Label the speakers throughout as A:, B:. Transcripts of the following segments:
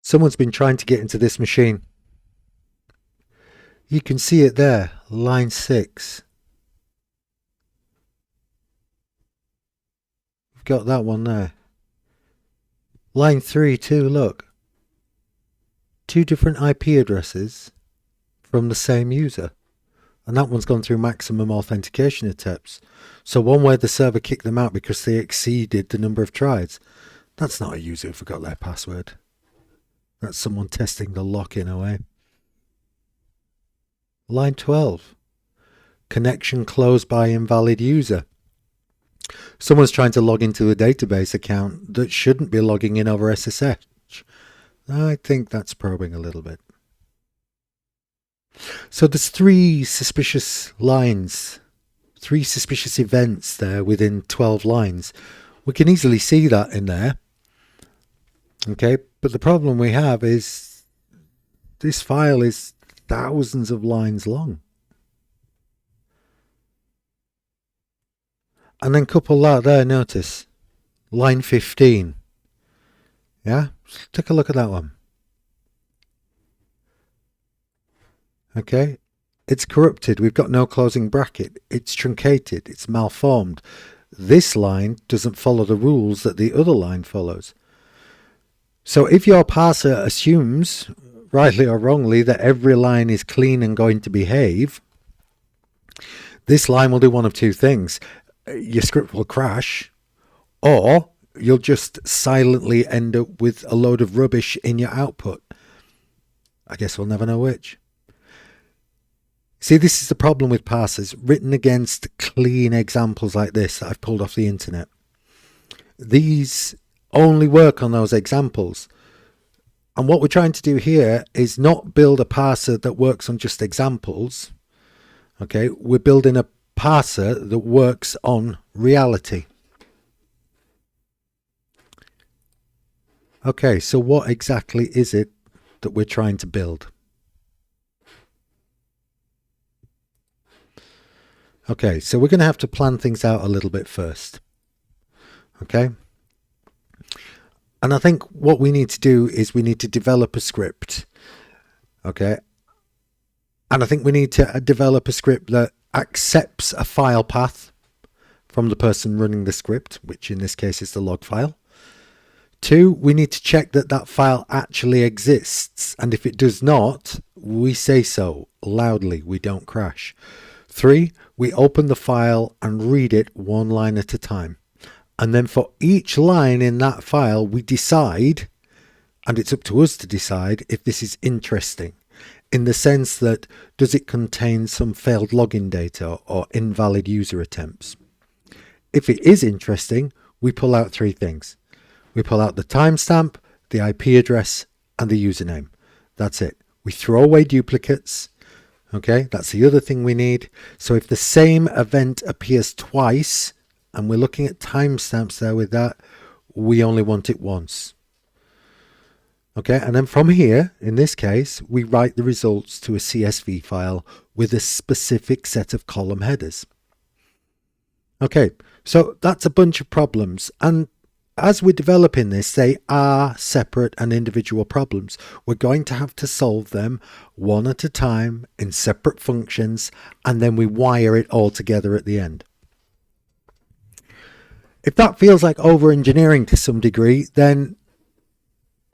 A: Someone's been trying to get into this machine. You can see it there, line 6. We've got that one there. Line 3 too, look. 2 different IP addresses from the same user. And that one's gone through maximum authentication attempts. So one where the server kicked them out because they exceeded the number of tries. That's not a user who forgot their password. That's someone testing the lock-in away. Line 12. Connection closed by invalid user. Someone's trying to log into a database account that shouldn't be logging in over SSH. I think that's probing a little bit. So there's 3 suspicious lines, 3 suspicious events there within 12 lines. We can easily see that in there. Okay, but the problem we have is this file is thousands of lines long. And then couple that there, notice, line 15. Yeah, take a look at that one. Okay, it's corrupted. We've got no closing bracket. It's truncated. It's malformed. This line doesn't follow the rules that the other line follows. So if your parser assumes, rightly or wrongly, that every line is clean and going to behave, this line will do one of 2 things. Your script will crash, or you'll just silently end up with a load of rubbish in your output. I guess we'll never know which. See, this is the problem with parsers written against clean examples like this that I've pulled off the internet. These only work on those examples. And what we're trying to do here is not build a parser that works on just examples. Okay, we're building a parser that works on reality. Okay, so what exactly is it that we're trying to build? Okay, so we're going to have to plan things out a little bit first. Okay? And I think what we need to do is we need to develop a script. Okay? And I think we need to develop a script that accepts a file path from the person running the script, which in this case is the log file. 2, we need to check that that file actually exists. And if it does not, we say so loudly. We don't crash. 3, we open the file and read it 1 line at a time. And then for each line in that file, we decide, and it's up to us to decide, if this is interesting. In the sense that, does it contain some failed login data or invalid user attempts? If it is interesting, we pull out 3 things. We pull out the timestamp, the IP address, and the username. That's it. We throw away duplicates. Okay, that's the other thing we need. So if the same event appears twice, and we're looking at timestamps there with that, we only want it once. Okay, and then from here, in this case, we write the results to a CSV file with a specific set of column headers. Okay, so that's a bunch of problems. And as we're developing this, they are separate and individual problems. We're going to have to solve them one at a time in separate functions, and then we wire it all together at the end. If that feels like over-engineering to some degree, then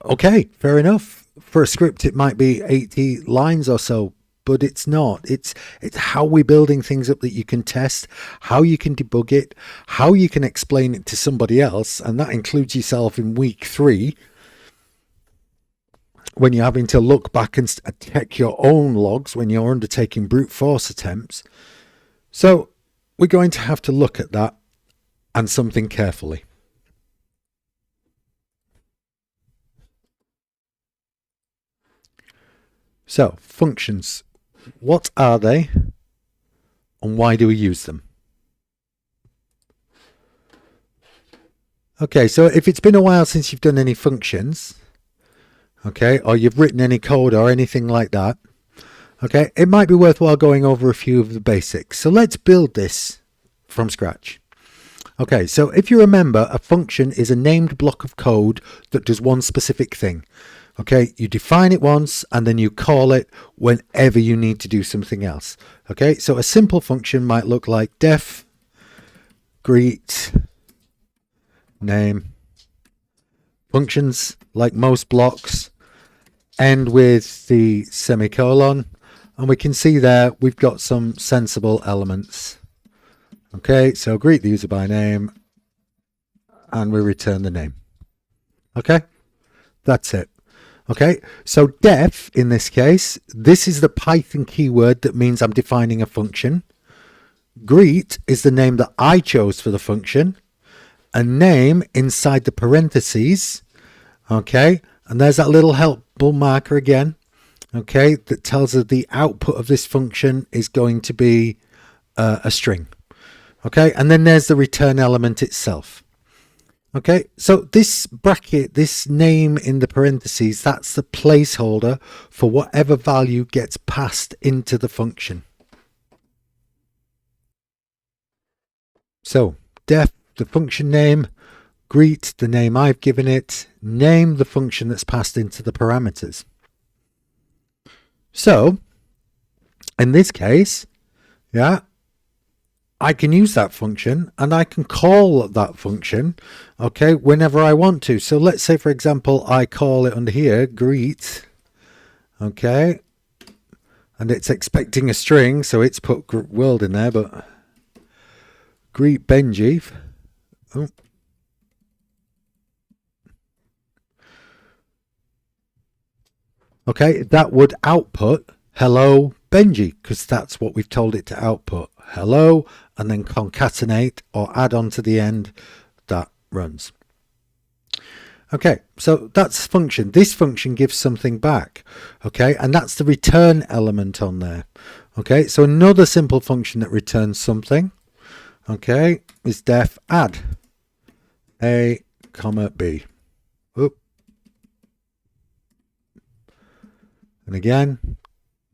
A: okay, fair enough. For a script, it might be 80 lines or so, but it's not. It's how we're building things up that you can test, how you can debug it, how you can explain it to somebody else, and that includes yourself in week 3, when you're having to look back and check your own logs when you're undertaking brute force attempts. So we're going to have to look at that and something carefully. So, functions. What are they and why do we use them? Okay, so if it's been a while since you've done any functions, okay, or you've written any code or anything like that, okay, it might be worthwhile going over a few of the basics. So let's build this from scratch. Okay, so if you remember, a function is a named block of code that does one specific thing. Okay, you define it once and then you call it whenever you need to do something else. Okay, so a simple function might look like def greet name. Functions, like most blocks, end with the semicolon, and we can see there we've got some sensible elements. Okay, so greet the user by name and we return the name. Okay, that's it. Okay, so def in this case, this is the Python keyword that means I'm defining a function. Greet is the name that I chose for the function. A name inside the parentheses. Okay, and there's that little helpful marker again. Okay, that tells us the output of this function is going to be a string. Okay, and then there's the return element itself. Okay, so this bracket, this name in the parentheses, that's the placeholder for whatever value gets passed into the function. So def, the function name, greet, the name I've given it, name the function that's passed into the parameters. So in this case, yeah, I can use that function and I can call that function, okay, whenever I want to. So let's say, for example, I call it under here, greet, okay, and it's expecting a string, so it's put world in there, but greet Benji. Oh. Okay, that would output hello Benji, because that's what we've told it to output. Hello, and then concatenate or add on to the end, that runs. Okay, so that's function. This function gives something back. Okay, and that's the return element on there. Okay, so another simple function that returns something, okay, is def add a comma b. Oop. And again,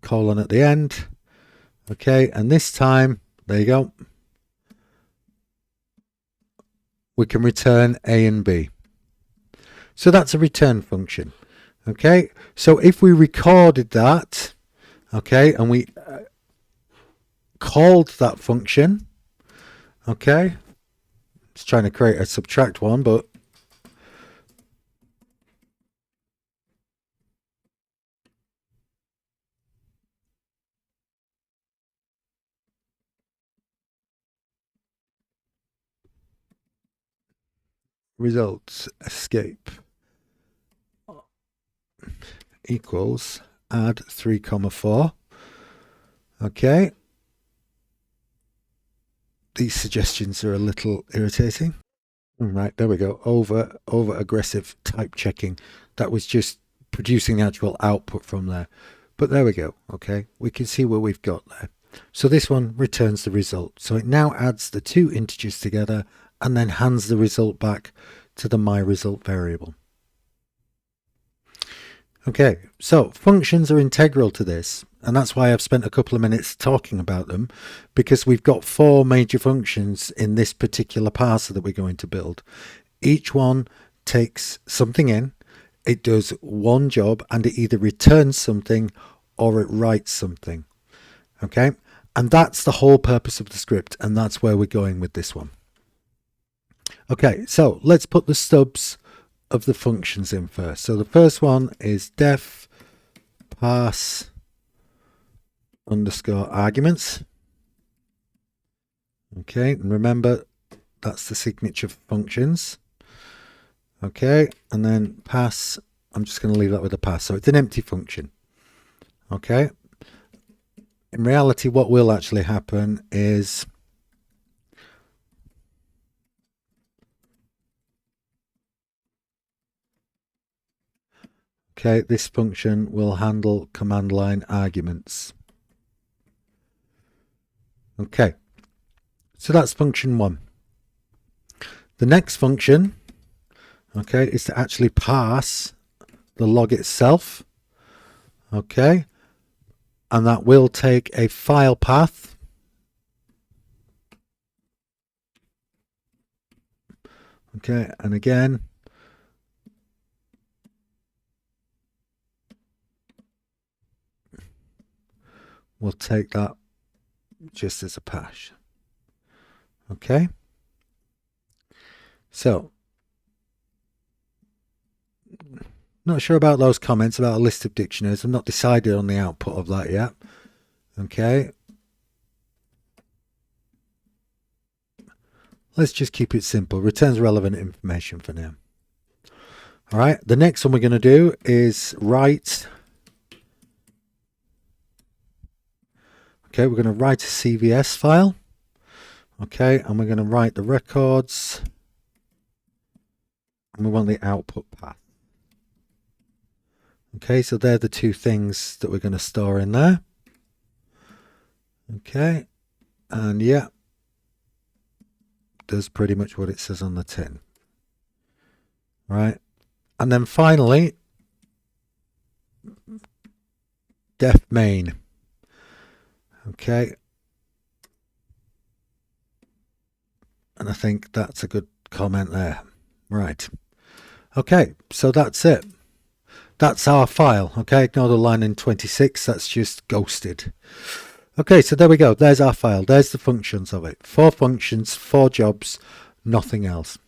A: colon at the end. Okay, and this time, there you go, we can return a and b. So that's a return function. Okay, so if we recorded that, okay, and we called that function, okay, just trying to create a subtract one, but results escape equals add 3,4. Okay, these suggestions are a little irritating. Right, there we go. Over aggressive type checking. That was just producing the actual output from there. But there we go. Okay, we can see what we've got there. So this one returns the result. So it now adds the two integers together and then hands the result back to the myResult variable. Okay, so functions are integral to this, and that's why I've spent a couple of minutes talking about them, because we've got 4 major functions in this particular parser that we're going to build. Each one takes something in, it does one job, and it either returns something or it writes something. Okay, and that's the whole purpose of the script, and that's where we're going with this one. Okay, so let's put the stubs of the functions in first. So the first one is def parse underscore arguments. Okay, and remember that's the signature for functions. Okay, and then pass, I'm just going to leave that with a pass. So it's an empty function. Okay, in reality what will actually happen is okay, this function will handle command line arguments. Okay, so that's function 1. The next function, okay, is to actually parse the log itself. Okay, and that will take a file path. Okay, and again, we'll take that just as a pass. Okay. So, not sure about those comments about a list of dictionaries. I've not decided on the output of that yet. Okay. Let's just keep it simple. Returns relevant information for now. All right. The next one we're going to do is write. Okay. We're going to write a CVS file. Okay. And we're going to write the records. And we want the output path. Okay. So they're the two things that we're going to store in there. Okay. And yeah. Does pretty much what it says on the tin. Right. And then finally, def main. Okay. And I think that's a good comment there. Right. Okay. So that's it. That's our file. Okay. Ignore the line in 26. That's just ghosted. Okay, so there we go. There's our file. There's the functions of it. 4 functions, 4 jobs, nothing else.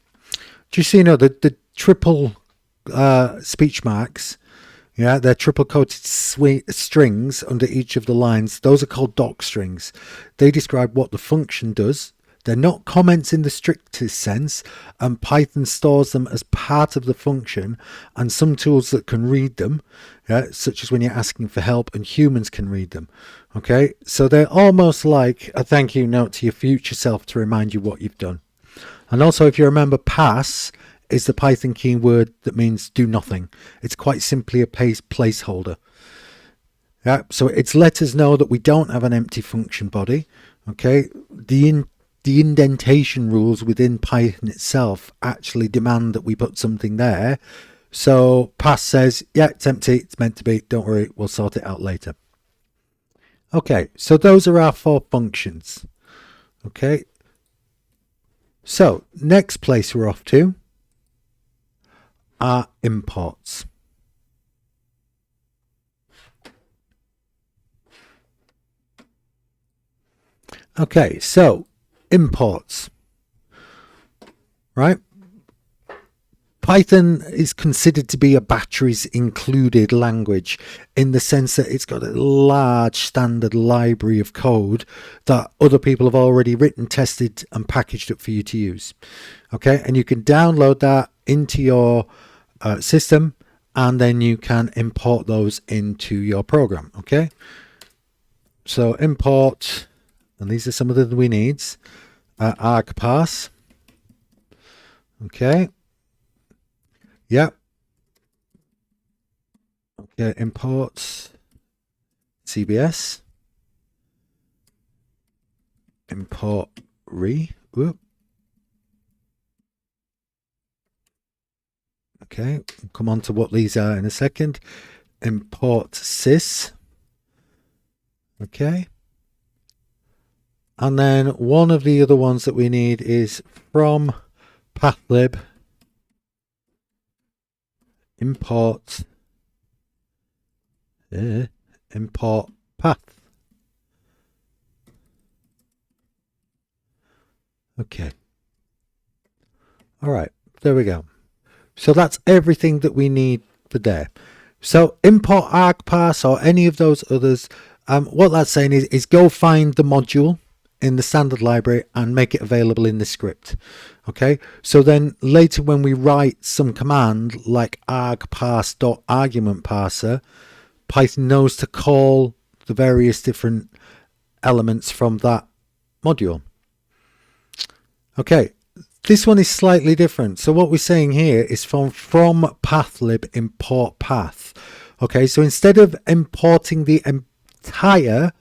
A: Just so you know, the triple speech marks, yeah, they're triple quoted strings under each of the lines. Those are called doc strings. They describe what the function does. They're not comments in the strictest sense, and Python stores them as part of the function, and some tools that can read them, yeah, such as when you're asking for help, and humans can read them. Okay, so they're almost like a thank you note to your future self to remind you what you've done. And also, if you remember, pass is the Python keyword that means do nothing. It's quite simply a placeholder. Yeah, so it's let us know that we don't have an empty function body. Okay, the indentation rules within Python itself actually demand that we put something there. So pass says, yeah, it's empty, it's meant to be, don't worry, we'll sort it out later. Okay, so those are our 4 functions. Okay, so next place we're off to are imports. Okay, so imports, right? Python is considered to be a batteries included language in the sense that it's got a large standard library of code that other people have already written, tested and packaged up for you to use. Okay, and you can download that into your system, and then you can import those into your program. Okay, so import, and these are some of the we needs. Argparse. Okay. Yep. Okay, import CBS. Import whoop. Okay, we'll come on to what these are in a second. Import sys. Okay. And then one of the other ones that we need is from pathlib import import path. Okay. All right, there we go. So that's everything that we need for there. So import argparse or any of those others, what that's saying is go find the module in the standard library and make it available in the script. Okay, so then later when we write some command like argparse.argumentParser, Python knows to call the various different elements from that module. Okay, this one is slightly different. So what we're saying here is from pathlib import path. Okay, so instead of importing the entire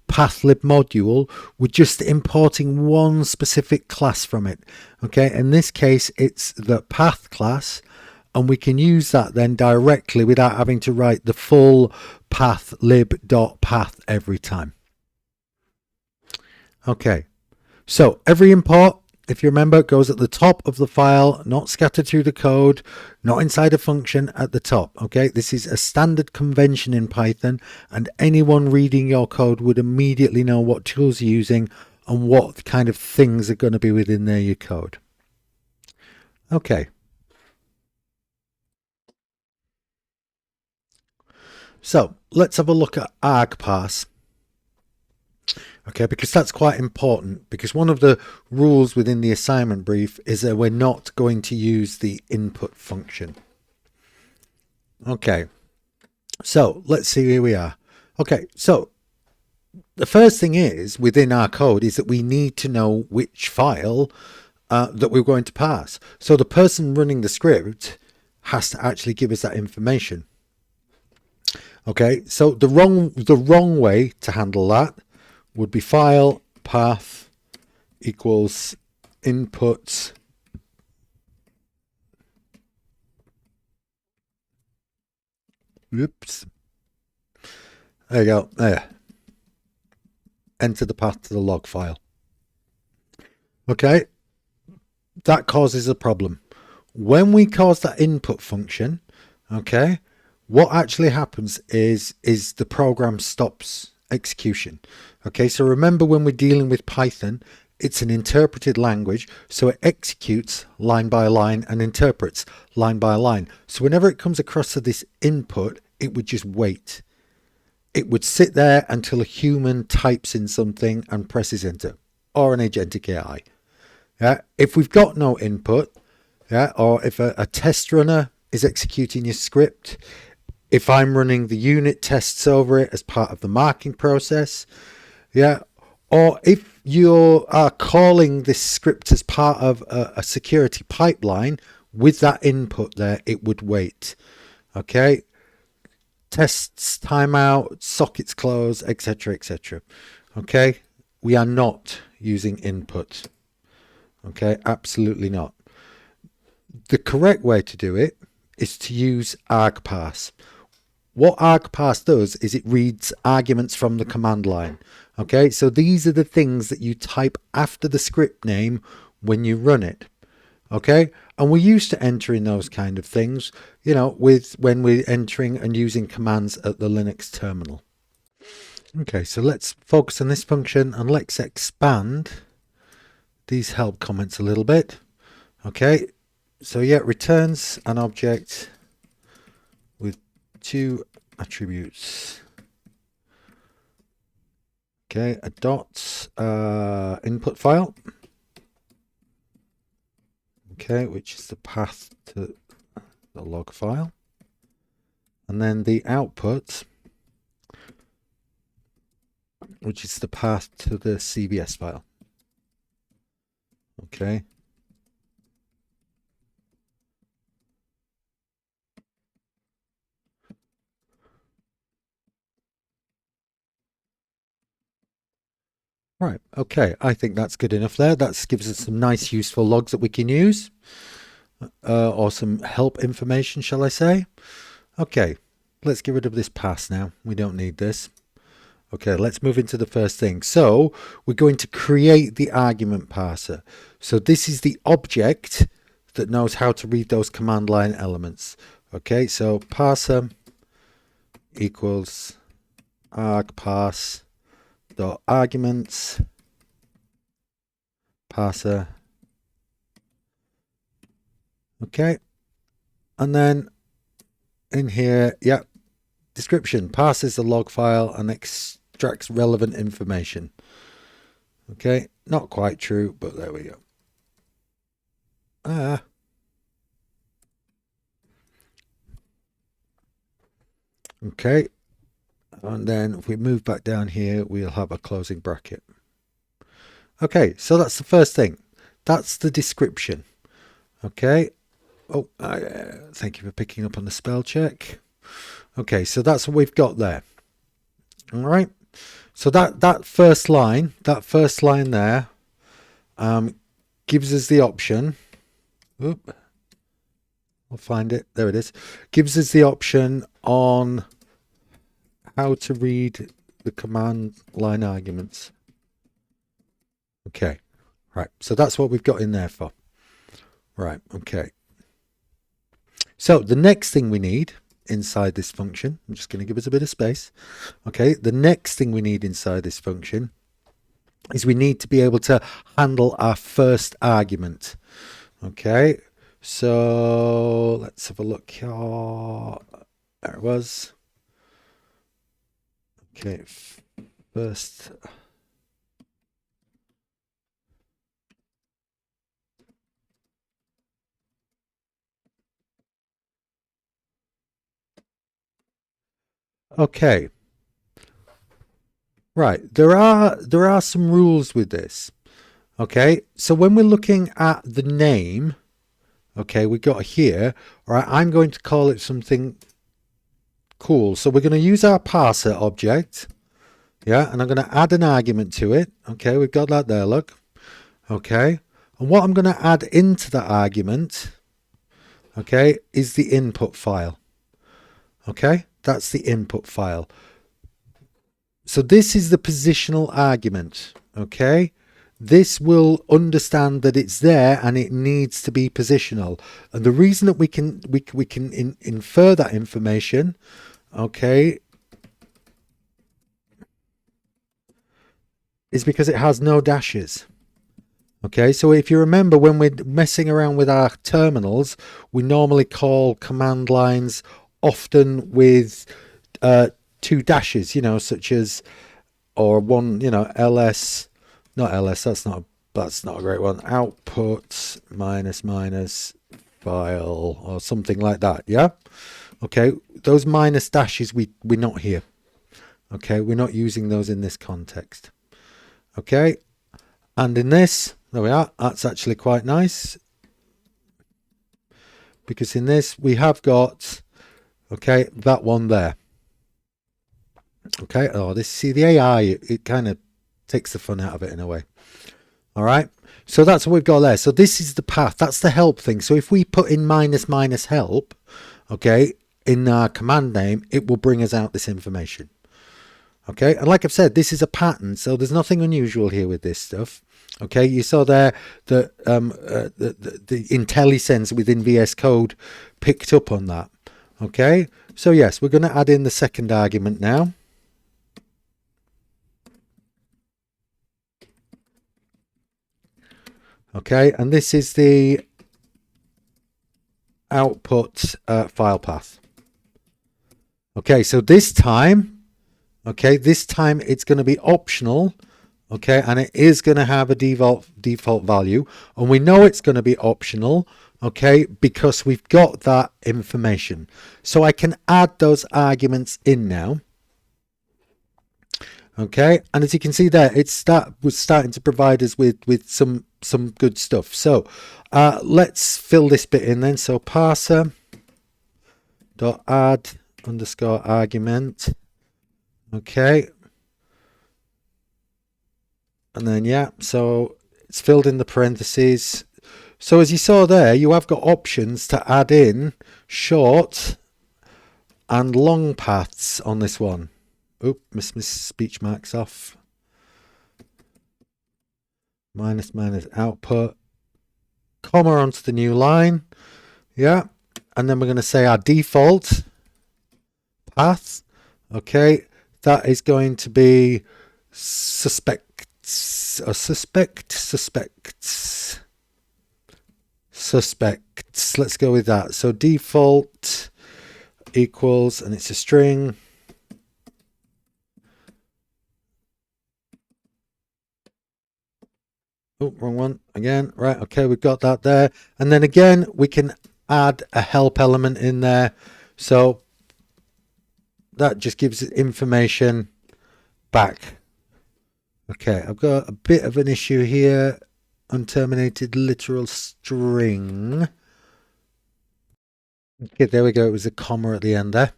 A: pathlib module, we're just importing one specific class from it. Okay, in this case it's the path class, and we can use that then directly without having to write the full pathlib.path every time. Okay, so every import if you remember, it goes at the top of the file, not scattered through the code, not inside a function, at the top. Okay, this is a standard convention in Python, and anyone reading your code would immediately know what tools you're using and what kind of things are going to be within there your code. Okay. So let's have a look at argparse. Okay, because that's quite important, because one of the rules within the assignment brief is that we're not going to use the input function. Okay, so let's see where we are. Okay, so the first thing is within our code is that we need to know which file that we're going to parse. So the person running the script has to actually give us that information. Okay, so the wrong way to handle that would be file path equals input oops, there you go, there, enter the path to the log file. Okay, that causes a problem. When we cause that input function, okay, what actually happens is the program stops execution. Okay, so remember, when we're dealing with Python, it's an interpreted language, so it executes line by line and interprets line by line. So whenever it comes across to this input, it would just wait. It would sit there until a human types in something and presses enter, or an agentic AI. Yeah, if we've got no input, yeah, or if a test runner is executing your script, if I'm running the unit tests over it as part of the marking process, yeah, or if you are calling this script as part of a security pipeline with that input there, it would wait. Okay, tests, timeout, sockets close, etc., etc. Okay, we are not using input. Okay, absolutely not. The correct way to do it is to use argparse. What argparse does is it reads arguments from the command line. Okay, so these are the things that you type after the script name when you run it. Okay, and we're used to entering those kind of things, you know, when we're entering and using commands at the Linux terminal. Okay, so let's focus on this function and let's expand these help comments a little bit. Okay, so yeah, it returns an object with two attributes. Okay, a dot input file. Okay, which is the path to the log file, and then the output, which is the path to the CVS file. Okay. Right, okay, I think that's good enough there. That gives us some nice useful logs that we can use, or some help information, shall I say. Okay, let's get rid of this pass now. We don't need this. Okay, let's move into the first thing. So we're going to create the argument parser. So this is the object that knows how to read those command line elements. Okay, so parser equals argparse dot arguments parser. Okay, and then in here, yeah, description parses the log file and extracts relevant information. Okay, not quite true, but there we go. Okay, and then if we move back down here, we'll have a closing bracket. Okay, so that's the first thing. That's the description. Okay. Oh, thank you for picking up on the spell check. Okay, so that's what we've got there. All right. So that first line there gives us the option. Oop, I'll find it. There it is. Gives us the option on how to read the command line arguments. Okay, Right, so that's what we've got in there for. Right, okay. So the next thing we need inside this function, I'm just going to give us a bit of space. Okay, the next thing we need inside this function is we need to be able to handle our first argument. Okay, so let's have a look here. There it was. Okay, first. Okay. Right, there are some rules with this. Okay, so when we're looking at the name, okay, we got here, all right, I'm going to call it something cool. So we're going to use our parser object, yeah, and I'm going to add an argument to it. Okay, we've got that there, look. Okay, and what I'm going to add into the argument, okay, is the input file. Okay, that's the input file. So this is the positional argument. Okay, this will understand that it's there and it needs to be positional. And the reason that we can infer that information, okay, is because it has no dashes. Okay, so if you remember, when we're messing around with our terminals, we normally call command lines often with 2 dashes, you know, such as, or one, you know, ls, not ls, that's not a great one, output minus file or something like that. Yeah, okay, those minus dashes we're not here. Okay, we're not using those in this context. Okay, and in this, there we are, that's actually quite nice, because in this we have got, okay, that one there. Okay, oh, this, see, the AI, it kind of takes the fun out of it in a way. All right, so that's what we've got there. So this is the path, that's the help thing. So if we put in minus help, okay, in our command name, it will bring us out this information. Okay, and like I've said, this is a pattern, so there's nothing unusual here with this stuff. Okay, you saw there that the IntelliSense within VS Code picked up on that. Okay, so yes, we're going to add in the second argument now. Okay, and this is the output file path. Okay, so this time, okay, this time it's going to be optional. Okay, and it is going to have a default value, and we know it's going to be optional, okay, because we've got that information. So I can add those arguments in now. Okay, and as you can see there, it was starting to provide us with some good stuff. So let's fill this bit in then. So parser dot add underscore argument. Okay. And then, yeah, so it's filled in the parentheses. So as you saw there, you have got options to add in short and long paths on this one. Oop, miss speech marks off. Minus output. Comma onto the new line. Yeah. And then we're going to say our default path. Okay. That is going to be suspects. Let's go with that. So default equals, and it's a string. Oh, wrong one again. Right. Okay. We've got that there. And then again, we can add a help element in there. So that just gives it information back. Okay, I've got a bit of an issue here. Unterminated literal string. Okay, there we go. It was a comma at the end there.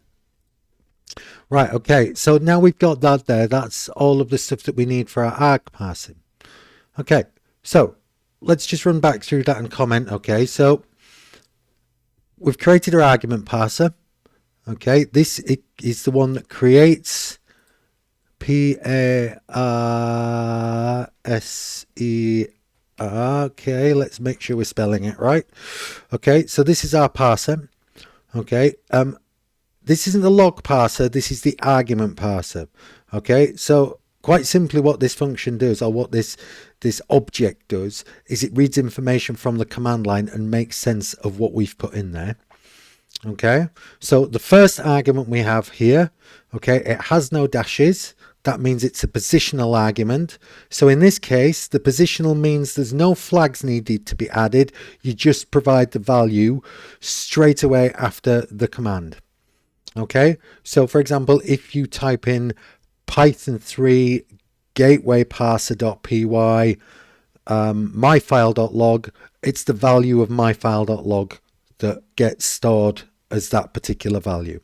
A: Right, okay. So now we've got that there. That's all of the stuff that we need for our arg parsing. Okay, so let's just run back through that and comment. Okay, so we've created our argument parser. Okay, this is the one that creates parser Okay, let's make sure we're spelling it right. Okay, so this is our parser. Okay, this isn't the log parser, this is the argument parser. Okay, so quite simply what this function does, or what this object does, is it reads information from the command line and makes sense of what we've put in there. Okay, so the first argument we have here, okay, it has no dashes. That means it's a positional argument. So in this case, the positional means there's no flags needed to be added. You just provide the value straight away after the command. Okay, so for example, if you type in Python 3 gateway parser.py myfile.log, it's the value of myfile.log that gets stored as that particular value.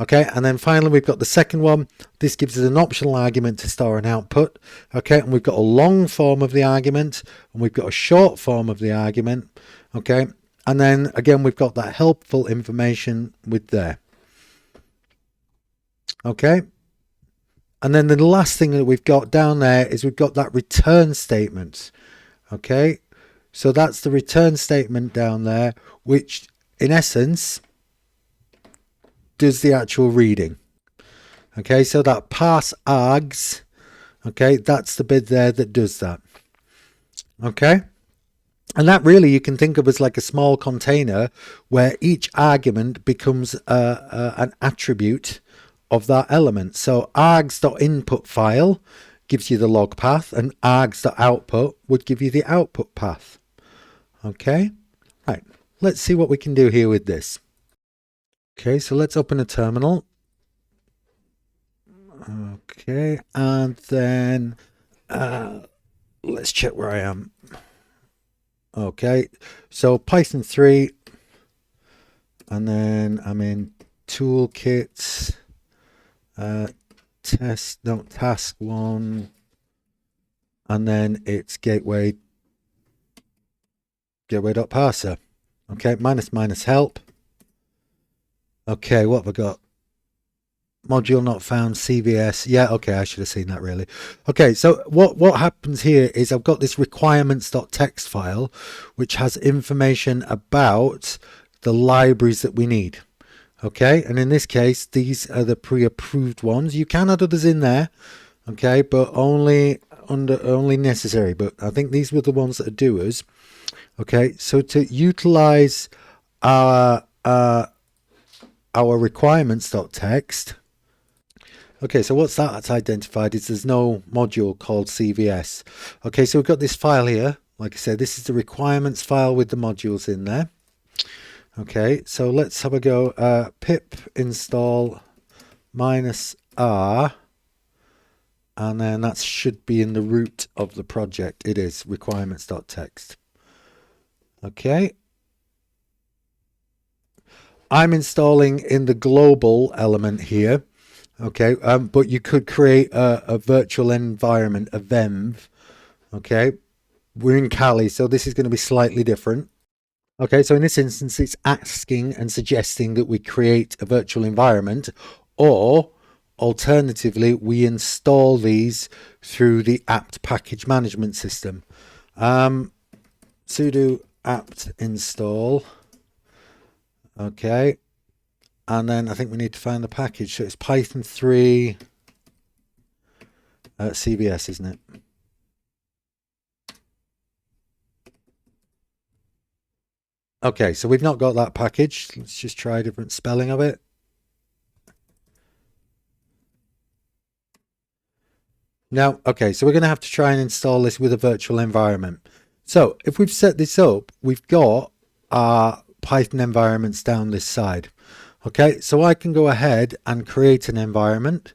A: Okay, and then finally we've got the second one. This gives us an optional argument to store an output. Okay, and we've got a long form of the argument and we've got a short form of the argument. Okay, and then again we've got that helpful information with there. Okay, and then the last thing that we've got down there is we've got that return statement. Okay, so that's the return statement down there, which in essence does the actual reading. Okay, so that parse args, okay, that's the bit there that does that. Okay, and that really you can think of as like a small container where each argument becomes an attribute of that element. So args.input file gives you the log path, and args.output would give you the output path. Okay, right, let's see what we can do here with this. Okay, so let's open a terminal. Okay, and then let's check where I am. Okay, so Python 3, and then I'm in toolkits, task 1, and then it's gateway.parser. Okay, minus help. Okay, what have I got? Module not found, CVS. Yeah, okay, I should have seen that really. Okay, so what happens here is I've got this requirements.txt file, which has information about the libraries that we need. Okay, and in this case, these are the pre-approved ones. You can add others in there, okay, but only necessary. But I think these were the ones that are doers. Okay, so to utilize our requirements.txt. Okay, so what's that that's identified is there's no module called CVS. Okay, so we've got this file here. Like I said, this is the requirements file with the modules in there. Okay, so let's have a go. Pip install -r, and then that should be in the root of the project. It is requirements.txt. Okay. I'm installing in the global element here. Okay, but you could create a virtual environment, a venv. Okay, we're in Kali, so this is going to be slightly different. Okay, so in this instance, it's asking and suggesting that we create a virtual environment, or alternatively, we install these through the apt package management system. Sudo apt install. Okay, and then I think we need to find the package. So it's Python 3 CVS, isn't it? Okay, so we've not got that package. Let's just try a different spelling of it. Now, okay, so we're going to have to try and install this with a virtual environment. So if we've set this up, we've got our Python environments down this side. Okay, so I can go ahead and create an environment.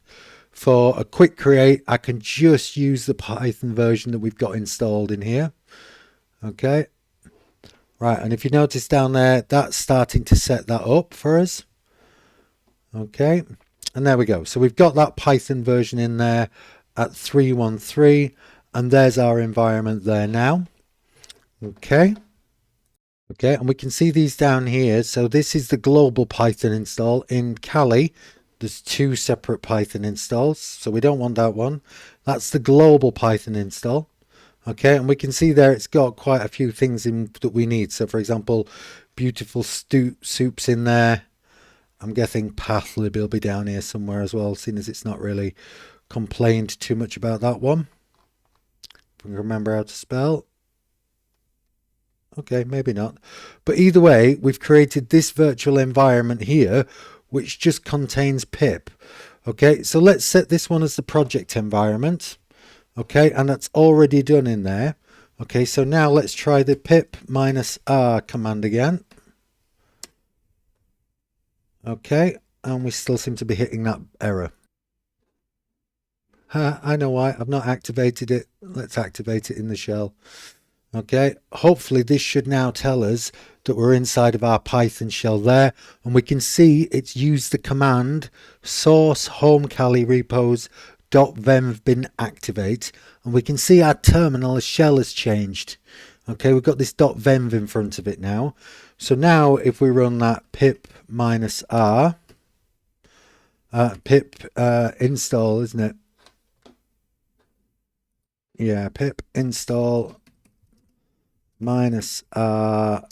A: For a quick create, I can just use the Python version that we've got installed in here. Okay, right, and if you notice down there, that's starting to set that up for us. Okay, and there we go. So we've got that Python version in there at 3.13, and there's our environment there now. Okay. Okay, and we can see these down here. So this is the global Python install. In Kali, there's two separate Python installs, so we don't want that one. That's the global Python install. Okay, and we can see there it's got quite a few things in that we need. So for example, beautiful soups in there. I'm guessing pathlib will be down here somewhere as well, seeing as it's not really complained too much about that one. If we can remember how to spell. Okay, maybe not. But either way, we've created this virtual environment here, which just contains pip. Okay, so let's set this one as the project environment. Okay, and that's already done in there. Okay, so now let's try the pip -r command again. Okay, and we still seem to be hitting that error. I know why. I've not activated it. Let's activate it in the shell. Okay, hopefully this should now tell us that we're inside of our Python shell there, and we can see it's used the command source home Kali repos .venv bin activate, and we can see our terminal shell has changed. Okay, we've got this .venv in front of it now. So now if we run that pip -r, pip install, isn't it? Yeah, pip install -r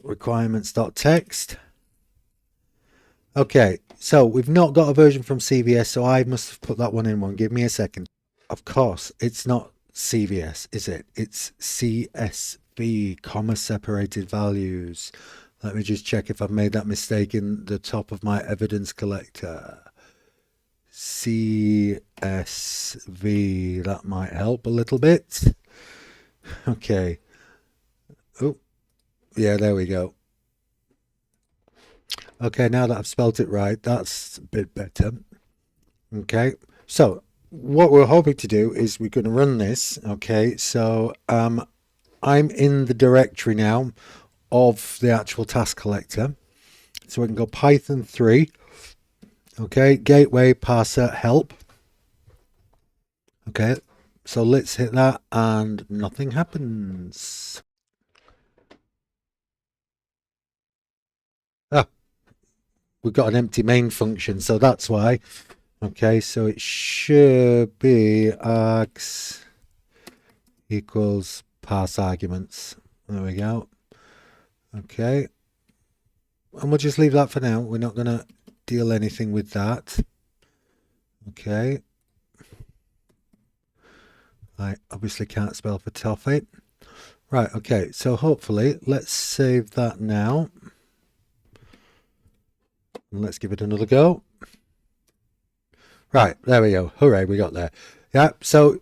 A: requirements.txt. Okay, so we've not got a version from CVS, so I must have put that one in one. Give me a second. Of course, it's not CVS, is it? It's CSV, comma separated values. Let me just check if I've made that mistake in the top of my evidence collector. CSV, that might help a little bit. Okay. Oh, yeah, there we go. Okay, now that I've spelt it right, that's a bit better. Okay, so what we're hoping to do is we're going to run this. Okay, so I'm in the directory now of the actual task collector. So we can go Python 3. Okay, gateway parser help. Okay, so let's hit that and nothing happens. Ah, we've got an empty main function, so that's why. Okay, so it should be args equals parse arguments. There we go. Okay, and we'll just leave that for now. We're not going to deal anything with that. Okay, I obviously can't spell for toffee. Right, okay, so hopefully let's save that now. And let's give it another go. Right, there we go. Hooray, we got there. Yeah, so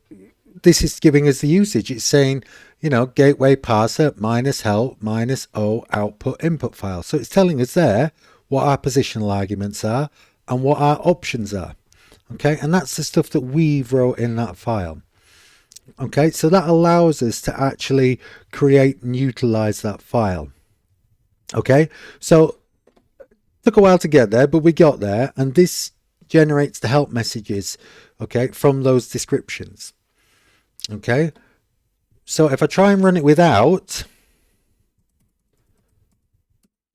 A: this is giving us the usage. It's saying, you know, gateway parser -help -o output input file. So it's telling us there what our positional arguments are and what our options are. Okay, and that's the stuff that we've wrote in that file. Okay, so that allows us to actually create and utilize that file. Okay, so took a while to get there, but we got there, and this generates the help messages, okay, from those descriptions. Okay, so if I try and run it without,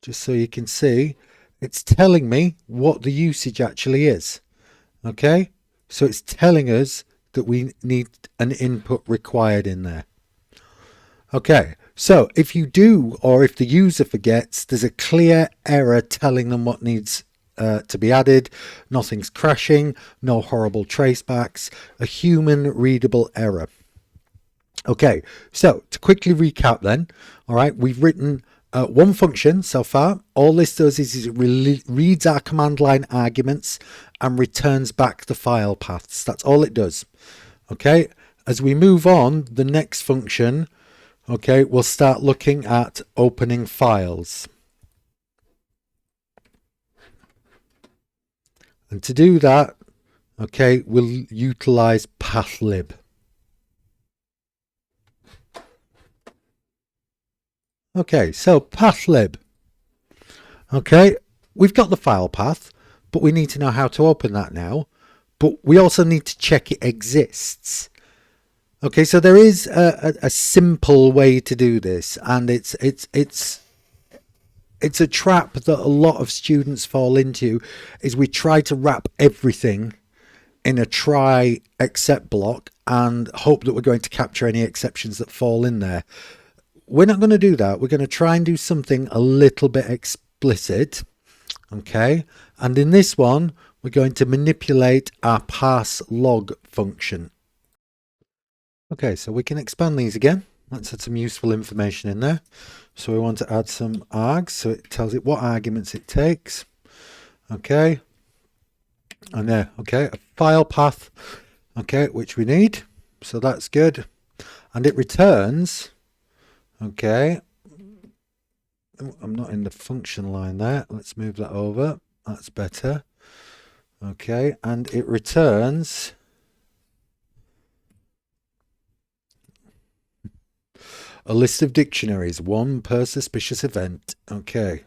A: just so you can see, it's telling me what the usage actually is. Okay, so it's telling us that we need an input required in there. Okay, so if you do, or if the user forgets, there's a clear error telling them what needs to be added. Nothing's crashing, no horrible tracebacks, a human readable error. Okay, so to quickly recap then, all right, we've written one function so far. All this does is it reads our command line arguments and returns back the file paths. That's all it does. Okay, as we move on, the next function, okay, we'll start looking at opening files. And to do that, okay, we'll utilize pathlib. Okay, so pathlib. Okay, we've got the file path, but we need to know how to open that now. But we also need to check it exists. Okay, so there is a simple way to do this, and it's a trap that a lot of students fall into, is we try to wrap everything in a try except block and hope that we're going to capture any exceptions that fall in there. We're not going to do that. We're going to try and do something a little bit explicit. Okay, and in this one we're going to manipulate our parse log function. Okay, so we can expand these again. Let's add some useful information in there. So we want to add some args, so it tells it what arguments it takes. Okay, and there, okay, a file path, okay, which we need, so that's good. And it returns, okay, I'm not in the function line there, let's move that over, that's better. Okay, and it returns a list of dictionaries, one per suspicious event. Okay.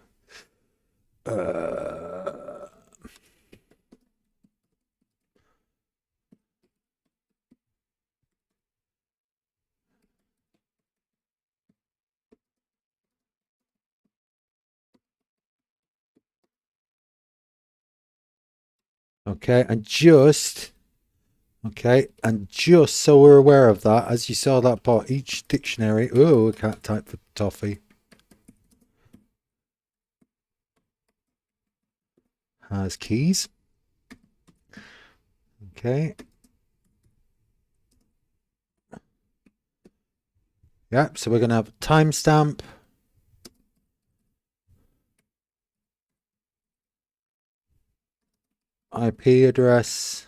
A: Okay, and just so we're aware of that, as you saw that part, each dictionary, oh, I can't type for toffee, has keys. Okay. Yeah, so we're going to have a timestamp. IP address.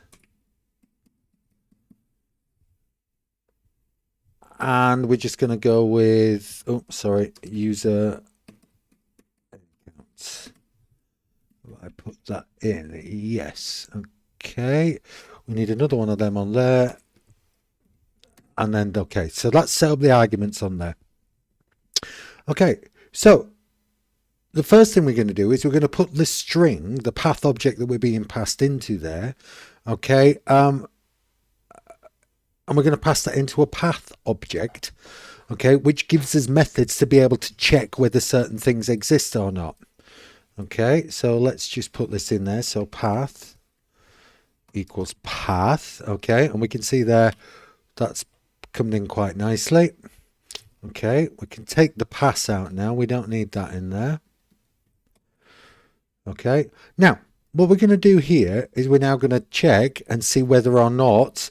A: And we're just going to go with, oh, sorry, user accounts. I put that in, yes. Okay, we need another one of them on there. And then, okay, so let's set up the arguments on there. Okay, so the first thing we're going to do is we're going to put the string, the path object that we're being passed into there, okay, and we're going to pass that into a path object, okay, which gives us methods to be able to check whether certain things exist or not. Okay, so let's just put this in there. So path equals path, okay, and we can see there that's coming in quite nicely. Okay, we can take the pass out now. We don't need that in there. Okay, now what we're going to do here is we're now going to check and see whether or not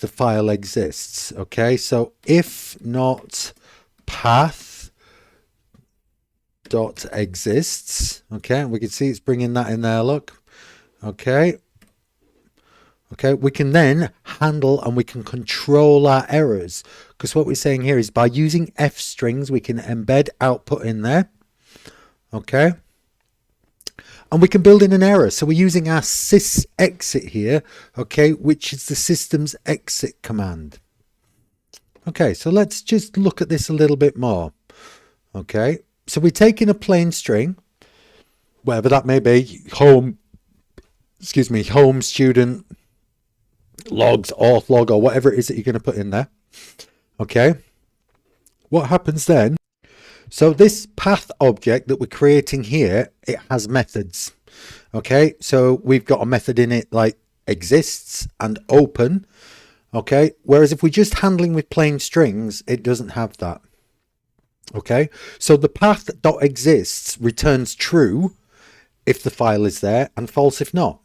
A: the file exists. Okay, so if not path dot exists, okay, and we can see it's bringing that in there, look. Okay, we can then handle and we can control our errors, because what we're saying here is by using f strings we can embed output in there. Okay, and we can build in an error. So we're using our sysexit here, okay, which is the system's exit command. Okay, so let's just look at this a little bit more. Okay, so we're taking a plain string, whatever that may be, home student, logs, auth log, or whatever it is that you're going to put in there. Okay, what happens then? So this path object that we're creating here, it has methods. Okay, so we've got a method in it like exists and open. Okay, whereas if we're just handling with plain strings, it doesn't have that. Okay, so the path.exists returns true if the file is there and false if not.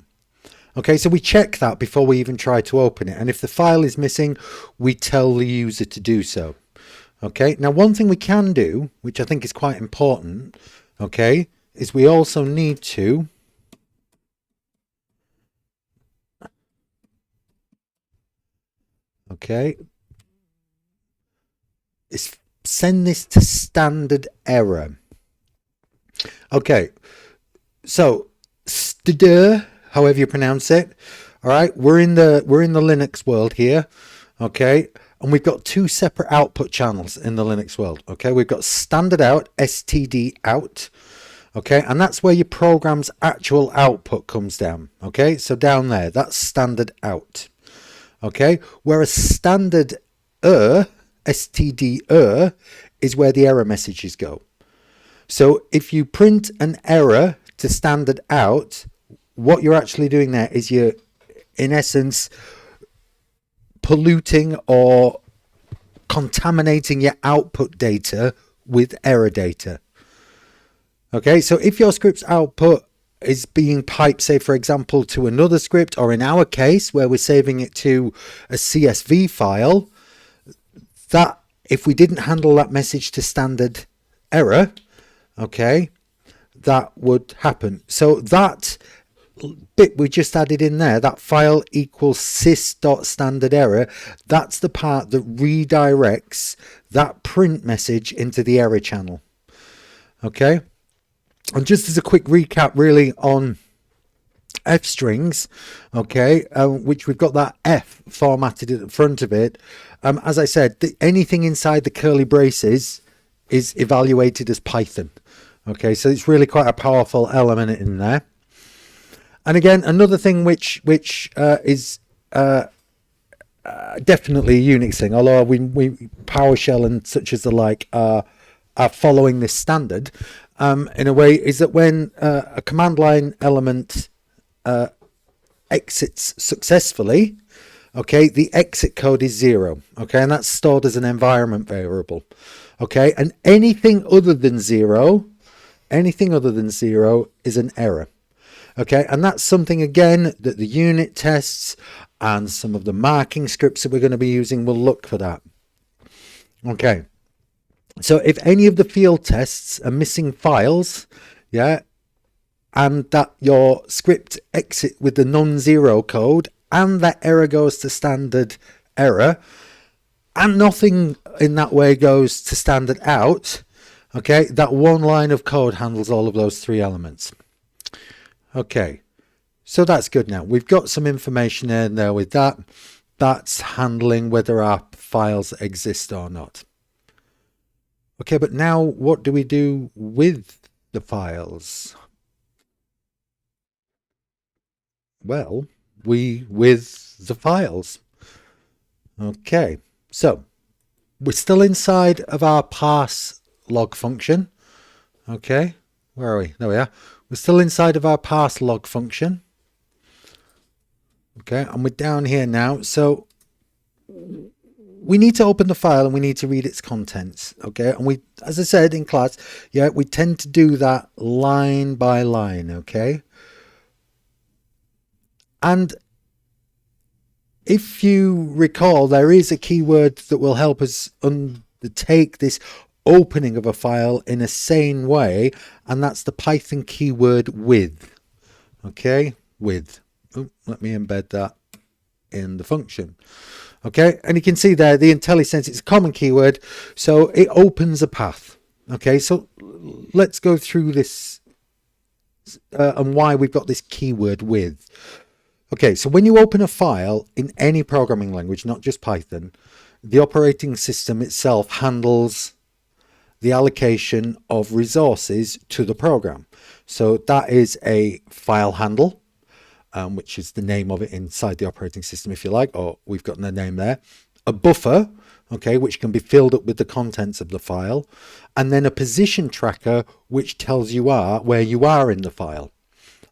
A: Okay, so we check that before we even try to open it, and if the file is missing, we tell the user to do so. Okay, now one thing we can do, which I think is quite important, okay, is we also need to is send this to standard error. Okay, so std, however you pronounce it, all right, we're in the Linux world here, okay, and we've got two separate output channels in the Linux world. Okay, we've got standard out, std out, okay, and that's where your program's actual output comes down. Okay, so down there, that's standard out. Okay, whereas standard std is where the error messages go. So if you print an error to standard out, what you're actually doing there is you're in essence polluting or contaminating your output data with error data. Okay, so if your script's output is being piped, say for example, to another script, or in our case where we're saving it to a CSV file, that if we didn't handle that message to standard error, okay, that would happen. So that bit we just added in there, that file equals sys.standard error, that's the part that redirects that print message into the error channel. Okay, and just as a quick recap really on F strings, okay, which we've got that F formatted at the front of it. As I said, anything inside the curly braces is evaluated as Python. Okay, so it's really quite a powerful element in there. And again, another thing which is definitely a Unix thing, although we PowerShell and such as the like are following this standard in a way, is that when a command line element exits successfully, okay, the exit code is 0, okay, and that's stored as an environment variable, okay, and anything other than 0 is an error. Okay, and that's something again that the unit tests and some of the marking scripts that we're going to be using will look for that. Okay, so if any of the field tests are missing files, yeah, and that your script exit with the non-zero code and that error goes to standard error and nothing in that way goes to standard out, okay, that one line of code handles all of those three elements. Okay, so that's good. Now we've got some information in there with that. That's handling whether our files exist or not. Okay, but now what do we do with the files? Well, with the files. Okay, so we're still inside of our parse log function. Okay, where are we? There we are. We're still inside of our parse log function. Okay, and we're down here now. So we need to open the file and we need to read its contents. Okay, and we, as I said in class, yeah, we tend to do that line by line. Okay, and if you recall, there is a keyword that will help us undertake this opening of a file in a sane way, and that's the Python keyword with. Okay, with. Oh, let me embed that in the function. Okay, and you can see there the IntelliSense, it's a common keyword, so it opens a path. Okay, so let's go through this and why we've got this keyword with. Okay, so when you open a file in any programming language, not just Python, the operating system itself handles the allocation of resources to the program. So that is a file handle, which is the name of it inside the operating system, if you like, or we've got the name there. A buffer, okay, which can be filled up with the contents of the file, and then a position tracker, which tells you where you are in the file.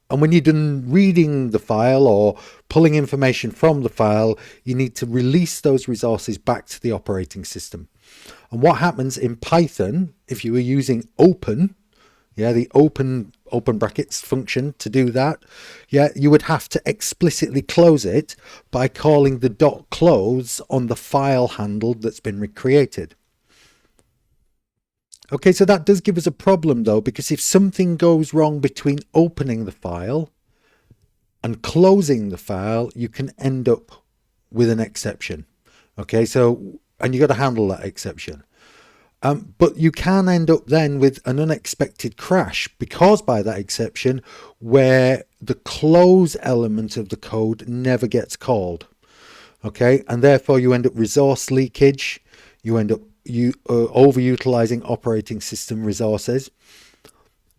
A: And when you're done reading the file or pulling information from the file, you need to release those resources back to the operating system. And what happens in Python, if you were using open, yeah, the open brackets function to do that, yeah, you would have to explicitly close it by calling the .close on the file handle that's been recreated. Okay, so that does give us a problem though, because if something goes wrong between opening the file and closing the file, you can end up with an exception. Okay, so, and you got to handle that exception. But you can end up then with an unexpected crash because by that exception where the close element of the code never gets called. Okay, and therefore you end up resource leakage, you end up overutilizing operating system resources.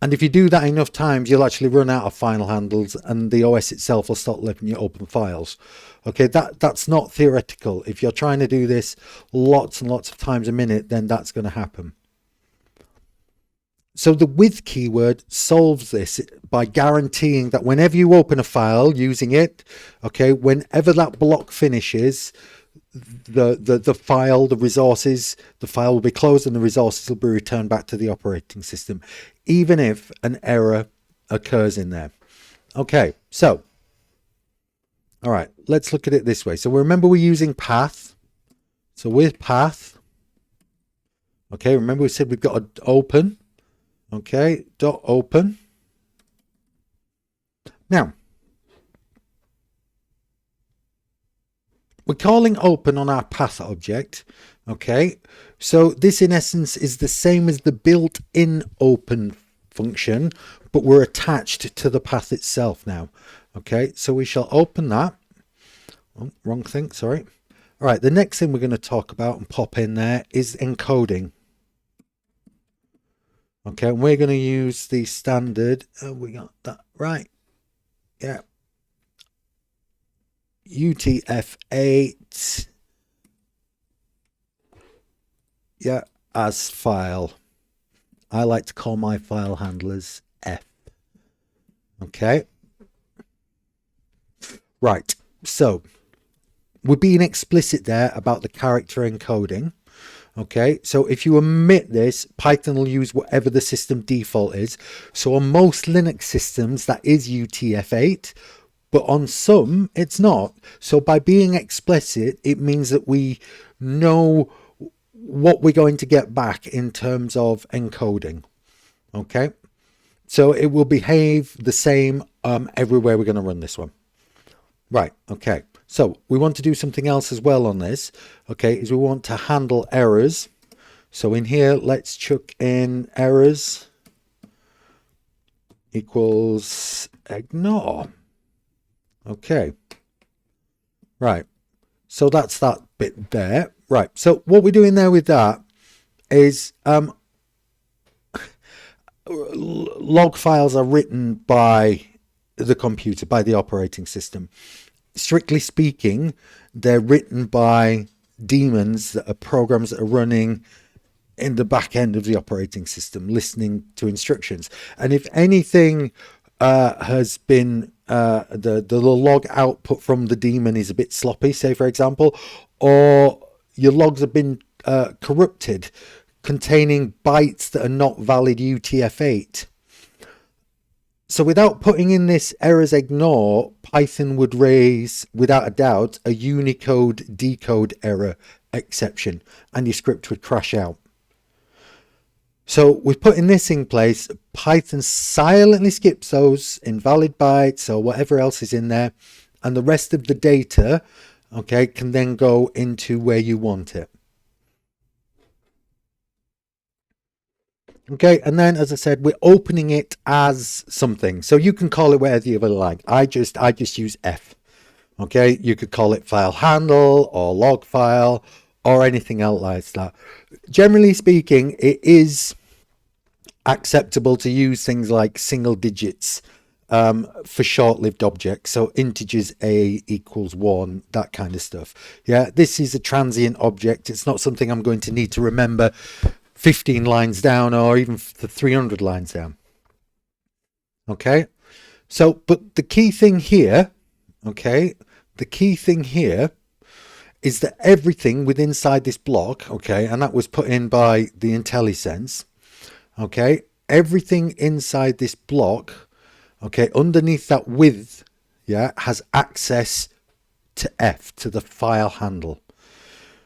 A: And if you do that enough times, you'll actually run out of final handles and the OS itself will start letting you open files. Okay, that's not theoretical. If you're trying to do this lots and lots of times a minute, then that's going to happen. So the with keyword solves this by guaranteeing that whenever you open a file using it, okay, whenever that block finishes, the file, the resources, the file will be closed and the resources will be returned back to the operating system, even if an error occurs in there. Okay, so, all right, let's look at it this way. So remember we're using path. So with path, okay, remember we said we've got an open. Okay, dot open. Now, we're calling open on our path object. Okay, so this in essence is the same as the built-in open function, but we're attached to the path itself now. Okay, so we shall open that. Oh, wrong thing, sorry. All right, the next thing we're going to talk about and pop in there is encoding. Okay, and we're going to use the standard, we got that right, yeah, UTF-8, yeah, as file. I like to call my file handlers F. Okay, right, so we're being explicit there about the character encoding. Okay, so if you omit this, Python will use whatever the system default is. So on most Linux systems, that is UTF-8, but on some, it's not. So by being explicit, it means that we know what we're going to get back in terms of encoding. Okay, so it will behave the same everywhere we're going to run this one. Right, okay. So we want to do something else as well on this, okay, is we want to handle errors. So in here, let's chuck in errors equals ignore. Okay, right, so that's that bit there. Right, so what we're doing there with that is log files are written by the computer, by the operating system. Strictly speaking, they're written by daemons that are programs that are running in the back end of the operating system, listening to instructions. And if anything has been the log output from the daemon is a bit sloppy, say for example, or your logs have been corrupted, containing bytes that are not valid UTF-8. So without putting in this errors ignore, Python would raise, without a doubt, a Unicode decode error exception, and your script would crash out. So with putting this in place, Python silently skips those invalid bytes or whatever else is in there, and the rest of the data, okay, can then go into where you want it. Okay, and then as I said, we're opening it as something. So you can call it whatever you like. I just use F. Okay, you could call it file handle or log file or anything else like that. Generally speaking, it is acceptable to use things like single digits for short-lived objects. So integers a equals 1, that kind of stuff. Yeah, this is a transient object. It's not something I'm going to need to remember 15 lines down or even 300 lines down. Okay, so but the key thing here, okay, the key thing here is that everything within inside this block, okay, and that was put in by the IntelliSense, okay, everything inside this block, okay, underneath that with, yeah, has access to F, to the file handle.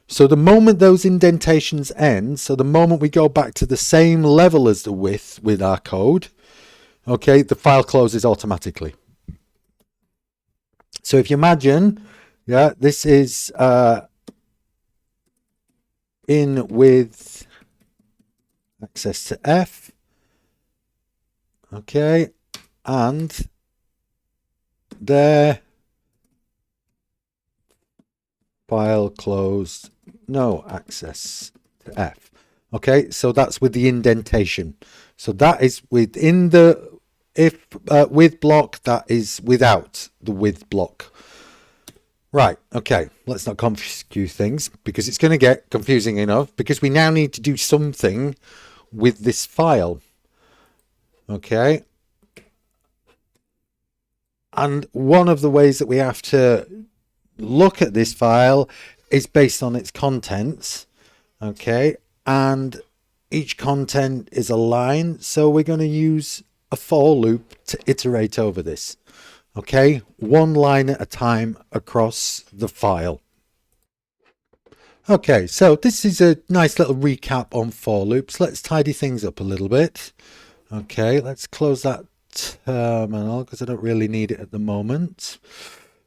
A: So the moment those indentations end, so the moment we go back to the same level as the width with our code, okay, the file closes automatically. So if you imagine, yeah, this is in with access to F, okay, and there, file closed, no access to F. Okay, so that's with the indentation. So that is within the if with block, that is without the with block. Right, okay, let's not confuse things because it's going to get confusing enough, because we now need to do something with this file. Okay. And one of the ways that we have to look at this file is based on its contents. Okay. And each content is a line. So we're going to use a for loop to iterate over this. Okay. One line at a time across the file. Okay, so this is a nice little recap on for loops. Let's tidy things up a little bit. Okay, let's close that terminal because I don't really need it at the moment.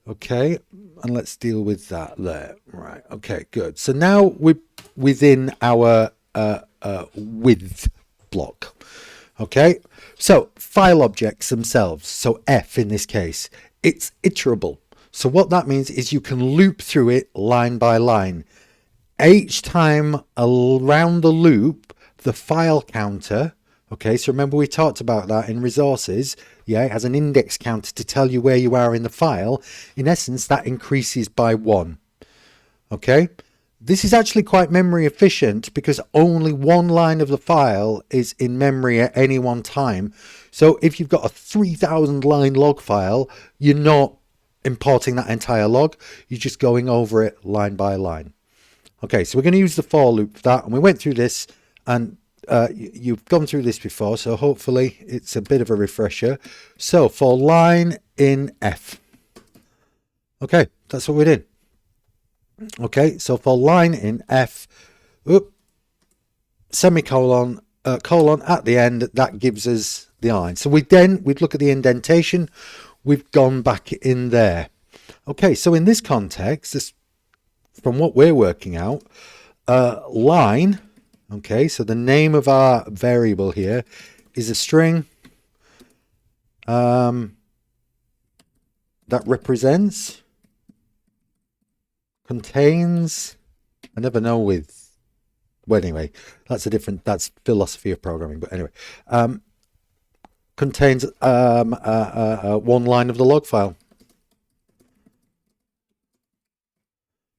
A: Okay, and let's deal with that there. Right, okay, good. So now we're within our with block. Okay, so file objects themselves, so F in this case, it's iterable. So what that means is you can loop through it line by line. Each time around the loop, the file counter, okay, so remember we talked about that in resources, yeah, it has an index counter to tell you where you are in the file. In essence, that increases by 1, okay? This is actually quite memory efficient because only one line of the file is in memory at any one time. So if you've got a 3,000 line log file, you're not importing that entire log, you're just going over it line by line. Okay, so we're going to use the for loop for that, and we went through this, and you've gone through this before, so hopefully it's a bit of a refresher. So for line in F, okay, that's what we did. Okay, so for line in F, semicolon, colon at the end, that gives us the line. So we'd look at the indentation, we've gone back in there. Okay, so in this context, this, from what we're working out, line, okay, so the name of our variable here is a string that represents, contains, I never know with, well anyway, that's philosophy of programming, but anyway, contains one line of the log file.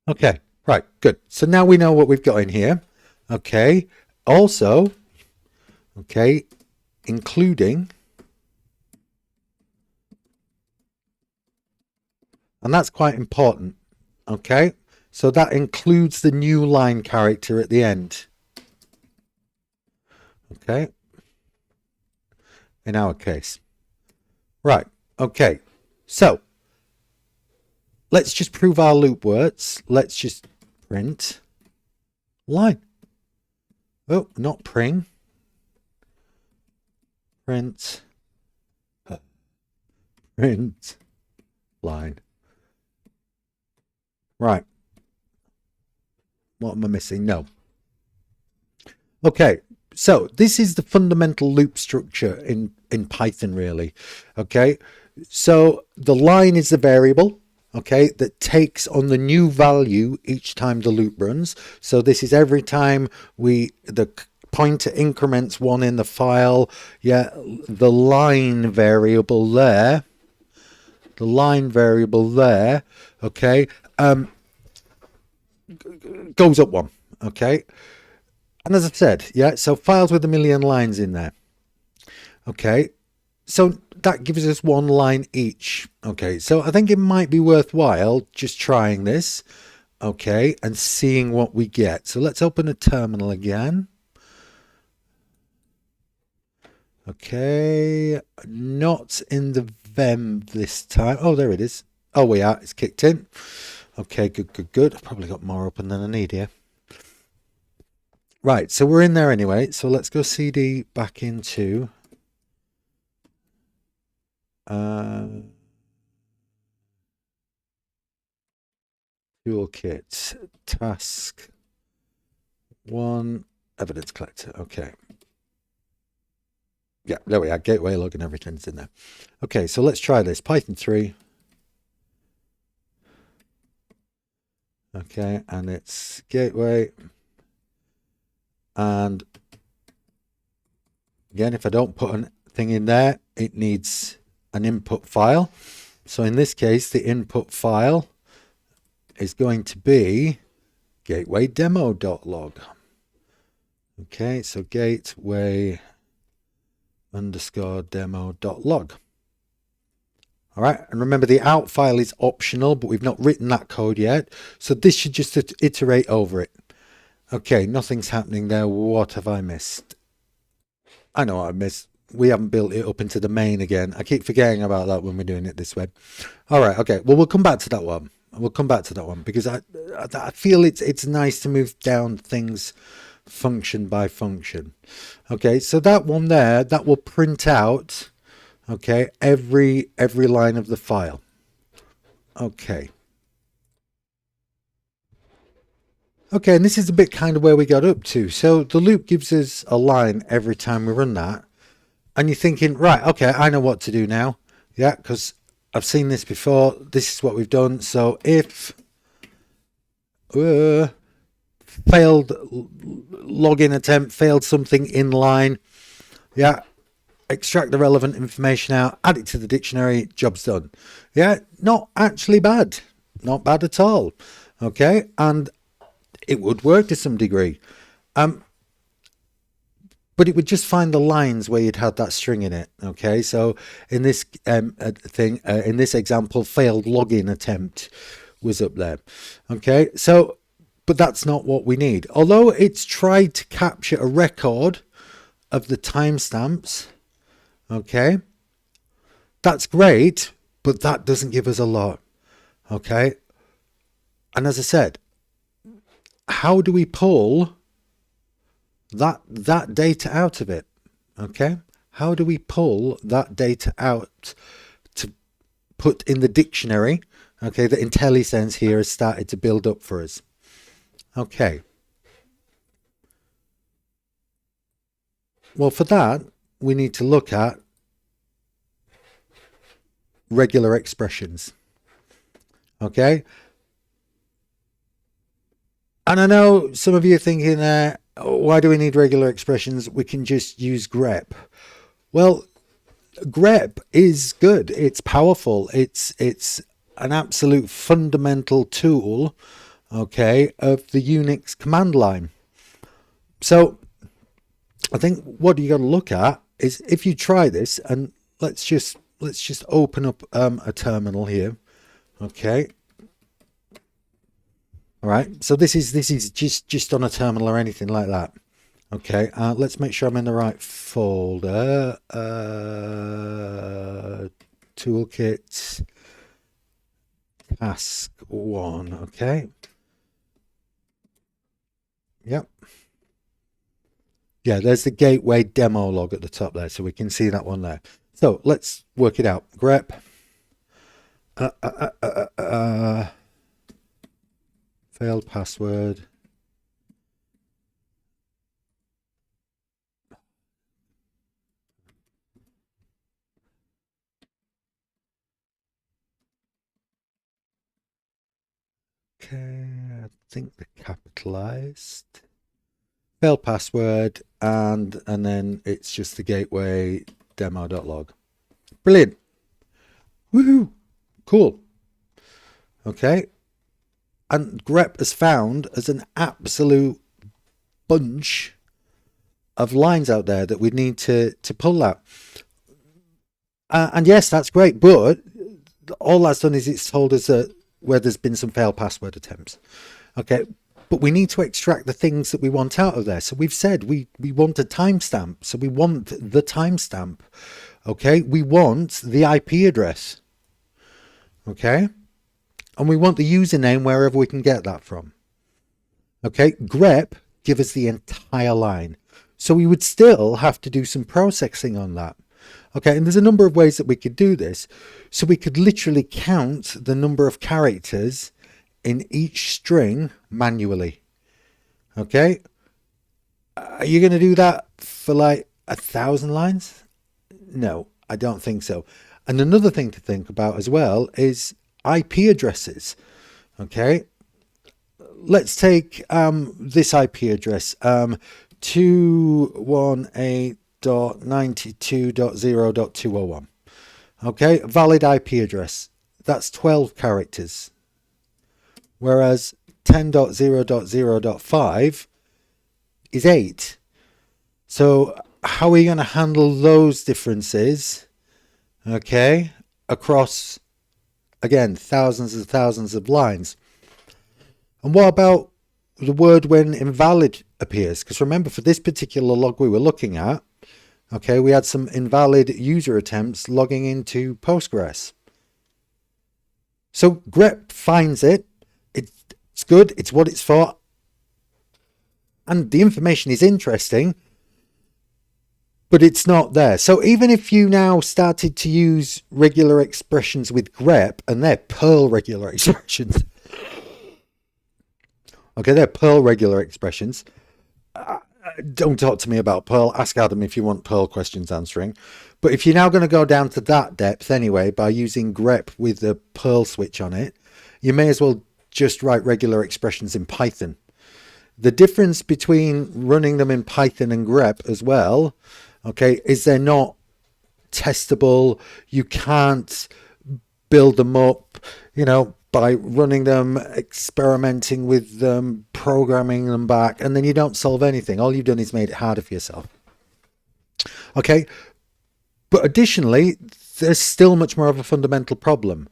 A: Okay, right, good. So now we know what we've got in here. Okay, also, okay, including, and that's quite important. Okay, so that includes the new line character at the end. Okay, in our case. Right, okay, so let's just prove our loop works. Let's just print line. Oh, not pring. Print line. Right. What am I missing? No. Okay. So this is the fundamental loop structure in Python, really. Okay. So the line is the variable, okay, that takes on the new value each time the loop runs. So this is every time the pointer increments 1 in the file, yeah, the line variable there, okay, goes up 1, okay. And as I've said, yeah, so files with 1,000,000 lines in there, okay. So that gives us 1 line each. Okay, so I think it might be worthwhile just trying this, okay, and seeing what we get. So let's open a terminal again. Okay, not in the venv this time. Oh, there it is. Oh, we are. It's kicked in. Okay, good. I've probably got more open than I need here. Right, so we're in there anyway. So let's go cd back into toolkit task 1 evidence collector. Okay, yeah, there we are. Gateway log and everything's in there. Okay, so let's try this. Python 3. Okay, and it's gateway, and again, if I don't put anything in there, it needs an input file. So in this case, the input file is going to be gateway demo.log. Okay, so gateway underscore demo.log. All right, and remember the out file is optional, but we've not written that code yet. So this should just iterate over it. Okay, nothing's happening there. What have I missed? I know what I missed. We haven't built it up into the main again. I keep forgetting about that when we're doing it this way. All right, okay. Well, we'll come back to that one. We'll come back to that one because I feel it's nice to move down things function by function. Okay, so that one there, that will print out, okay, every line of the file. Okay. Okay, and this is a bit kind of where we got up to. So the loop gives us a line every time we run that. And you're thinking, right, okay, I know what to do now. Yeah, because I've seen this before. This is what we've done. So if failed login attempt, failed something in line, yeah, extract the relevant information out, add it to the dictionary, job's done. Yeah, not actually bad. Not bad at all. Okay, and it would work to some degree. But it would just find the lines where you'd had that string in it. Okay, so in this in this example, failed login attempt was up there. Okay, so, but that's not what we need. Although it's tried to capture a record of the timestamps, okay, that's great, but that doesn't give us a lot. Okay, and as I said, how do we pull that data out of it? Okay, how do we pull that data out to put in the dictionary, okay, that IntelliSense here has started to build up for us? Okay, well, for that we need to look at regular expressions. Okay, and I know some of you are thinking why do we need regular expressions? We can just use grep. Well, grep is good. It's powerful. It's an absolute fundamental tool, okay, of the Unix command line. So I think what you got to look at is if you try this, and let's just open up a terminal here. Okay. All right, so this is just on a terminal or anything like that. Okay, let's make sure I'm in the right folder. Toolkit, task 1. Okay. Yep. Yeah, there's the gateway demo log at the top there, so we can see that one there. So let's work it out. Grep. Failed password. Okay, I think they're capitalized. Failed password, and then it's just the gateway demo.log. Brilliant. Woohoo! Cool. Okay. And grep has found as an absolute bunch of lines out there that we need to pull out. And yes, that's great, but all that's done is it's told us that where there's been some failed password attempts. Okay, but we need to extract the things that we want out of there. So we've said we want a timestamp. So we want the timestamp. Okay, we want the IP address. Okay. And we want the username wherever we can get that from. Okay, grep give us the entire line. So we would still have to do some processing on that. Okay, and there's a number of ways that we could do this. So we could literally count the number of characters in each string manually. Okay, are you going to do that for like 1,000 lines? No, I don't think so. And another thing to think about as well is IP addresses. Okay, let's take this IP address, 218.92.0.201. Okay, valid IP address. That's 12 characters. Whereas 10.0.0.5 is 8. So how are we going to handle those differences, okay, across, again, thousands and thousands of lines? And what about the word when invalid appears? Because remember, for this particular log we were looking at, okay, we had some invalid user attempts logging into Postgres. So grep finds it. It's good. It's what it's for. And the information is interesting, but it's not there. So even if you now started to use regular expressions with grep, and they're Perl regular expressions. Okay, they're Perl regular expressions. Don't talk to me about Perl. Ask Adam if you want Perl questions answering. But if you're now going to go down to that depth anyway, by using grep with the Perl switch on it, you may as well just write regular expressions in Python. The difference between running them in Python and grep as well, okay, is they're not testable. You can't build them up, by running them, experimenting with them, programming them back, and then you don't solve anything. All you've done is made it harder for yourself. Okay, but additionally, there's still much more of a fundamental problem.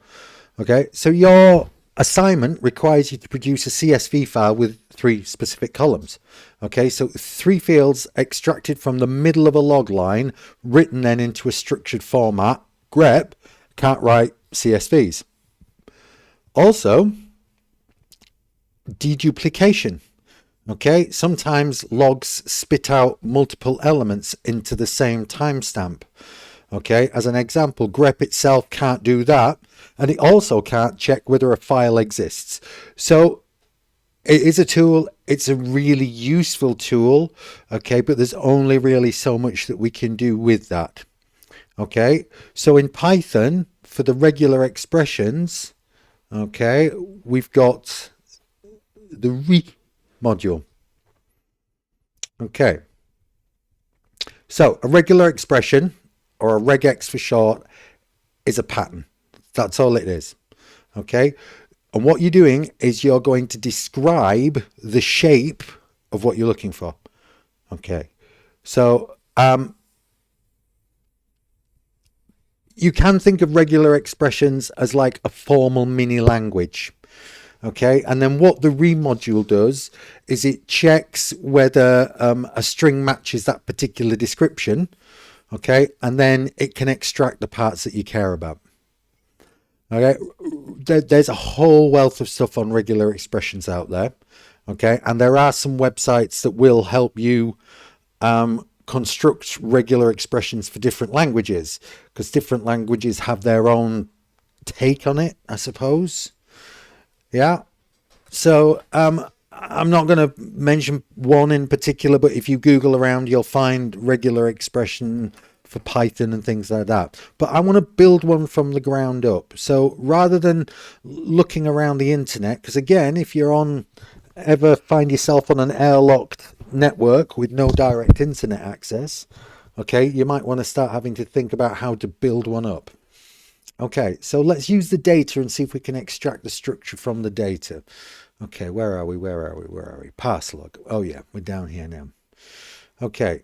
A: Okay, so your assignment requires you to produce a CSV file with 3 specific columns. Okay, so 3 fields extracted from the middle of a log line, written then into a structured format. Grep can't write CSVs. Also, de-duplication. Okay, sometimes logs spit out multiple elements into the same timestamp. Okay, as an example, grep itself can't do that, and it also can't check whether a file exists. So it is a tool. It's a really useful tool. Okay, but there's only really so much that we can do with that. Okay, so in Python, for the regular expressions, okay, we've got the re module. Okay, so a regular expression, or a regex for short, is a pattern. That's all it is. Okay, and what you're doing is you're going to describe the shape of what you're looking for. Okay, so you can think of regular expressions as like a formal mini language. Okay, and then what the re module does is it checks whether a string matches that particular description. Okay, and then it can extract the parts that you care about. Okay, there's a whole wealth of stuff on regular expressions out there. Okay, and there are some websites that will help you construct regular expressions for different languages, because different languages have their own take on it, I suppose. Yeah, so I'm not going to mention one in particular, but if you Google around, you'll find regular expression for Python and things like that. But I want to build one from the ground up. So rather than looking around the internet, because again, if you're ever find yourself on an airlocked network with no direct internet access, okay, you might want to start having to think about how to build one up. Okay, so let's use the data and see if we can extract the structure from the data. Okay, where are we? Parse log. Oh yeah, we're down here now. Okay,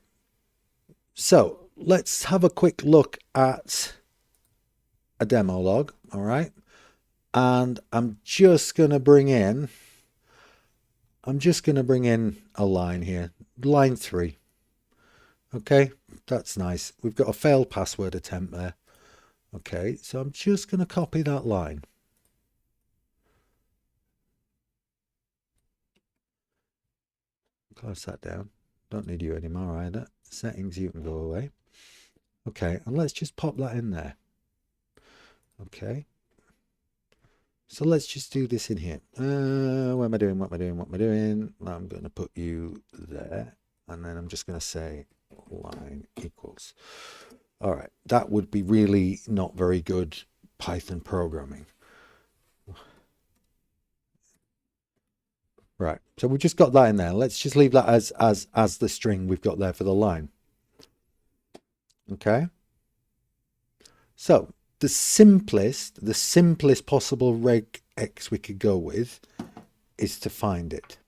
A: so let's have a quick look at a demo log. All right, and I'm just going to bring in a line here, line 3. Okay, that's nice. We've got a failed password attempt there. Okay, so I'm just going to copy that line. Close that down. Don't need you anymore either. Settings, you can go away. Okay, and let's just pop that in there. Okay. So let's just do this in here. What am I doing? I'm going to put you there. And then I'm just going to say line equals. All right, that would be really not very good Python programming. Right, so we've just got that in there. Let's just leave that as the string we've got there for the line. Okay. So the simplest possible regex we could go with is to find it.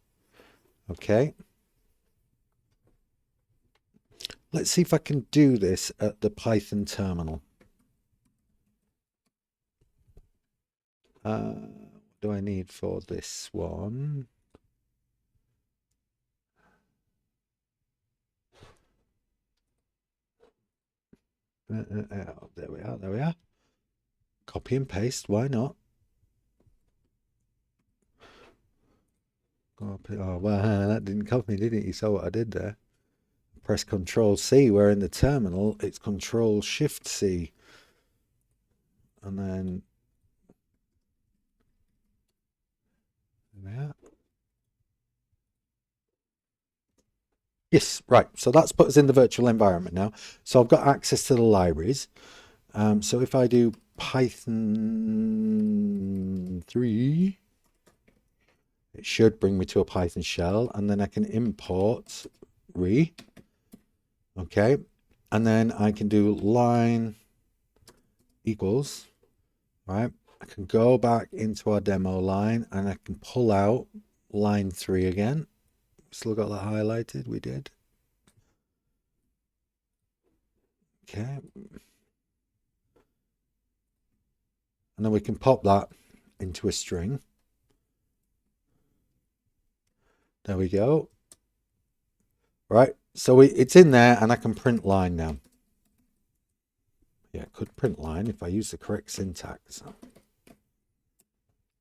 A: Okay. let's see if I can do this at the Python terminal. What do I need for this one? There we are, there we are. Copy and paste, why not? Copy. Oh, well, that didn't copy, did it? You saw what I did there. Press Control C, where in the terminal it's Control Shift C. And then there we are. Yes, right. So that's put us in the virtual environment now. So I've got access to the libraries. So if I do Python 3, it should bring me to a Python shell, and then I can import re. Okay, and then I can do line equals, right? I can go back into our demo line and I can pull out line 3 again. Still got that highlighted, we did. Okay. And then we can pop that into a string. There we go. Right, so it's in there and I can print line now. Yeah, I could print line if I use the correct syntax.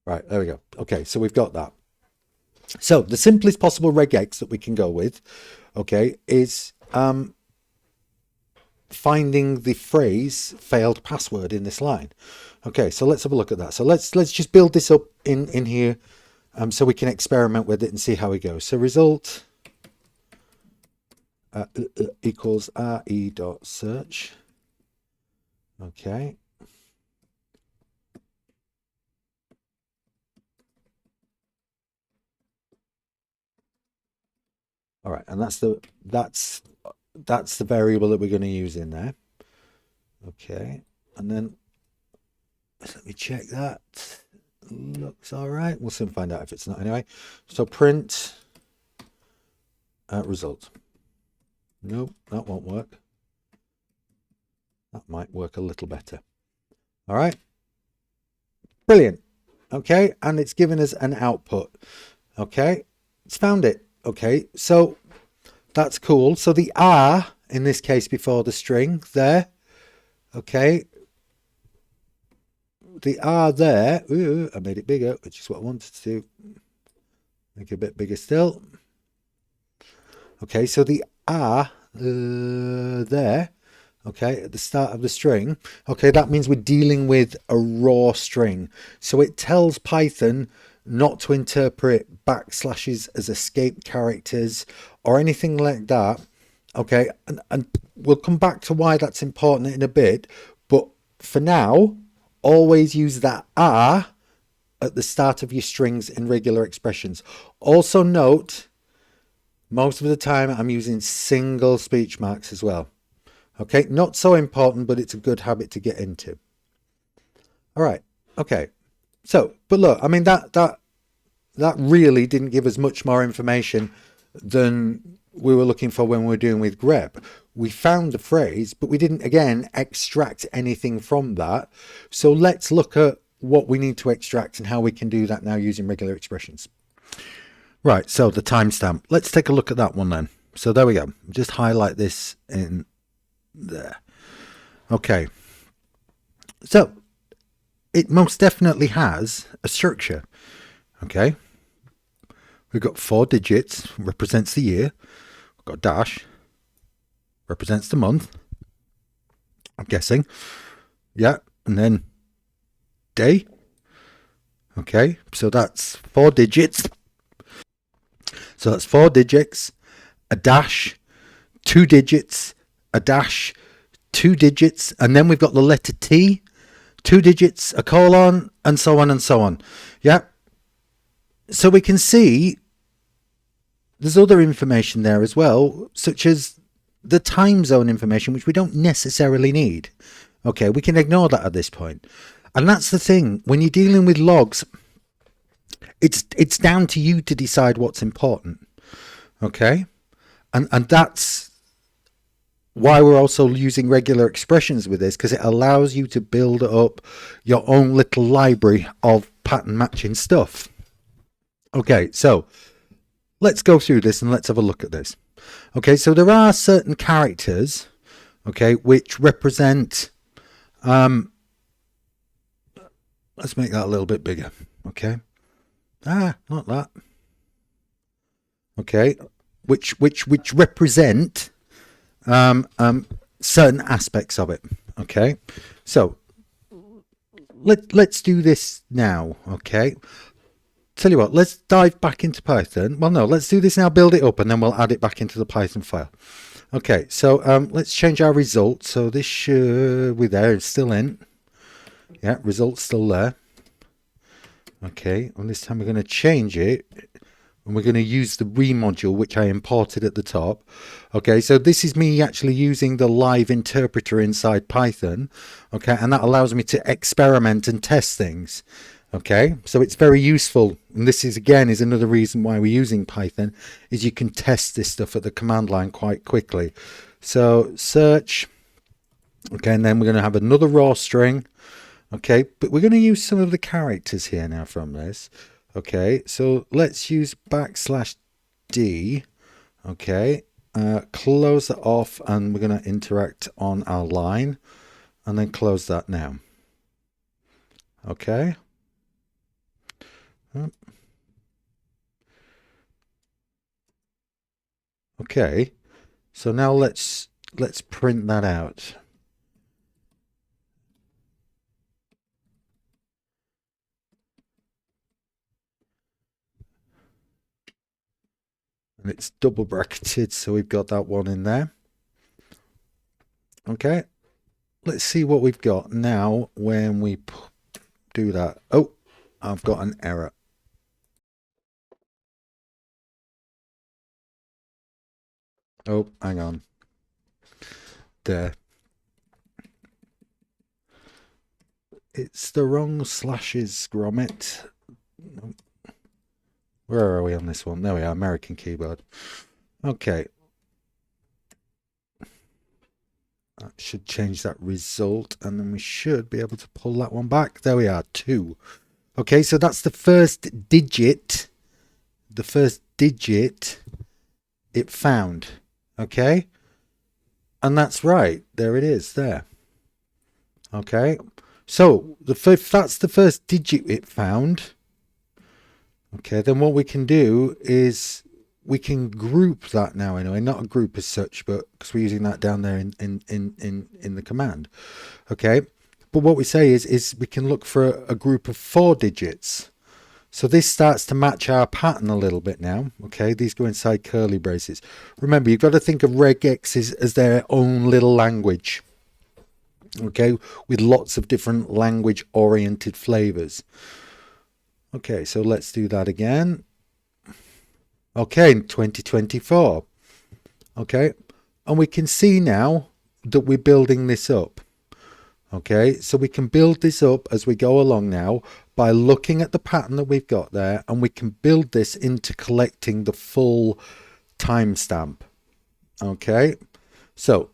A: Right, there we go. Okay, so we've got that. So the simplest possible regex that we can go with, okay, is finding the phrase failed password in this line. Okay, so let's have a look at that. So let's just build this up in here so we can experiment with it and see how it goes. So result equals re.search. Okay. All right, and that's the variable that we're going to use in there. Okay, and then let me check that. Looks all right. We'll soon find out if it's not anyway. So print result. Nope, that won't work. That might work a little better. All right. Brilliant. Okay, and it's given us an output. Okay, it's found it. Okay, so that's cool. So the R in this case before the string there. Okay, the R there. Ooh, I made it bigger, which is what I wanted to do. Make it a bit bigger still. Okay, so the R there. Okay, at the start of the string. Okay, that means we're dealing with a raw string. So it tells Python not to interpret backslashes as escape characters or anything like that. Okay, and we'll come back to why that's important in a bit. But for now, always use that R at the start of your strings in regular expressions. Also note, most of the time I'm using single speech marks as well. Okay, not so important, but it's a good habit to get into. All right, okay. So, but look, I mean, that really didn't give us much more information than we were looking for when we were doing with grep. We found the phrase, but we didn't, again, extract anything from that. So let's look at what we need to extract and how we can do that now using regular expressions. Right, so the timestamp. Let's take a look at that one then. So there we go. Just highlight this in there. Okay. So it most definitely has a structure. Okay. We've got 4 digits, represents the year. We've got dash, represents the month. I'm guessing. Yeah. And then day. Okay. So that's 4 digits. So that's 4 digits, a dash, 2 digits, a dash, 2 digits, and then we've got the letter T, 2 digits, a colon, and so on and so on. Yeah. So we can see there's other information there as well, such as the time zone information, which we don't necessarily need. Okay, we can ignore that at this point. And that's the thing, when you're dealing with logs, it's down to you to decide what's important. Okay? And that's why we're also using regular expressions with this, because it allows you to build up your own little library of pattern matching stuff. Okay, so let's go through this and let's have a look at this. Okay, so there are certain characters, okay, which represent, let's make that a little bit bigger, okay. Not that. Okay, which represent certain aspects of it. Okay, so let's do this now. Okay, tell you what, let's dive back into Python. Well, no, let's do this now, build it up, and then we'll add it back into the Python file. Okay, so let's change our result. So this should be there, it's still in. Yeah, result's still there. Okay, and this time we're going to change it, and we're going to use the remodule, which I imported at the top. Okay, so this is me actually using the live interpreter inside Python. Okay, and that allows me to experiment and test things. Okay, so it's very useful, and this is again is another reason why we're using Python, is you can test this stuff at the command line quite quickly. So search, okay, and then we're going to have another raw string. Okay, but we're going to use some of the characters here now from this. Okay, so let's use \d. Okay, close that off, and we're going to interact on our line, and then close that now. Okay. Okay, so now let's print that out. And it's double bracketed, so we've got that one in there. Okay, let's see what we've got now when we do that. Oh, I've got an error. Oh, hang on. There. It's the wrong slashes, Gromit. Where are we on this one? There we are, American keyboard. Okay. That should change that result, and then we should be able to pull that one back. There we are, 2. Okay, so that's the first digit. The first digit it found. Okay. And that's right. There it is, there. Okay. So that's the first digit it found. Okay, then what we can do is we can group that now anyway, not a group as such, but because we're using that down there in the command. Okay, but what we say is we can look for a group of 4 digits. So this starts to match our pattern a little bit now. Okay, these go inside curly braces. Remember, you've got to think of regex as their own little language. Okay, with lots of different language oriented flavors. Okay, so let's do that again. Okay, 2024. Okay, and we can see now that we're building this up. Okay, so we can build this up as we go along now by looking at the pattern that we've got there, and we can build this into collecting the full timestamp. Okay, so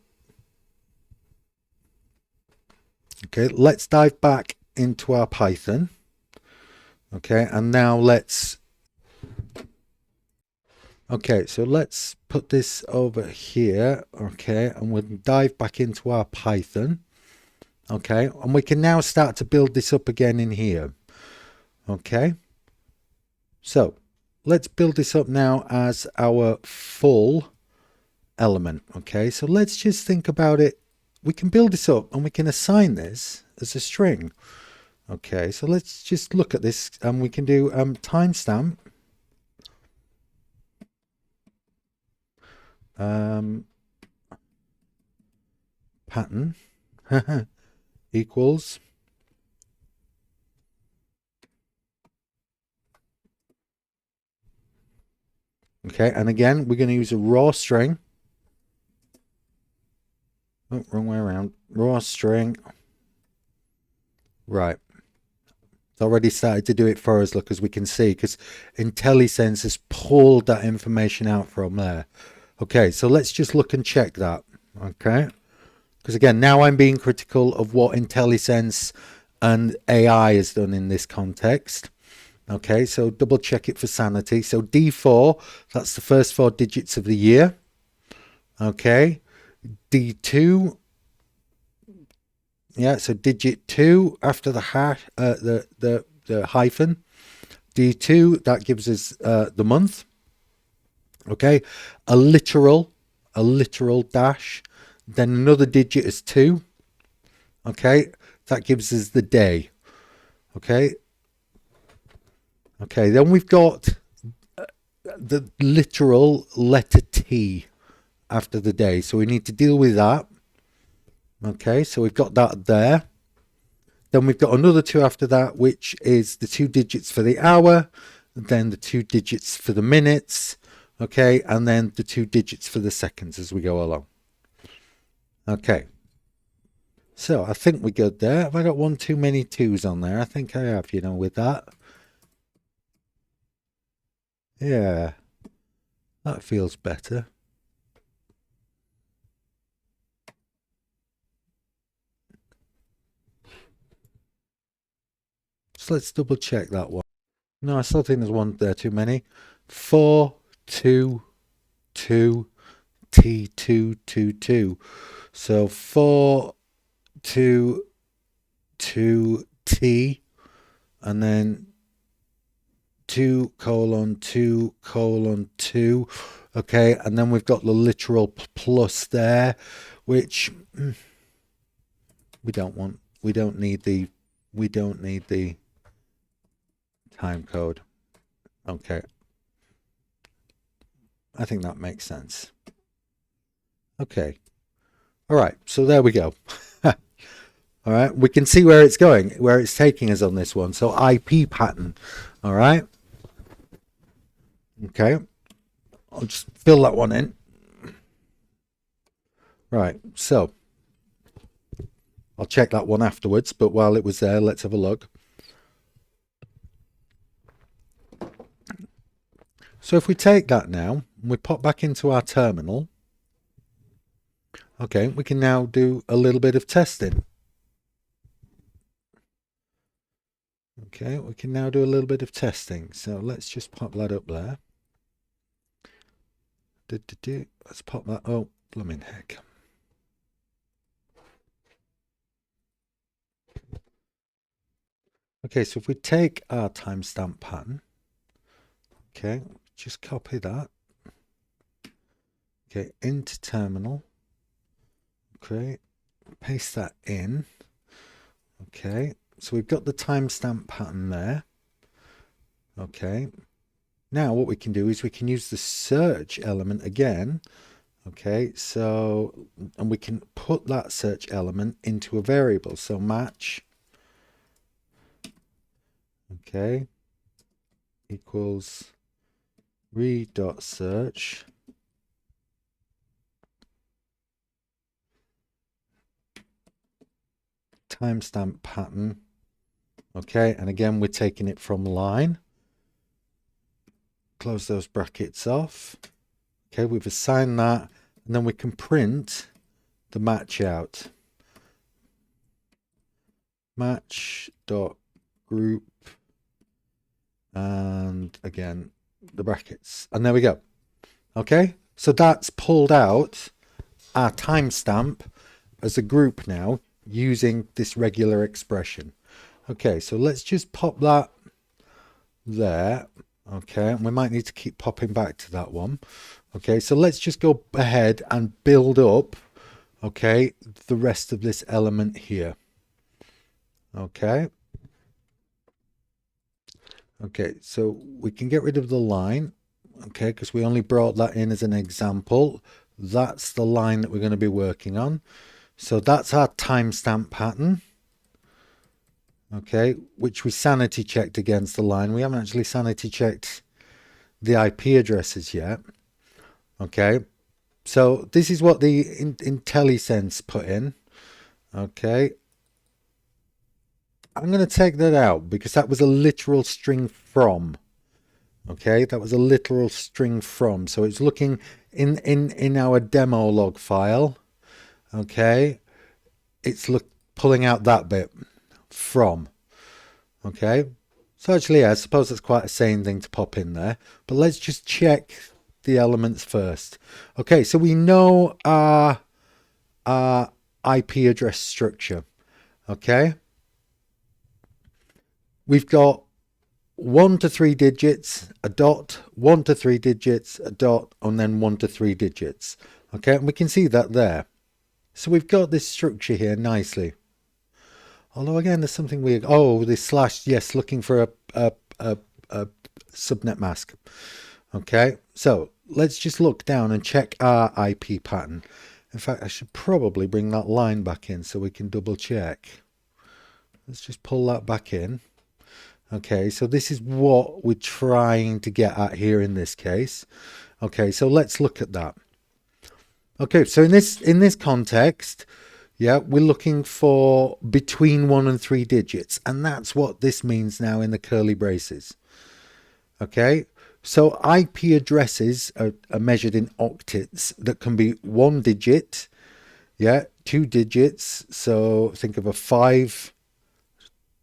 A: okay, let's dive back into our Python. Okay, and now let's so let's put this over here. Okay, and we'll dive back into our Python. Okay, and we can now start to build this up again in here. Okay, so let's build this up now as our full element. Okay, so let's just think about it. We can build this up and we can assign this as a string. Okay, so let's just look at this, and we can do timestamp pattern equals okay, and again we're going to use a raw string. Oh, wrong way around. Raw string. Right. It's already started to do it for us, look, as we can see, because IntelliSense has pulled that information out from there. Okay, so let's just look and check that. Okay, because again, now I'm being critical of what IntelliSense and AI has done in this context. Okay, so double check it for sanity. So D4, that's the first 4 digits of the year. Okay, D2, yeah, so digit 2 after the hash, the hyphen. D2, that gives us the month. Okay, a literal dash, then another digit is 2. Okay, that gives us the day. Okay, then we've got the literal letter T after the day, so we need to deal with that. Okay, so we've got that there. Then we've got another 2 after that, which is the 2 digits for the hour, then the 2 digits for the minutes, okay, and then the 2 digits for the seconds as we go along. Okay, so I think we're good there. Have I got one too many 2s on there? I think I have, you know, with that. Yeah, that feels better. So let's double check that one. No, I still think there's one there too many. 4, 2, 2, T2, 2, 2. So 4, 2, 2, T, and then 2, 2, 2. Okay, and then we've got the literal plus there, which we don't want. We don't need the time code. Okay, I think that makes sense. Okay, all right, so there we go. All right, we can see where it's going, where it's taking us on this one. So IP pattern. All right, okay, I'll just fill that one in. Right, so I'll check that one afterwards, but while it was there, let's have a look. So if we take that now, and we pop back into our terminal, okay, we can now do a little bit of testing. Okay, we can now do a little bit of testing. So let's just pop that up there. Let's pop that. Oh, blooming heck. Okay, so if we take our timestamp pattern, okay, just copy that. Okay, into terminal. Okay, paste that in. Okay, so we've got the timestamp pattern there. Okay, now what we can do is we can use the search element again. Okay, so, and we can put that search element into a variable. So match, okay, equals read.search timestamp pattern. Okay, and again, we're taking it from line. Close those brackets off. Okay, we've assigned that, and then we can print the match out. Match.group, and again, the brackets, and there we go. Okay, so that's pulled out our timestamp as a group now using this regular expression. Okay, so let's just pop that there. Okay, and we might need to keep popping back to that one. Okay, so let's just go ahead and build up, okay, the rest of this element here. Okay. Okay, so we can get rid of the line, okay, because we only brought that in as an example. That's the line that we're going to be working on. So that's our timestamp pattern, okay, which we sanity checked against the line. We haven't actually sanity checked the IP addresses yet. Okay, so this is what the IntelliSense put in. Okay, I'm going to take that out because that was a literal string from. Okay, that was a literal string from. So it's looking in our demo log file. okay, it's pulling out that bit from. Okay, so actually, yeah, I suppose that's quite a sane thing to pop in there. But let's just check the elements first. Okay, so we know our IP address structure. Okay, we've got 1 to 3 digits, a dot, 1 to 3 digits, a dot, and then 1 to 3 digits. Okay, and we can see that there. So we've got this structure here nicely. Although again, there's something weird. Oh, this slash, yes, looking for a subnet mask. Okay, so let's just look down and check our IP pattern. In fact, I should probably bring that line back in so we can double check. Let's just pull that back in. Okay, so this is what we're trying to get at here in this case. Okay, so let's look at that. Okay, so in this context, yeah, we're looking for between 1 and 3 digits, and that's what this means now in the curly braces. Okay, so IP addresses are measured in octets that can be 1 digit, yeah, 2 digits. So think of a 5,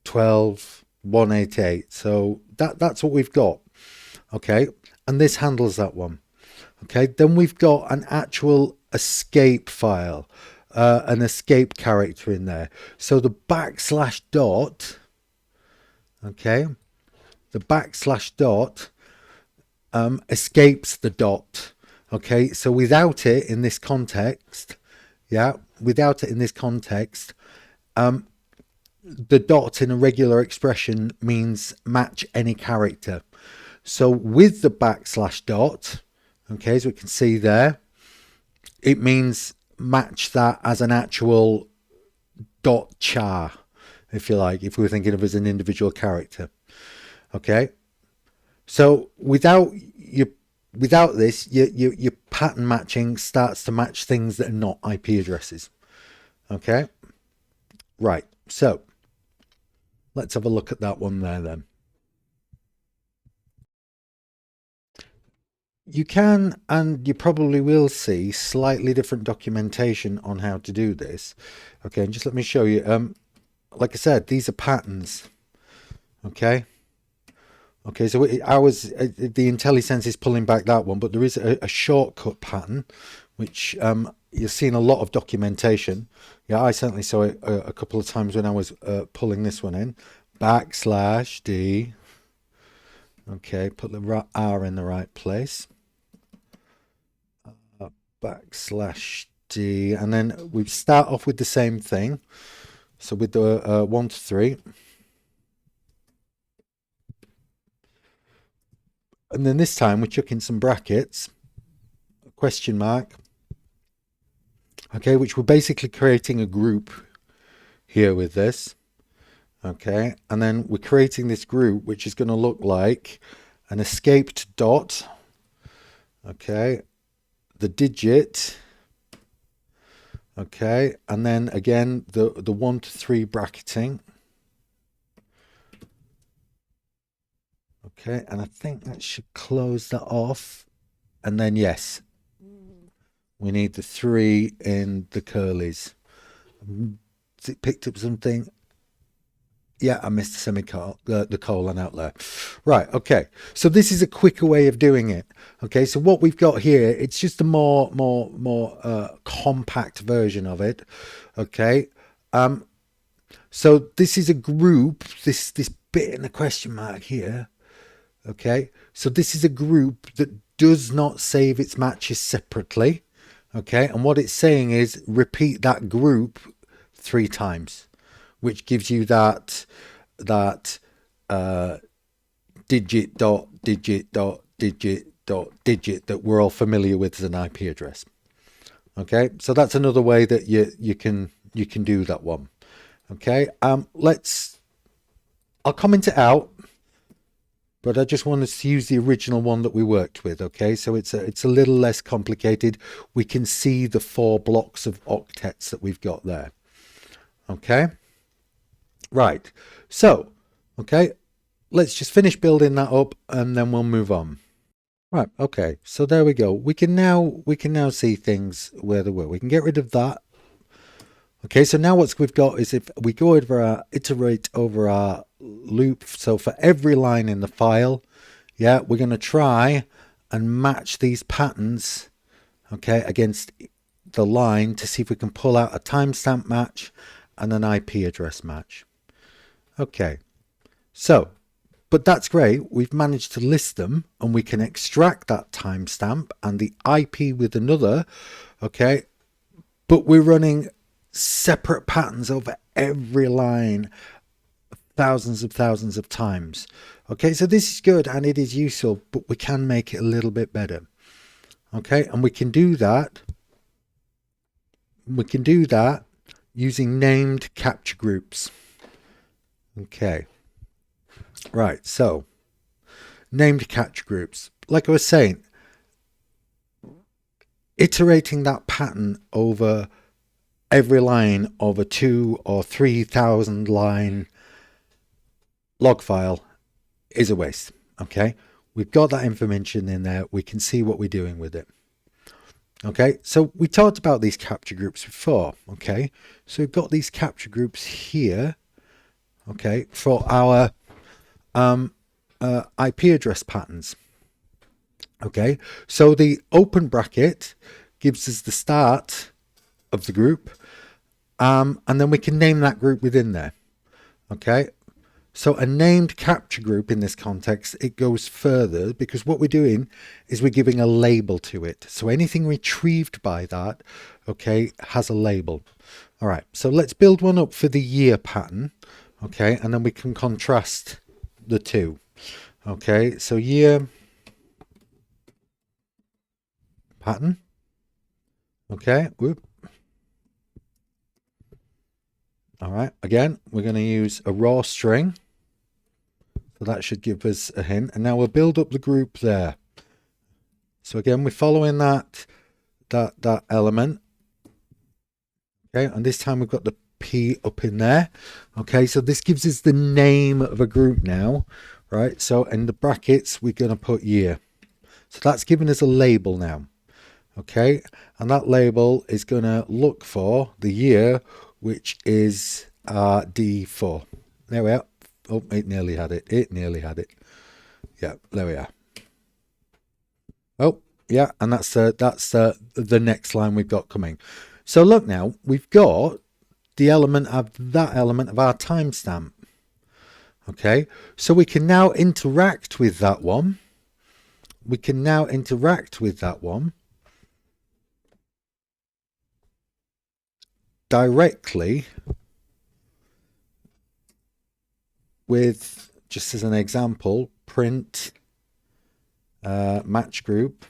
A: 12, 188. So that's what we've got. Okay, and this handles that one. Okay, then we've got an actual escape file, an escape character in there. So the backslash dot, okay, the backslash dot escapes the dot. Okay, so without it in this context, yeah, without it in this context, the dot in a regular expression means match any character. So with the backslash dot, okay, as we can see there, it means match that as an actual dot char, if you like, if we were thinking of it as an individual character. Okay, so without this, your pattern matching starts to match things that are not IP addresses. Okay, right, so let's have a look at that one there then. You can, and you probably will see, slightly different documentation on how to do this. Okay, and just let me show you. Like I said, these are patterns. Okay. Okay, so the IntelliSense is pulling back that one, but there is a shortcut pattern, which you've seen a lot of documentation. Yeah, I certainly saw it a couple of times when I was pulling this one in. \D. Okay, put the R in the right place. \D, and then we start off with the same thing. So with the 1 to 3. And then this time we chuck in some brackets, a question mark, okay, which we're basically creating a group here with this, okay, and then we're creating this group which is going to look like an escaped dot, okay, the digit, okay, and then again the 1 to 3 bracketing. Okay, and I think that should close that off. And then, yes, we need the 3 in the curlies. Has it picked up something? Yeah, I missed the semicolon, the colon out there. Right, okay. So this is a quicker way of doing it. Okay, so what we've got here, it's just a more compact version of it. Okay. So this is a group, this bit in the question mark here. Okay, so this is a group that does not save its matches separately. Okay, and what it's saying is repeat that group 3 times, which gives you that digit dot digit dot digit dot digit that we're all familiar with as an IP address. Okay, so that's another way that you can do that one. Okay, I'll comment it out. But I just want us to use the original one that we worked with, okay? So it's a little less complicated. We can see the 4 blocks of octets that we've got there, okay? Right, so, okay, let's just finish building that up and then we'll move on. Right, okay, so there we go. We can now see things where they were. We can get rid of that Okay, so now what we've got is if we go over iterate over our loop, so for every line in the file, yeah, we're going to try and match these patterns, okay, against the line to see if we can pull out a timestamp match and an IP address match. Okay, so, but that's great. We've managed to list them and we can extract that timestamp and the IP with another, okay, but we're running separate patterns over every line thousands of times. Okay, so this is good and it is useful, but we can make it a little bit better. Okay, and we can do that using named capture groups. Okay, right, so named capture groups, like I was saying, iterating that pattern over every line of a 2,000 or 3,000 line log file is a waste. Okay, we've got that information in there, we can see what we're doing with it. Okay, so we talked about these capture groups before. Okay, so we've got these capture groups here, okay, for our IP address patterns. Okay, so the open bracket gives us the start of the group, and then we can name that group within there. Okay, so a named capture group in this context, it goes further because what we're doing is we're giving a label to it. So anything retrieved by that, okay, has a label. All right, so let's build one up for the year pattern, okay, and then we can contrast the two. Okay, so year pattern, okay, whoop. All right, again, we're going to use a raw string. So that should give us a hint. And now we'll build up the group there. So again, we're following that element. Okay, and this time we've got the P up in there. Okay, so this gives us the name of a group now, right? So in the brackets, we're going to put year. So that's giving us a label now. Okay, and that label is going to look for the year, which is D4. There we are. Oh, it nearly had it. It nearly had it. Yeah, there we are. Oh, yeah, and that's the next line we've got coming. So look now, we've got the element of that element of our timestamp. Okay, so we can now interact with that one. We can now interact with that one directly with, just as an example, print match group.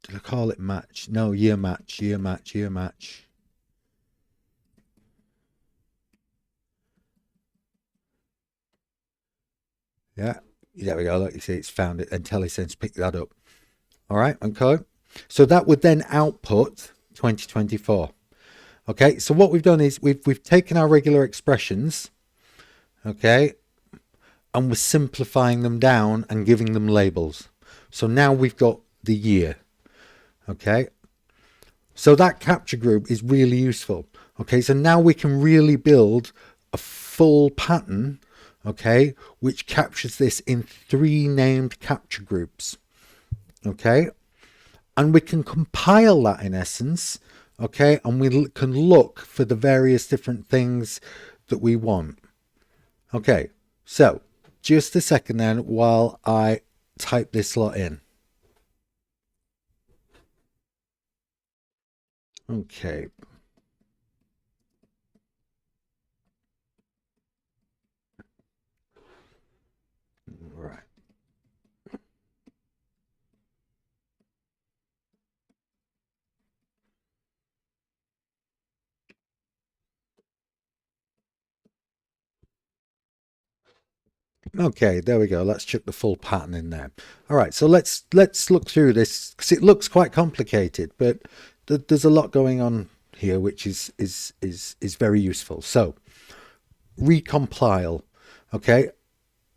A: Did I call it match? No, year match, year match, year match. Yeah, there we go. Look, you see, it's found it. IntelliSense picked that up. All right, okay. So that would then output 2024. Okay, so what we've done is we've taken our regular expressions, okay, and we're simplifying them down and giving them labels. So now we've got the year. Okay, so that capture group is really useful. Okay, so now we can really build a full pattern, okay, which captures this in 3 named capture groups. Okay, and we can compile that in essence, okay, and we can look for the various different things that we want. Okay, so just a second then while I type this lot in. Okay. Right. Okay, there we go. Let's chuck the full pattern in there. All right, so let's look through this because it looks quite complicated, but there's a lot going on here, which is very useful. So recompile. Okay,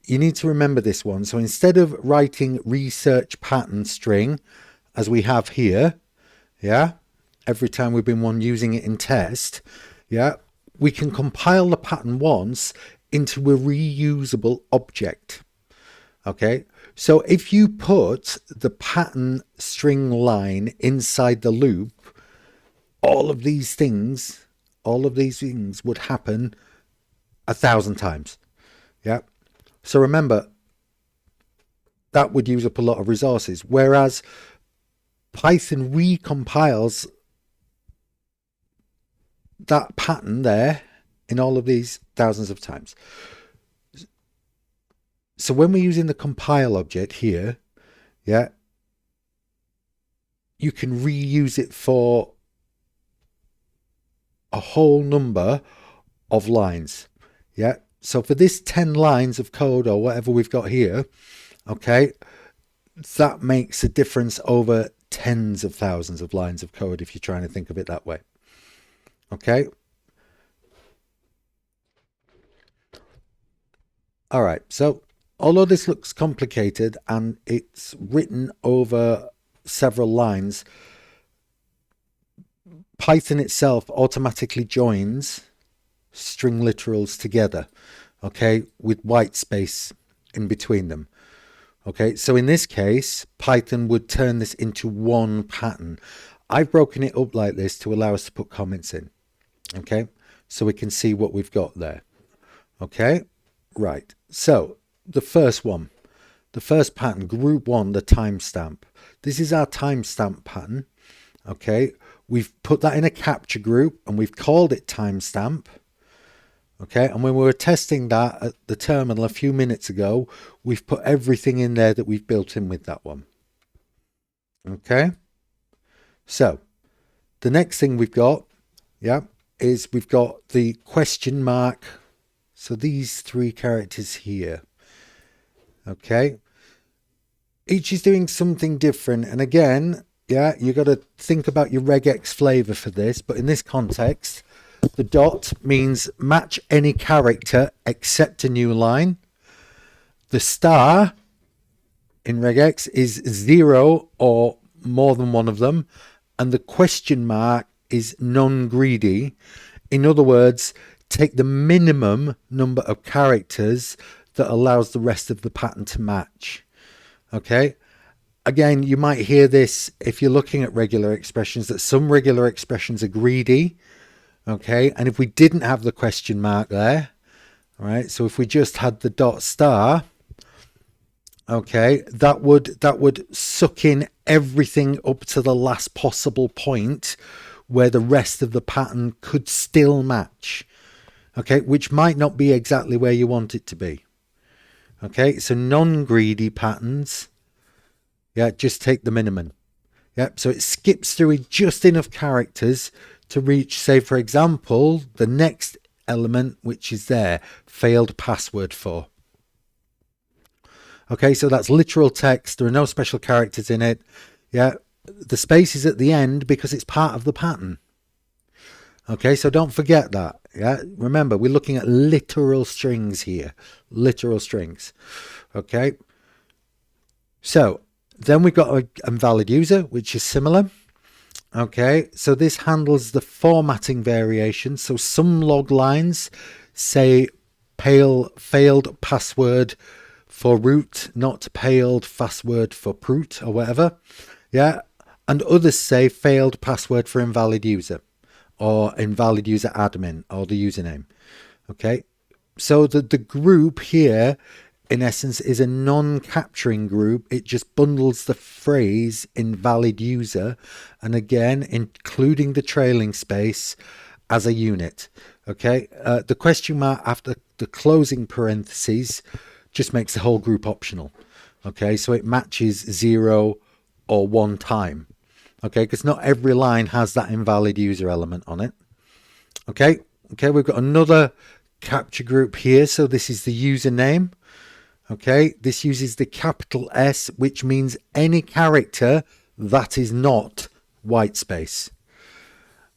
A: you need to remember this one. So instead of writing research pattern string as we have here, yeah, every time we've been using it in test, yeah, we can compile the pattern once into a reusable object. Okay, so if you put the pattern string line inside the loop, all of these things would happen 1,000 times. Yeah. So remember, that would use up a lot of resources, whereas Python recompiles that pattern there in all of these thousands of times. So when we're using the compile object here, yeah, you can reuse it for a whole number of lines. Yeah. So for this 10 lines of code or whatever we've got here, okay, that makes a difference over tens of thousands of lines of code if you're trying to think of it that way. Okay. All right. So although this looks complicated and it's written over several lines, Python itself automatically joins string literals together, okay, with white space in between them. Okay, so in this case, Python would turn this into one pattern. I've broken it up like this to allow us to put comments in. Okay, so we can see what we've got there. Okay, right. So the first one, the first pattern, group 1, the timestamp. This is our timestamp pattern. Okay, we've put that in a capture group and we've called it timestamp. Okay, and when we were testing that at the terminal a few minutes ago, we've put everything in there that we've built in with that one. Okay, so the next thing we've got, yeah, is we've got the question mark. So these 3 characters here. Okay, each is doing something different. And again, yeah, you got to think about your regex flavor for this. But in this context, the dot means match any character except a new line. The star in regex is 0 or more than one of them. And the question mark is non-greedy. In other words, take the minimum number of characters that allows the rest of the pattern to match. Okay. Again, you might hear this if you're looking at regular expressions, that some regular expressions are greedy. Okay, and if we didn't have the question mark there, all right, so if we just had the dot star, okay, that would suck in everything up to the last possible point where the rest of the pattern could still match. Okay, which might not be exactly where you want it to be. Okay, so non-greedy patterns, yeah, just take the minimum. Yep, so it skips through just enough characters to reach, say, for example, the next element, which is there, failed password for. Okay, so that's literal text. There are no special characters in it. Yeah, the space is at the end because it's part of the pattern. Okay, so don't forget that. Yeah, remember, we're looking at literal strings here. Literal strings. Okay, so then we've got an invalid user, which is similar. Okay, so this handles the formatting variation. So some log lines say failed password for root, not failed password for prut or whatever. Yeah, and others say failed password for invalid user or invalid user admin or the username. Okay, so the group here in essence is a non-capturing group. It just bundles the phrase invalid user and again including the trailing space as a unit. Okay, the question mark after the closing parentheses just makes the whole group optional. Okay, so it matches 0 or 1 time. Okay, because not every line has that invalid user element on it. Okay, we've got another capture group here. So this is the username. Okay, this uses the capital S, which means any character that is not white space.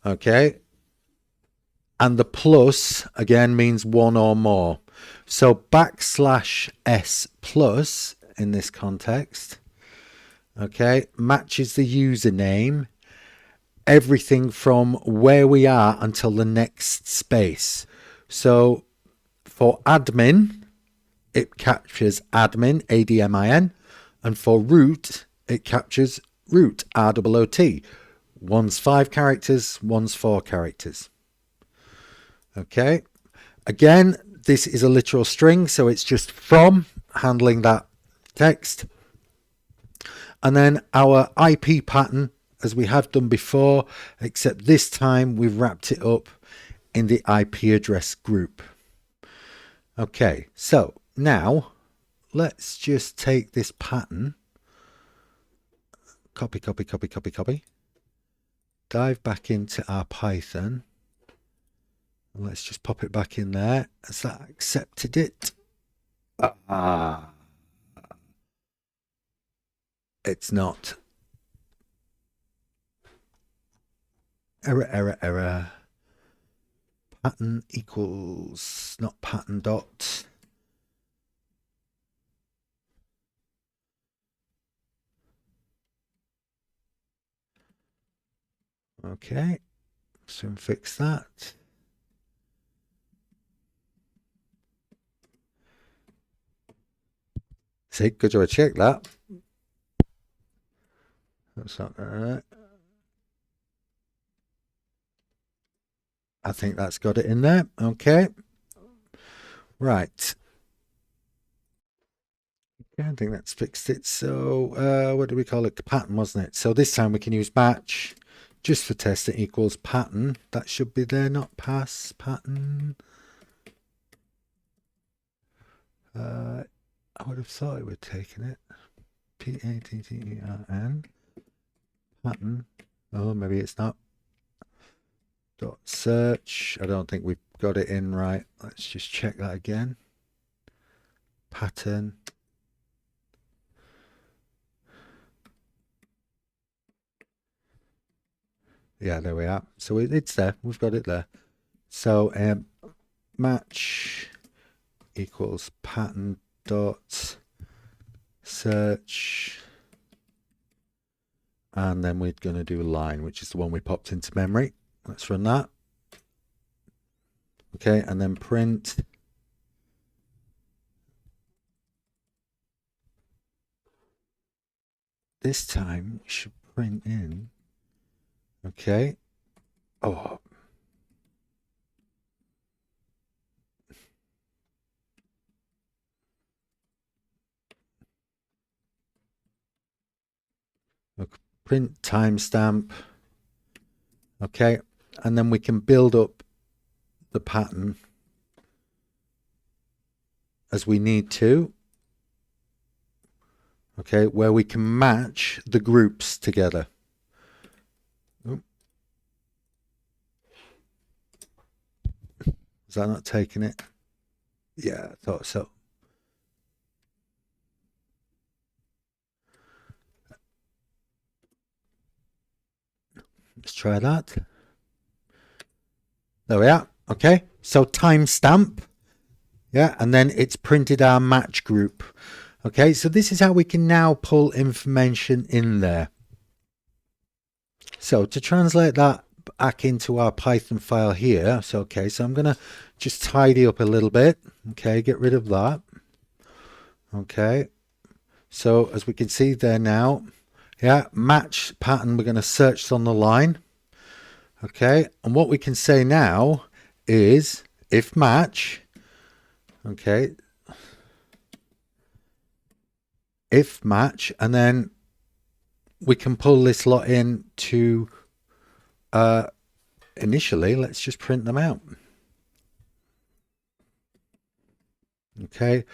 A: Okay, and the plus again means 1 or more. So \s plus in this context, Okay, matches the username, everything from where we are until the next space. So for admin, it captures admin, ADMIN, and for root, it captures root, ROOT. One's 5 characters, one's 4 characters. Okay, again, this is a literal string, so it's just from, handling that text. And then our IP pattern, as we have done before, except this time we've wrapped it up in the IP address group. Okay, so now let's just take this pattern, copy, dive back into our Python. Let's just pop it back in there. Has that accepted it? It's not. Error. Pattern equals, not pattern dot. Okay, soon fix that. See, good job, I checked that. That's not right. I think that's got it in there. Okay. Right. Okay, I think that's fixed it. So what do we call it? Pattern, wasn't it? So this time we can use match just for testing equals pattern. That should be there, not pass pattern. I would have thought it would have taken it. P-A-T-T-E-R-N. Pattern. Oh, maybe it's not. Dot search. I don't think we've got it in right. Let's just check that again. Pattern. Yeah, there we are. So it's there. We've got it there. So match equals pattern dot search, and then we're going to do line, which is the one we popped into memory. Let's run that. Okay, and then print. This time we should print in. Okay. Oh. Look, print timestamp. Okay, and then we can build up the pattern as we need to. Okay, where we can match the groups together. Is that not taking it? Yeah, I thought so. Let's try that. There we are. Okay, so timestamp. Yeah, and then it's printed our match group. Okay, so this is how we can now pull information in there. So to translate that back into our Python file here, so okay, so I'm gonna just tidy up a little bit. Okay, get rid of that. Okay, so as we can see there now, yeah, match pattern, we're going to search on the line. Okay, and what we can say now is if match, okay, if match, and then we can pull this lot in to initially, let's just print them out. Okay,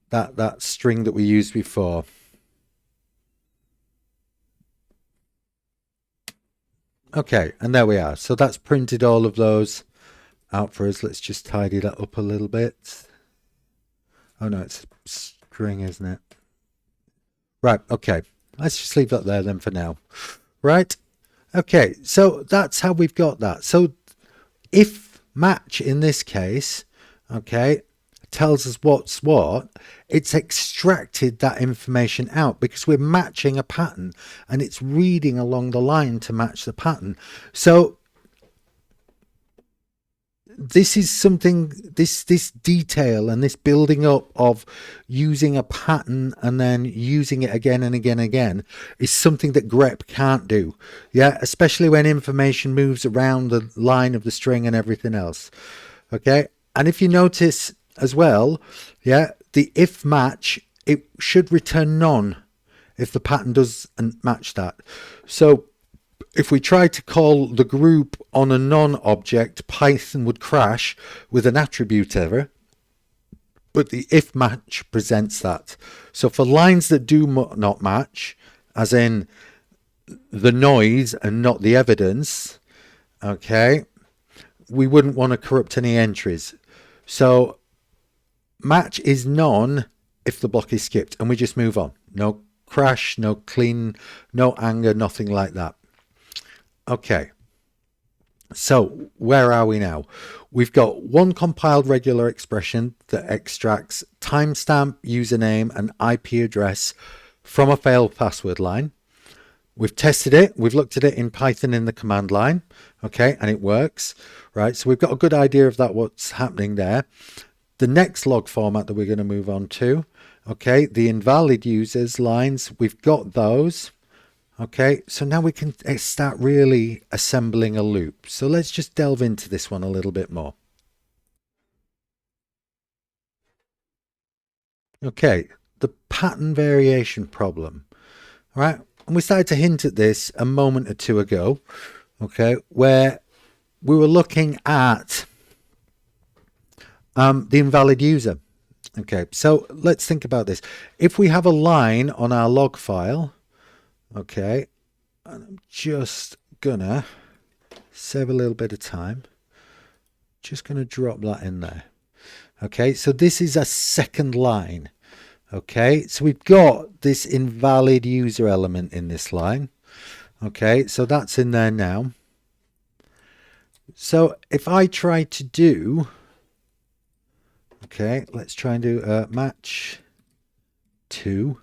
A: that string that we used before. Okay, and there we are. So that's printed all of those out for us. Let's just tidy that up a little bit. Oh no, it's a string, isn't it? Right, okay. Let's just leave that there then for now. Right, okay, so that's how we've got that. So if match in this case, okay, tells us what's what, it's extracted that information out because we're matching a pattern and it's reading along the line to match the pattern. So this is something, this detail and this building up of using a pattern and then using it again and again and again is something that grep can't do. Yeah, especially when information moves around the line of the string and everything else. Okay, and if you notice as well, yeah, the if match, it should return none if the pattern doesn't match that. So if we try to call the group on a non-object, Python would crash with an attribute error, but the if match presents that. So for lines that do not match, as in the noise and not the evidence, okay, we wouldn't want to corrupt any entries. So match is none if the block is skipped, and we just move on. No crash, no clean, no anger, nothing like that. Okay, so where are we now? We've got one compiled regular expression that extracts timestamp, username, and IP address from a failed password line. We've tested it. We've looked at it in Python in the command line. Okay, and it works, right? So we've got a good idea of that, what's happening there. The next log format that we're going to move on to, okay, the invalid users lines, we've got those. Okay, so now we can start really assembling a loop. So let's just delve into this one a little bit more. Okay, the pattern variation problem, right? And we started to hint at this a moment or two ago, okay, where we were looking at the invalid user. Okay, so let's think about this. If we have a line on our log file, okay, and I'm just gonna save a little bit of time. Just gonna drop that in there. Okay, so this is a second line. Okay, so we've got this invalid user element in this line. Okay, so that's in there now. So if I try to do, okay, let's try and do match 2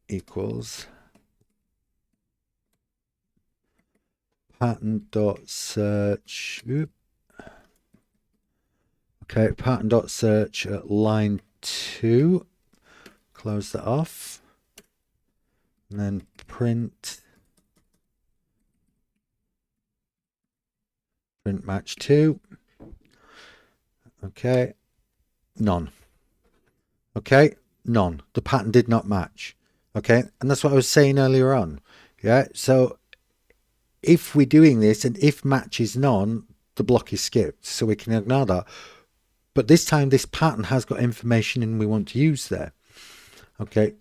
A: equals pattern.search. Okay, pattern.search at line 2. Close that off. And then print match 2. Okay, none. Okay, none. The pattern did not match. Okay, and that's what I was saying earlier on. Yeah, so if we're doing this and if match is none, the block is skipped, so we can ignore that. But this time this pattern has got information in we want to use there. Okay,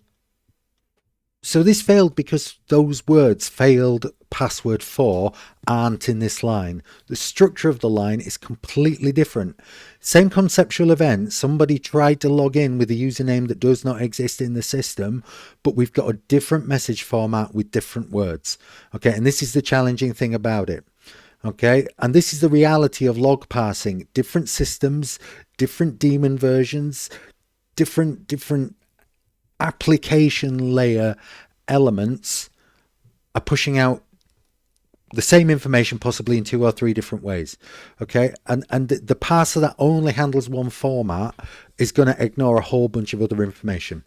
A: so this failed because those words, failed password 4, aren't in this line. The structure of the line is completely different. Same conceptual event. Somebody tried to log in with a username that does not exist in the system, but we've got a different message format with different words. Okay, and this is the challenging thing about it. Okay, and this is the reality of log parsing. Different systems, different daemon versions, different application layer elements are pushing out the same information possibly in 2 or 3 different ways. Okay, and the parser that only handles one format is going to ignore a whole bunch of other information.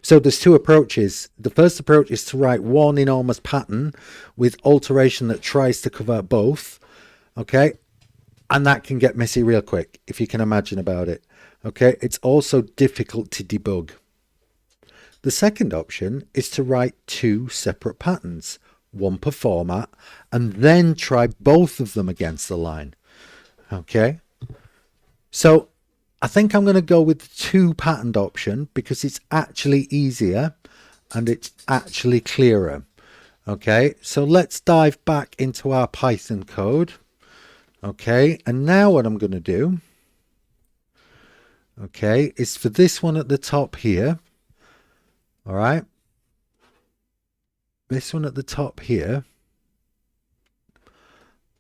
A: So there's 2 approaches. The first approach is to write one enormous pattern with alteration that tries to cover both. Okay, and that can get messy real quick if you can imagine about it. Okay, it's also difficult to debug. The second option is to write 2 separate patterns, one per format, and then try both of them against the line. Okay, so I think I'm going to go with the 2 patterned option because it's actually easier and it's actually clearer. Okay, so let's dive back into our Python code. Okay, and now what I'm going to do, okay, is for this one at the top here. All right, this one at the top here,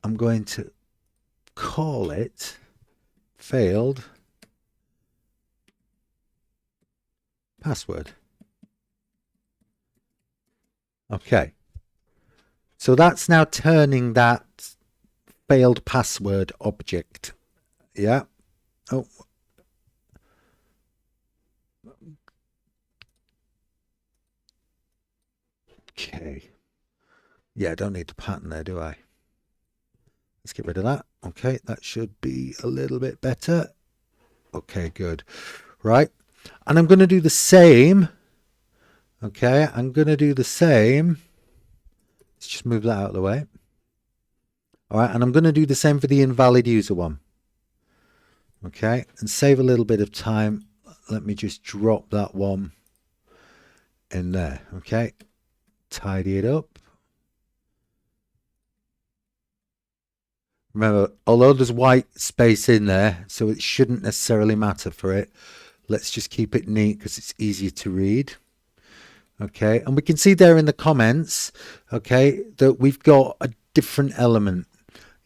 A: I'm going to call it failed password. Okay. So that's now turning that failed password object. Yeah. Oh. Okay. Yeah, I don't need the pattern there, do I? Let's get rid of that. Okay, that should be a little bit better. Okay, good. Right. And I'm going to do the same. Okay, I'm going to do the same. Let's just move that out of the way. All right, and I'm going to do the same for the invalid user one. Okay, and save a little bit of time. Let me just drop that one in there. Okay, tidy it up. Remember, although there's white space in there, so it shouldn't necessarily matter for it. Let's just keep it neat because it's easier to read. Okay, and we can see there in the comments, okay, that we've got a different element.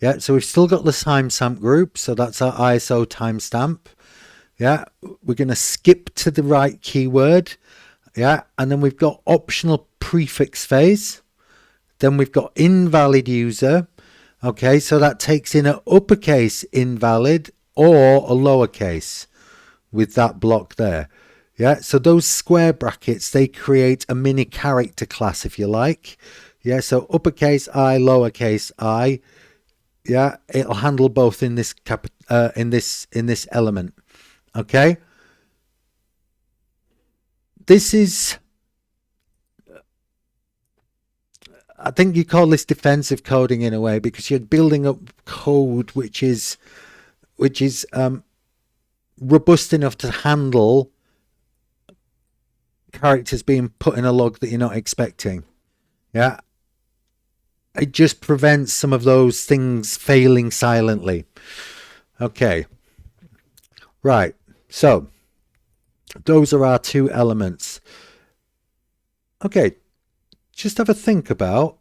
A: Yeah, so we've still got the timestamp group, so that's our ISO timestamp. Yeah, we're going to skip to the right keyword. Yeah, and then we've got optional prefix phase. Then we've got invalid user. Okay, so that takes in an uppercase invalid or a lowercase with that block there. Yeah, so those square brackets, they create a mini character class, if you like. Yeah, so uppercase I, lowercase I. Yeah, it'll handle both in this element. Okay. This is, I think you call this defensive coding in a way, because you're building up code which is robust enough to handle characters being put in a log that you're not expecting. Yeah. It just prevents some of those things failing silently. Okay. Right. So those are our two elements. Okay. Just have a think about,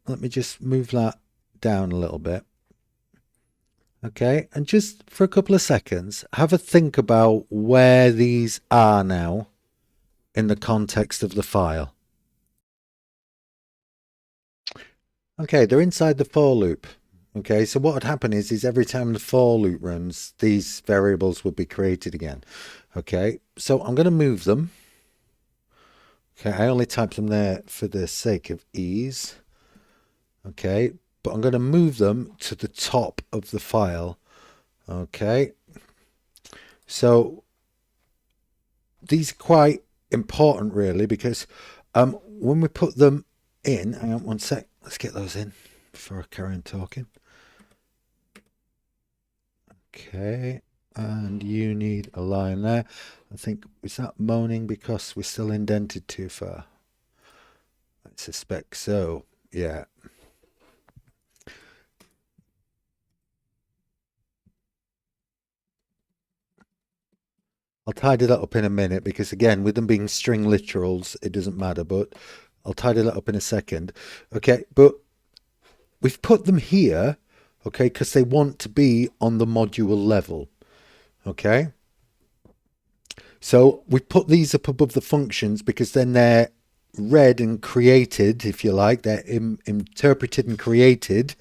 A: let me just move that down a little bit. Okay. And just for a couple of seconds, have a think about where these are now in the context of the file. Okay, they're inside the for loop. Okay, so what would happen is every time the for loop runs, these variables would be created again. Okay, so I'm going to move them. Okay, I only typed them there for the sake of ease. Okay, but I'm going to move them to the top of the file. Okay, so these are quite important really, because when we put them in, hang on one sec, let's get those in before I carry on talking. Okay, and you need a line there. I think, is that moaning because we're still indented too far? I suspect so, yeah. I'll tidy that up in a minute, because again, with them being string literals, it doesn't matter, but I'll tidy that up in a second. Okay, but we've put them here, okay, because they want to be on the module level. Okay, so we put these up above the functions because then they're read and created, if you like, they're interpreted and created,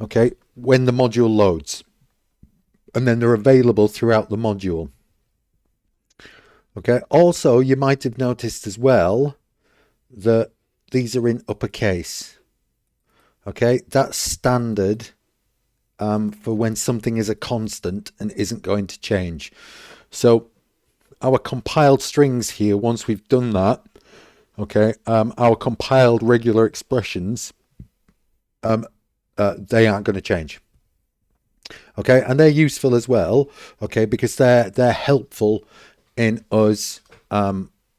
A: okay, when the module loads, and then they're available throughout the module. Okay, also you might have noticed as well that these are in uppercase. Okay, that's standard for when something is a constant and isn't going to change. So our compiled strings here, once we've done that, okay, our compiled regular expressions, they aren't going to change. Okay, and they're useful as well, okay, because they're helpful in us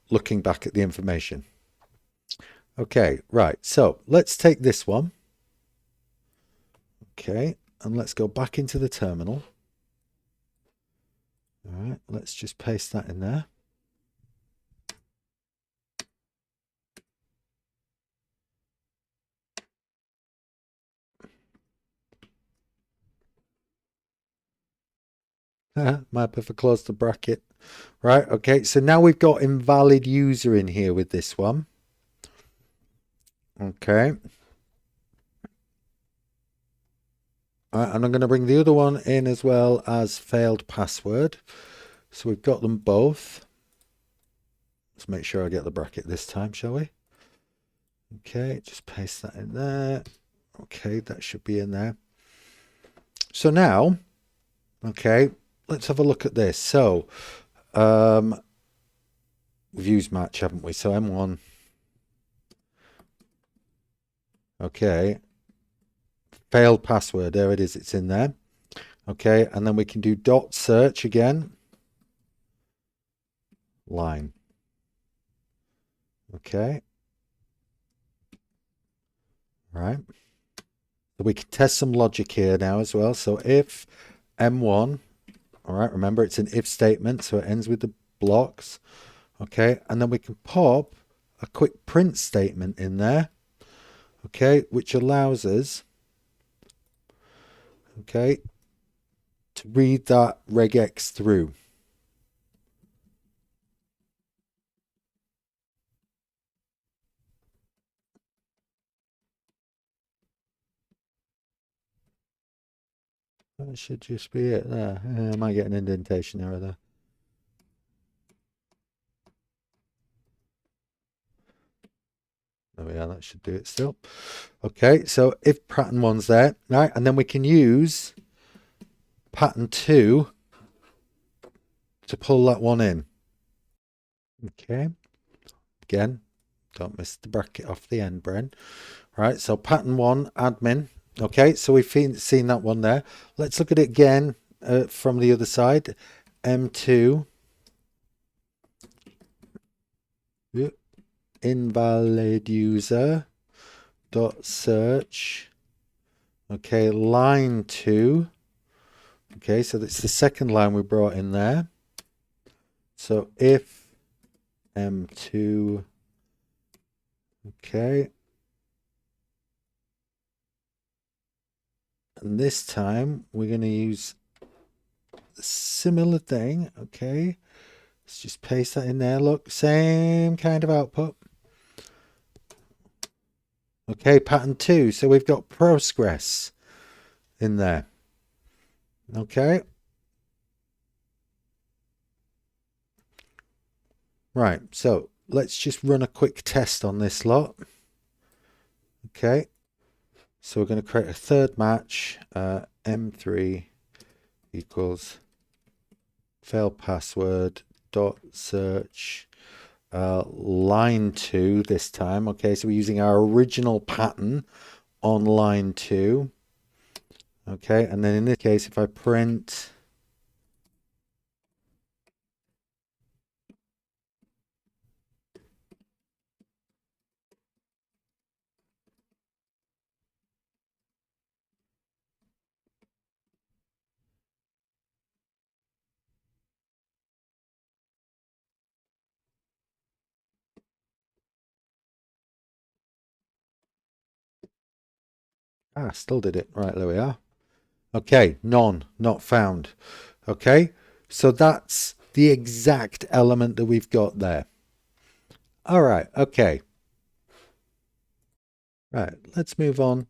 A: looking back at the information. Okay, right, so let's take this one. Okay, and let's go back into the terminal. All right, let's just paste that in there. Might have to close the bracket. Right, okay, so now we've got invalid user in here with this one. Okay. And I'm going to bring the other one in as well as failed password. So we've got them both. Let's make sure I get the bracket this time, shall we? Okay, just paste that in there. Okay, that should be in there. So now, okay, let's have a look at this. So, we've used match, haven't we? So M1. Okay. Failed password. There it is. It's in there. Okay, and then we can do dot search again. Line. Okay. Right. So we can test some logic here now as well. So if M1, all right, remember it's an if statement, so it ends with the blocks. Okay, and then we can pop a quick print statement in there. Okay, which allows us, okay, to read that regex through. That should just be it there. I might get an indentation error there. There we are, that should do it still. Okay, so if pattern 1's there, right, and then we can use pattern 2 to pull that one in. Okay, again, don't miss the bracket off the end, Bren. Right, so pattern 1, admin. Okay, so we've seen that one there. Let's look at it again from the other side. M2. Invalid user dot search. Okay, line 2. Okay, so that's the second line we brought in there. So if M2, okay, and this time we're going to use a similar thing. Okay, let's just paste that in there. Look, same kind of output. Okay, pattern 2. So we've got progress in there. Okay. Right, so let's just run a quick test on this lot. Okay, so we're going to create a third match. M3 equals failed password dot search line 2 this time. Okay, so we're using our original pattern on line 2. Okay, and then in this case, if I print still did it. Right, there we are. Okay, none, not found. Okay, so that's the exact element that we've got there. All right, okay. Right, let's move on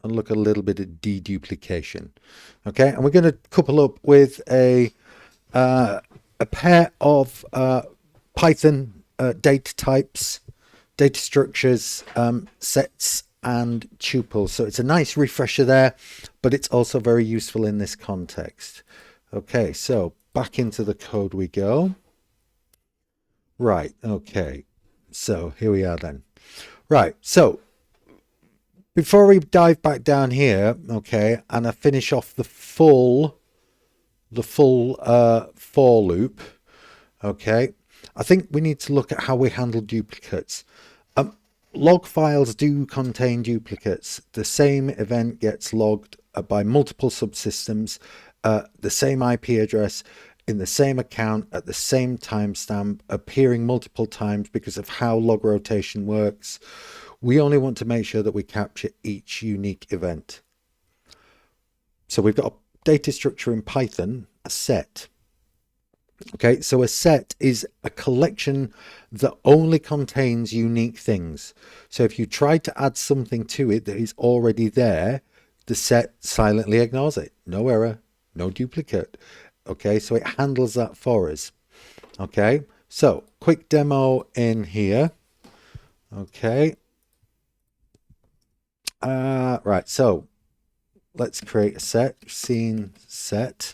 A: and look a little bit at de-duplication. Okay, and we're going to couple up with a pair of Python data types, data structures, sets, and tuples. So it's a nice refresher there, but it's also very useful in this context. Okay, so back into the code we go. Right, okay, so here we are then. Right, so before we dive back down here, okay, and I finish off the full for loop, okay, I think we need to look at how we handle duplicates. Log files do contain duplicates. The same event gets logged by multiple subsystems, the same IP address, in the same account, at the same timestamp, appearing multiple times because of how log rotation works. We only want to make sure that we capture each unique event. So we've got a data structure in Python a set. Okay, so a set is a collection that only contains unique things. So if you try to add something to it that is already there, the set silently ignores it. No error, no duplicate. Okay, so it handles that for us. Okay, so quick demo in here. Okay. Right, so let's create a set, scene set.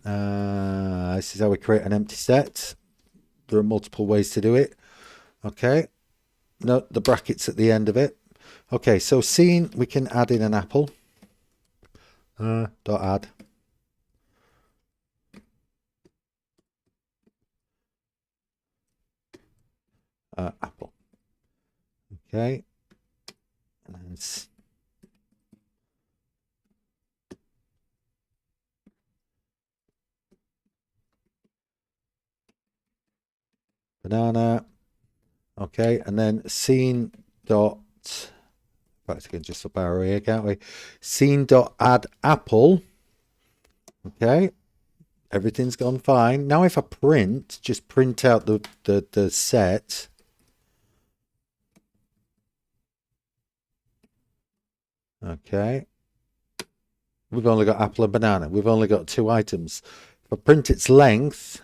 A: This is how we create an empty set. There are multiple ways to do it. Okay. Note the brackets at the end of it. Okay, so scene, we can add in an apple. Dot add. Apple. Okay. And then banana. Okay, and then scene dot, perhaps we can just up our here, can't we? Scene dot add apple. Okay, everything's gone fine. Now if I print, just print out the set. Okay, we've only got apple and banana. We've only got 2 items. If I print its length,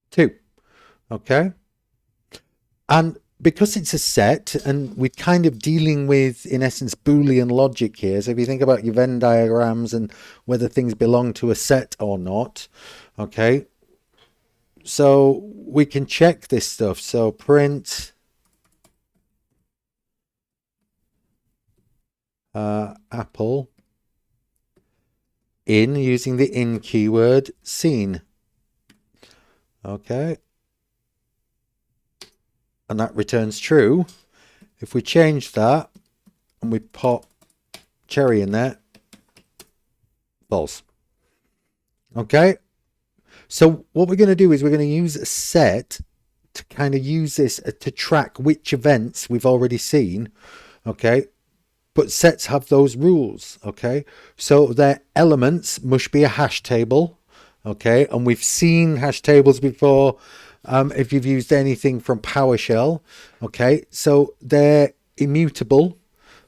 A: two. Okay, and because it's a set and we're kind of dealing with, in essence, Boolean logic here. So if you think about your Venn diagrams and whether things belong to a set or not, okay, so we can check this stuff. So print apple in, using the in keyword, scene. Okay. And that returns true. If we change that and we pop cherry in there, false. Okay. So what we're going to do is we're going to use a set to kind of use this to track which events we've already seen. Okay. But sets have those rules. Okay. So their elements must be a hash table. Okay. And we've seen hash tables before. If you've used anything from PowerShell, okay, so they're immutable,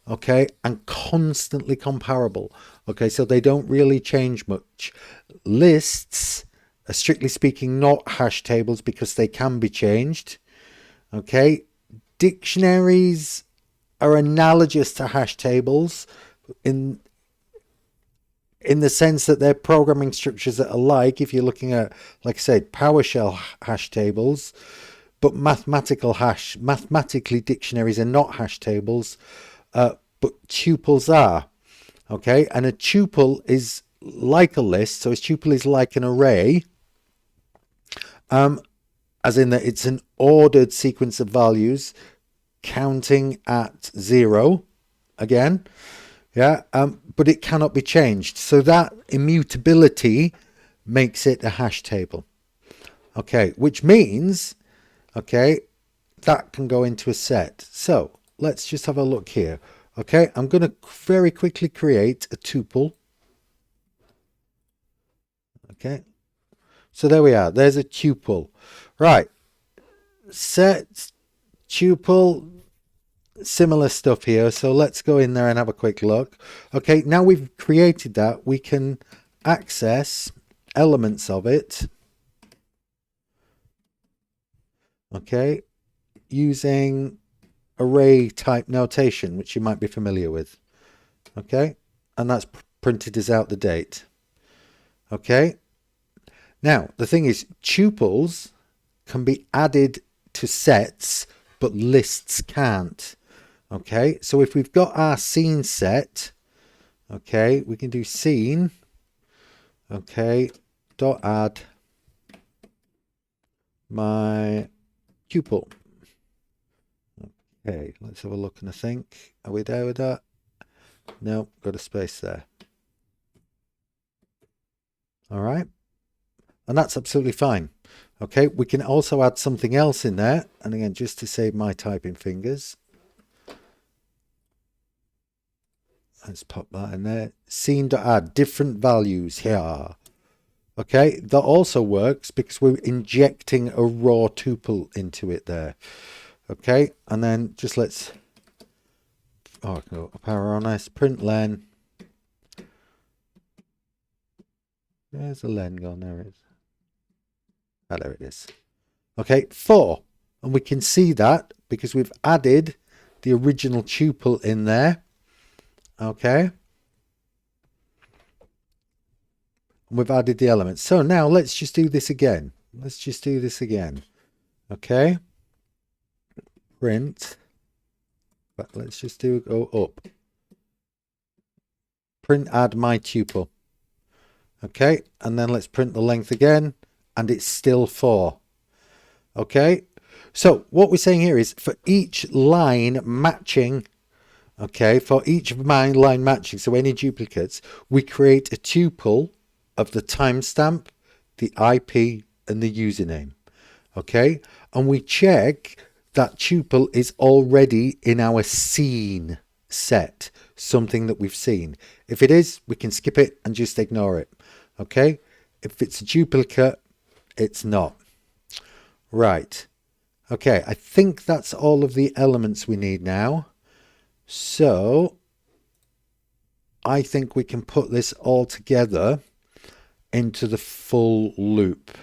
A: okay, and constantly comparable, okay, so they don't really change much. Lists are strictly speaking not hash tables because they can be changed, okay. Dictionaries are analogous to hash tables in the sense that they're programming structures that are like, if you're looking at, like I said, PowerShell hash tables, but mathematically dictionaries are not hash tables, but tuples are. Okay, and a tuple is like a list, so a tuple is like an array, as in that it's an ordered sequence of values counting at 0 again. Yeah, but it cannot be changed. So that immutability makes it a hash table. Okay, which means, okay, that can go into a set. So let's just have a look here. Okay, I'm going to very quickly create a tuple. Okay, so there we are. There's a tuple. Right, set, tuple, similar stuff here, so let's go in there and have a quick look. Okay, now we've created that, we can access elements of it, okay, using array type notation, which you might be familiar with. Okay, and that's printed as out the date. Okay, now the thing is, tuples can be added to sets, but lists can't. Okay, so if we've got our scene set, okay, we can do scene, okay, dot add my tuple. Okay, let's have a look and I think, are we there with that? No, got a space there. All right, and that's absolutely fine. Okay, we can also add something else in there. And again, just to save my typing fingers, let's pop that in there. Scene.add different values here. Okay, that also works because we're injecting a raw tuple into it there. Okay, and then just let's go power honest, print len. There's a len gone, there it is. Ah, there it is. Okay, 4. And we can see that because we've added the original tuple in there. Okay. And we've added the elements. So now let's just do this again. Okay. Print. But let's just go up. Print add my tuple. Okay. And then let's print the length again. And it's still 4. Okay. So what we're saying here is for each line matching, okay, for each line matching, so any duplicates, we create a tuple of the timestamp, the IP, and the username. Okay. And we check that tuple is already in our scene set, something that we've seen. If it is, we can skip it and just ignore it. Okay. If it's a duplicate, it's not. Right. Okay. I think that's all of the elements we need now. So I think we can put this all together into the full loop.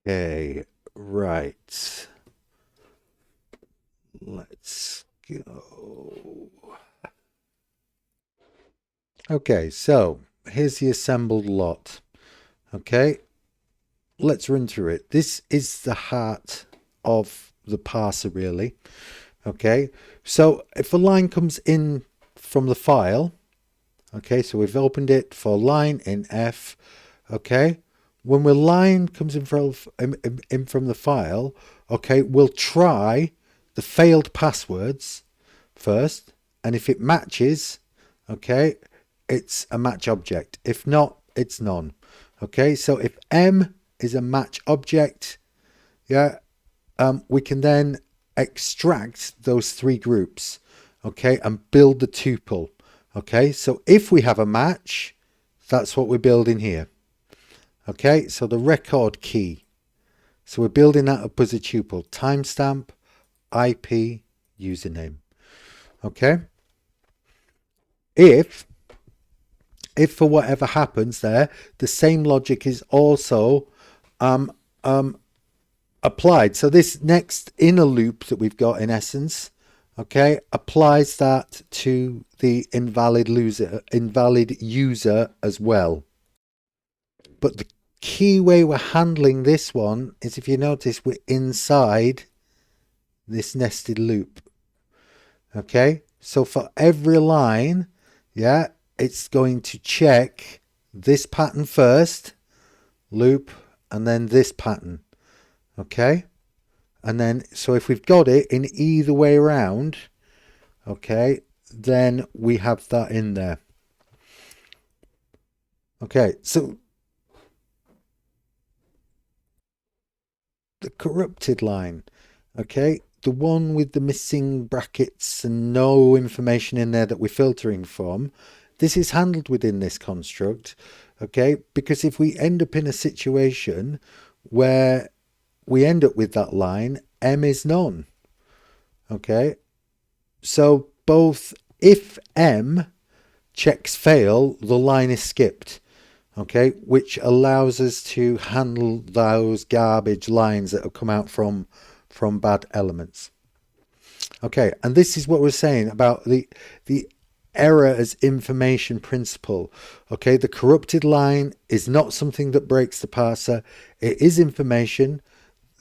A: Okay, right. Let's go. Okay, so here's the assembled lot. Okay, let's run through it. This is the heart of the parser, really. Okay, so if a line comes in from the file, okay, so we've opened it for line in F. Okay, when the line comes in from the file, okay, we'll try the failed passwords first, and if it matches, okay, it's a match object. If not, it's none. Okay, so if M is a match object, yeah, we can then extract those 3 groups, okay, and build the tuple. Okay, so if we have a match, that's what we're building here. Okay, so the record key. So we're building that up as a tuple. Timestamp, IP, username. Okay. If for whatever happens there, the same logic is also applied. So this next inner loop that we've got, in essence, okay, applies that to the invalid user as well. But the key way we're handling this one is, if you notice, we're inside this nested loop. Okay, so for every line, yeah, it's going to check this pattern first, loop, and then this pattern. Okay, and then so if we've got it in either way around, okay, then we have that in there. Okay, so the corrupted line, okay, the one with the missing brackets and no information in there that we're filtering from, this is handled within this construct, okay, because if we end up in a situation where we end up with that line, M is none. Okay, so both if M checks fail, the line is skipped. Okay, which allows us to handle those garbage lines that have come out from bad elements. Okay, and this is what we're saying about the error as information principle. Okay, the corrupted line is not something that breaks the parser. It is information.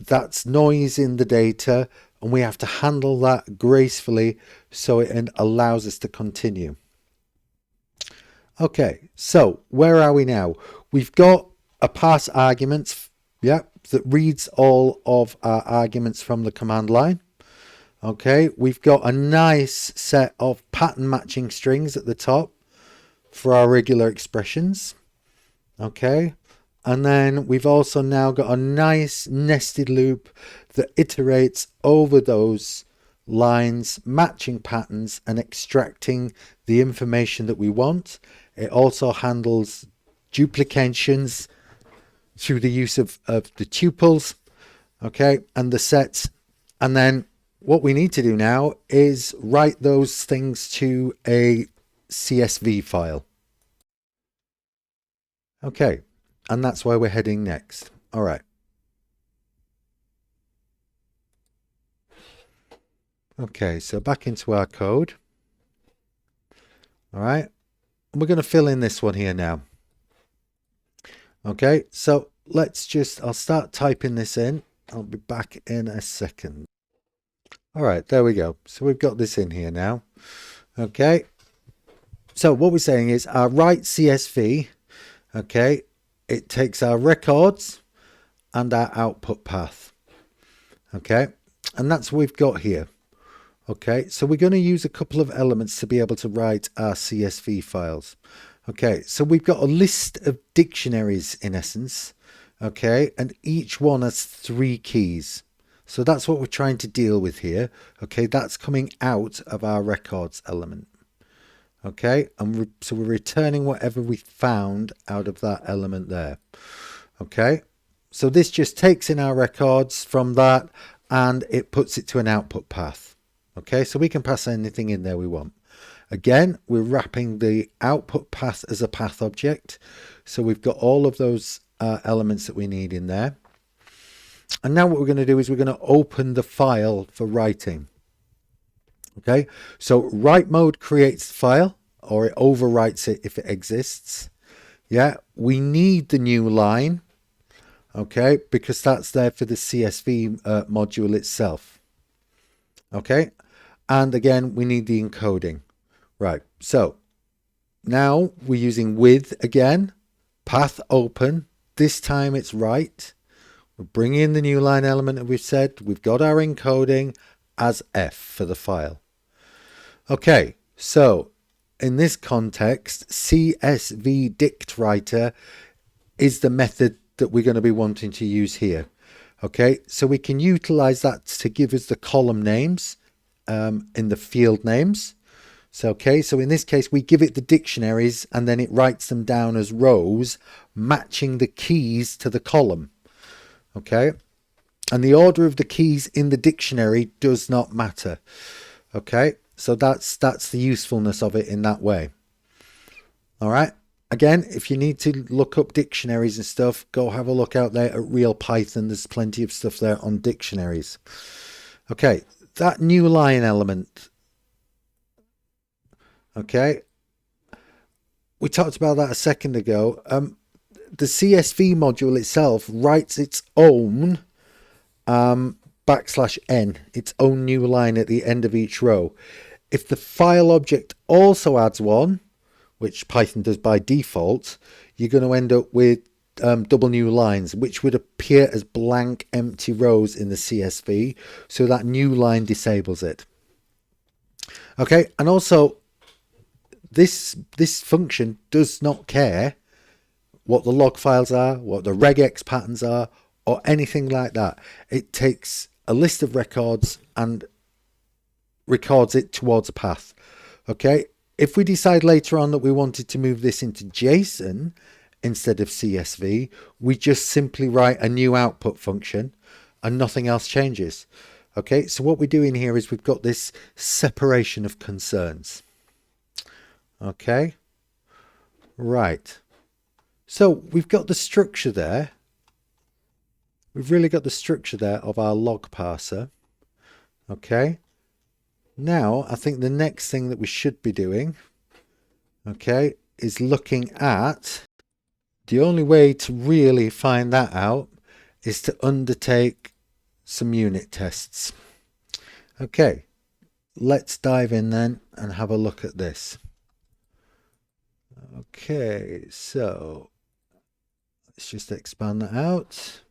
A: That's noise in the data, and we have to handle that gracefully so it allows us to continue. Okay, so where are we now? We've got a parse arguments, yeah, that reads all of our arguments from the command line. Okay, we've got a nice set of pattern matching strings at the top for our regular expressions. Okay, And then we've also now got a nice nested loop that iterates over those lines, matching patterns and extracting the information that we want. It also handles duplications through the use of the tuples, okay, and the sets. And then what we need to do now is write those things to a CSV file. Okay, and that's where we're heading next. All right. Okay, so back into our code. All right, and we're going to fill in this one here now. Okay, so I'll start typing this in. I'll be back in a second. All right, there we go. So we've got this in here now. Okay, so what we're saying is our write CSV, okay, it takes our records and our output path. Okay, and that's what we've got here. Okay, so we're going to use a couple of elements to be able to write our CSV files. Okay, so we've got a list of dictionaries in essence. Okay, and each one has 3 keys. So that's what we're trying to deal with here. Okay, that's coming out of our records element. Okay, and so we're returning whatever we found out of that element there. Okay, so this just takes in our records from that and it puts it to an output path. Okay, so we can pass anything in there we want. Again, we're wrapping the output path as a path object. So we've got all of those elements that we need in there. And now what we're going to do is we're going to open the file for writing. Okay, so write mode creates the file, or it overwrites it if it exists. Yeah, we need the new line, okay, because that's there for the CSV module itself. Okay, and again, we need the encoding. Right, so now we're using with again, path open. This time it's write. We're bringing in the new line element that we've said. We've got our encoding as F for the file. Okay, so in this context, csv.DictWriter is the method that we're going to be wanting to use here. Okay, so we can utilize that to give us the column names in the field names. So, okay, so in this case, we give it the dictionaries and then it writes them down as rows, matching the keys to the column. Okay, and the order of the keys in the dictionary does not matter. Okay, so that's the usefulness of it in that way. All right, again, if you need to look up dictionaries and stuff, go have a look out there at Real Python. There's plenty of stuff there on dictionaries. Okay, that new line element. Okay, we talked about that a second ago. The CSV module itself writes its own \n, its own new line at the end of each row. If the file object also adds one, which Python does by default, you're going to end up with double new lines, which would appear as blank empty rows in the CSV. So that new line disables it. Okay, and also this function does not care what the log files are, what the regex patterns are, or anything like that. It takes a list of records and records it towards a path. Okay, if we decide later on that we wanted to move this into JSON instead of CSV, we just simply write a new output function and nothing else changes. Okay, so what we're doing here is we've got this separation of concerns. Okay, right. So we've got the structure there. We've really got the structure there of our log parser. Okay. Now, I think the next thing that we should be doing, okay, is looking at the only way to really find that out is to undertake some unit tests. Okay, let's dive in then and have a look at this. Okay, so let's just expand that out.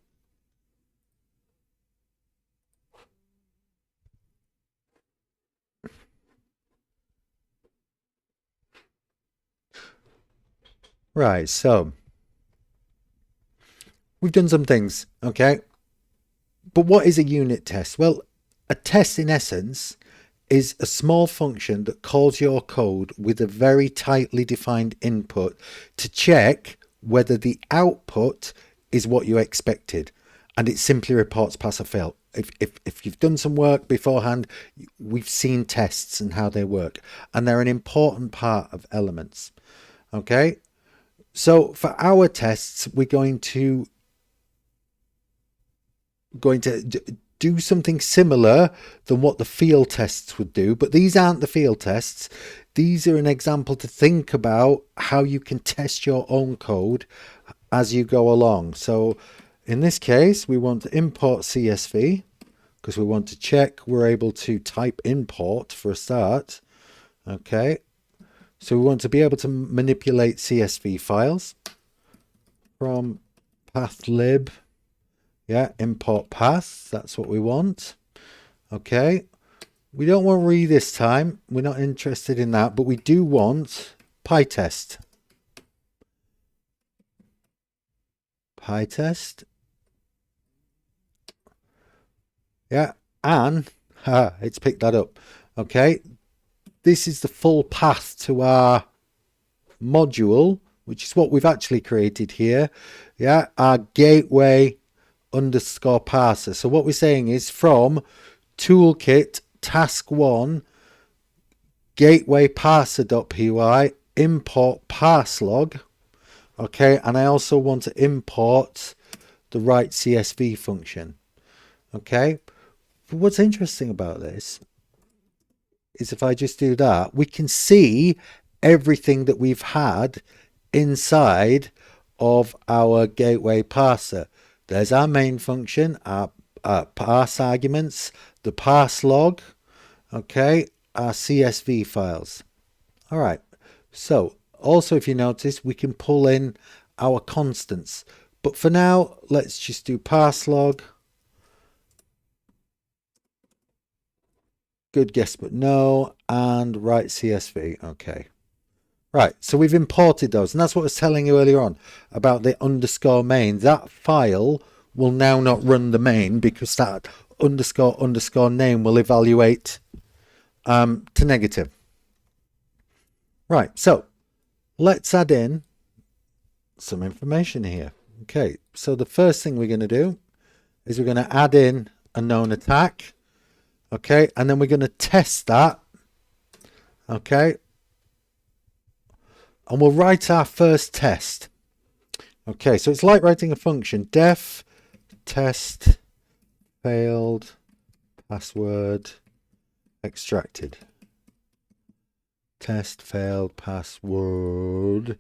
A: Right, so we've done some things, okay? But what is a unit test? Well, a test in essence is a small function that calls your code with a very tightly defined input to check whether the output is what you expected, and it simply reports pass or fail. If you've done some work beforehand, we've seen tests and how they work, and they're an important part of elements. Okay, so for our tests, we're going to do something similar than what the field tests would do, but these aren't the field tests. These are an example to think about how you can test your own code as you go along. So in this case, we want to import CSV because we want to check we're able to type import for a start. Okay, so we want to be able to manipulate CSV files from pathlib. Yeah, import path, that's what we want. Okay, we don't want re this time. We're not interested in that, but we do want pytest. Pytest. Yeah, and it's picked that up. Okay, this is the full path to our module, which is what we've actually created here. Yeah, our gateway underscore parser. So what we're saying is from toolkit task 1 gateway parser.py import parselog. Okay, and I also want to import the write CSV function. Okay, but what's interesting about this is if I just do that, we can see everything that we've had inside of our gateway parser. There's our main function, our parse arguments, the parse log, okay, our CSV files. All right, so also if you notice, we can pull in our constants. But for now, let's just do parse log. Good guess, but no, and write CSV, okay. Right, so we've imported those, and that's what I was telling you earlier on about the underscore main. That file will now not run the main because that underscore name will evaluate to negative. Right, so let's add in some information here. Okay, so the first thing we're going to do is we're going to add in a known attack. Okay, and then we're going to test that. Okay. And we'll write our first test. Okay, so it's like writing a function. Def test failed password extracted. Test failed password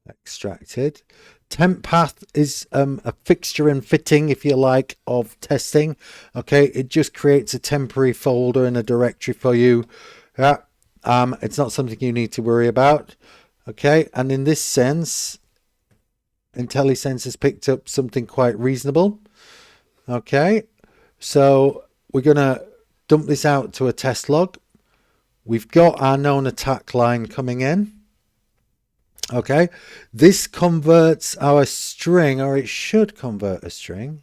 A: extracted. Temp path is a fixture and fitting, if you like, of testing. Okay, it just creates a temporary folder and a directory for you. Yeah. It's not something you need to worry about. Okay, and in this sense, IntelliSense has picked up something quite reasonable. Okay, so we're going to dump this out to a test log. We've got our known attack line coming in. Okay, this converts our string, or it should convert a string.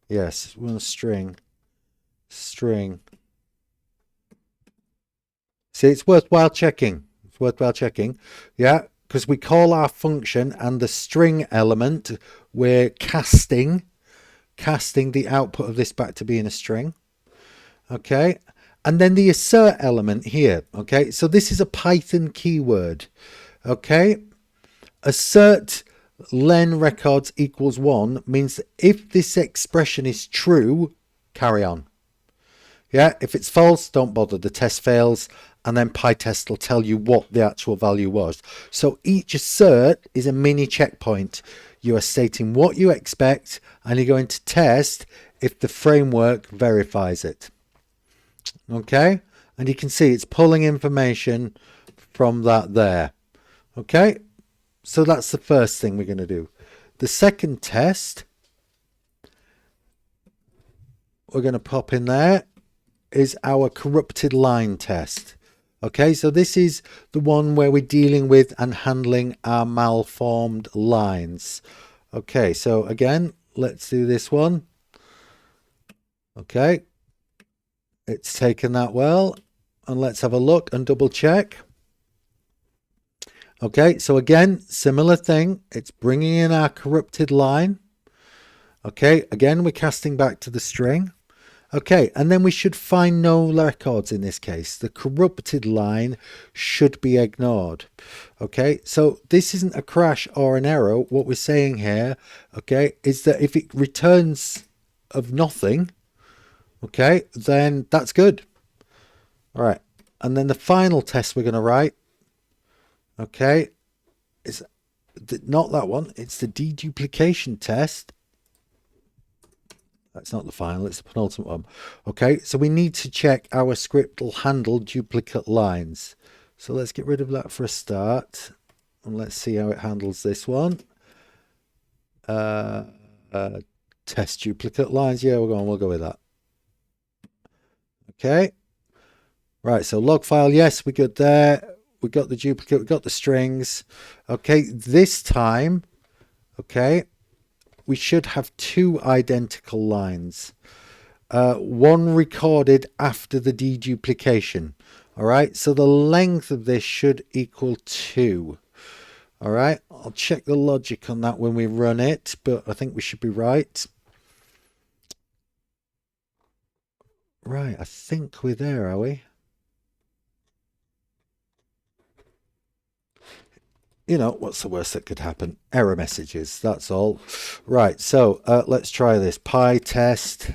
A: Yes, we want a string. See, it's worthwhile checking. It's worthwhile checking. Yeah, because we call our function and the string element, we're casting the output of this back to being a string. Okay, and then the assert element here. Okay, so this is a Python keyword. Okay, assert len records equals 1 means that if this expression is true, carry on. Yeah, if it's false, don't bother. The test fails, and then PyTest will tell you what the actual value was. So each assert is a mini checkpoint. You are stating what you expect, and you're going to test if the framework verifies it. Okay, and you can see it's pulling information from that there. Okay, so that's the first thing we're going to do. The second test we're going to pop in there is our corrupted line test. Okay, so this is the one where we're dealing with and handling our malformed lines. Okay, so again, let's do this one. Okay, it's taken that well, and let's have a look and double check. Okay, so again, similar thing. It's bringing in our corrupted line. Okay, again, we're casting back to the string. Okay, and then we should find no records in this case. The corrupted line should be ignored. Okay, so this isn't a crash or an error. What we're saying here, okay, is that if it returns of nothing, okay, then that's good. All right, and then the final test we're going to write, okay, is not that one. It's the de-duplication test. That's not the final, it's the penultimate one. Okay, so we need to check our script will handle duplicate lines. So let's get rid of that for a start. And let's see how it handles this one. Test duplicate lines. Yeah, we'll go with that. Okay. Right, so log file, yes, we're good there. We got the duplicate, we got the strings. Okay, this time, okay, we should have two identical lines. One recorded after the deduplication. All right, so the length of this should equal 2. All right, I'll check the logic on that when we run it, but I think we should be right. Right, I think we're there, are we? You know, what's the worst that could happen? Error messages, that's all. Right, so let's try this. PyTest,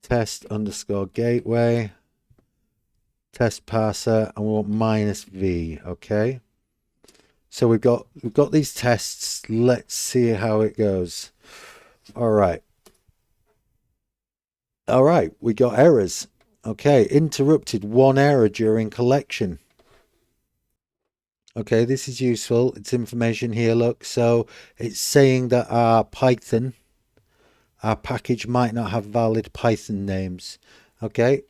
A: test underscore gateway, test parser, and we want -v, okay? So we've got these tests. Let's see how it goes. All right, we got errors. Okay, interrupted, one error during collection. Okay, this is useful. It's information here, look. So it's saying that our Python, our package might not have valid Python names. Okay,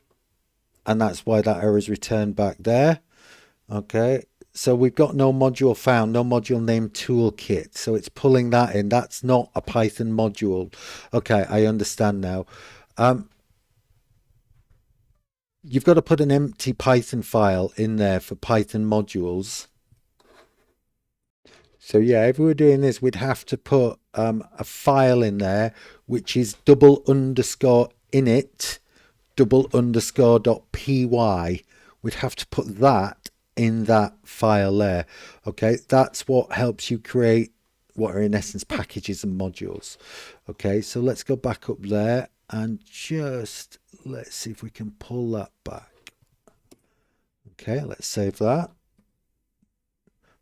A: and that's why that error is returned back there. Okay, so we've got no module found, no module name toolkit. So it's pulling that in. That's not a Python module. Okay, I understand now. You've got to put an empty Python file in there for Python modules. So yeah, if we were doing this, we'd have to put a file in there, which is _init _.py. We'd have to put that in that file there. Okay, that's what helps you create what are in essence packages and modules. Okay, so let's go back up there and just let's see if we can pull that back. Okay, let's save that.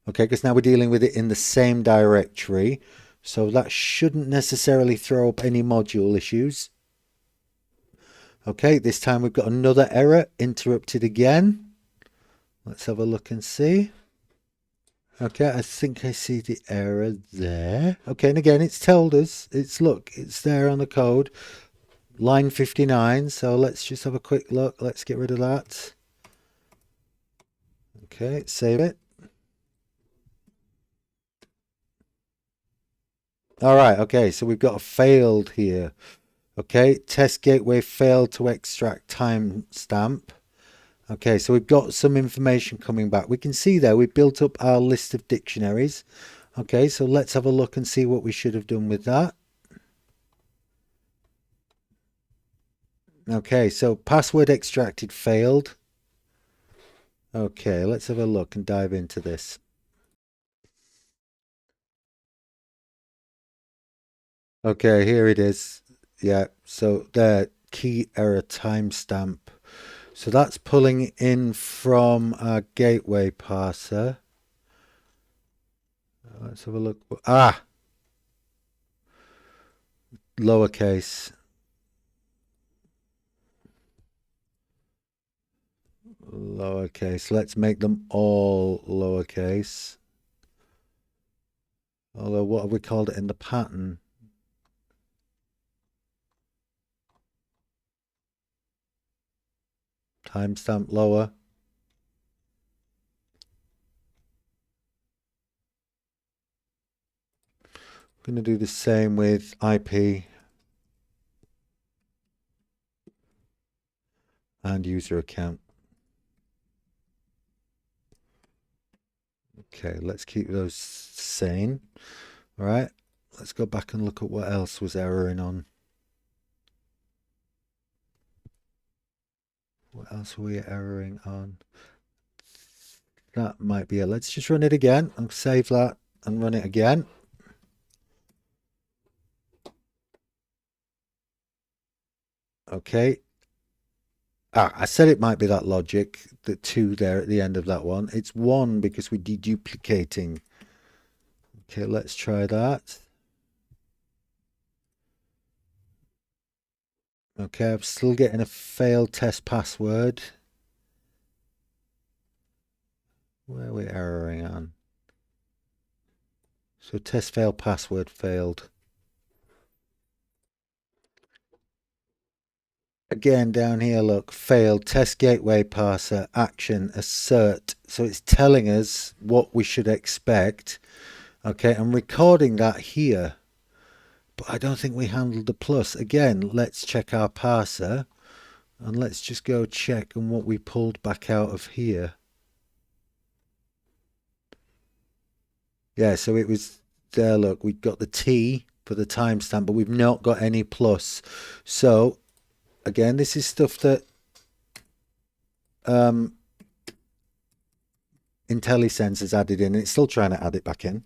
A: Okay, because now we're dealing with it in the same directory. So that shouldn't necessarily throw up any module issues. Okay, this time we've got another error, interrupted again. Let's have a look and see. Okay, I think I see the error there. Okay, and again, it's told us, look, it's there on the code. Line 59, so let's just have a quick look. Let's get rid of that. Okay, save it. All right, okay, so we've got a failed here. Okay, test gateway failed to extract timestamp. Okay, so we've got some information coming back. We can see there we built up our list of dictionaries. Okay, so let's have a look and see what we should have done with that. Okay, so password extracted failed. Okay, let's have a look and dive into this. Okay, here it is. Yeah, so there, key error timestamp. So that's pulling in from our gateway parser. Let's have a look. Ah, lowercase. Lowercase. Let's make them all lowercase. Although, what have we called it in the pattern? Timestamp lower. going to do the same with IP and user account. Okay, let's keep those sane. All right, let's go back and look at what else was erroring on. What else were we erroring on? That might be it. Let's just run it again and save that and run it again. Okay. I said it might be that logic, the 2 there at the end of that one. It's 1 because we're deduplicating. Okay, let's try that. Okay, I'm still getting a failed test password. Where are we erroring on? So test failed password failed. Again, down here, look, failed, test gateway parser, action, assert. So it's telling us what we should expect. Okay, I'm recording that here, but I don't think we handled the plus. Again, let's check our parser and let's just go check on what we pulled back out of here. Yeah, so it was there, look, we got the T for the timestamp, but we've not got any plus. So again, this is stuff that IntelliSense has added in. It's still trying to add it back in.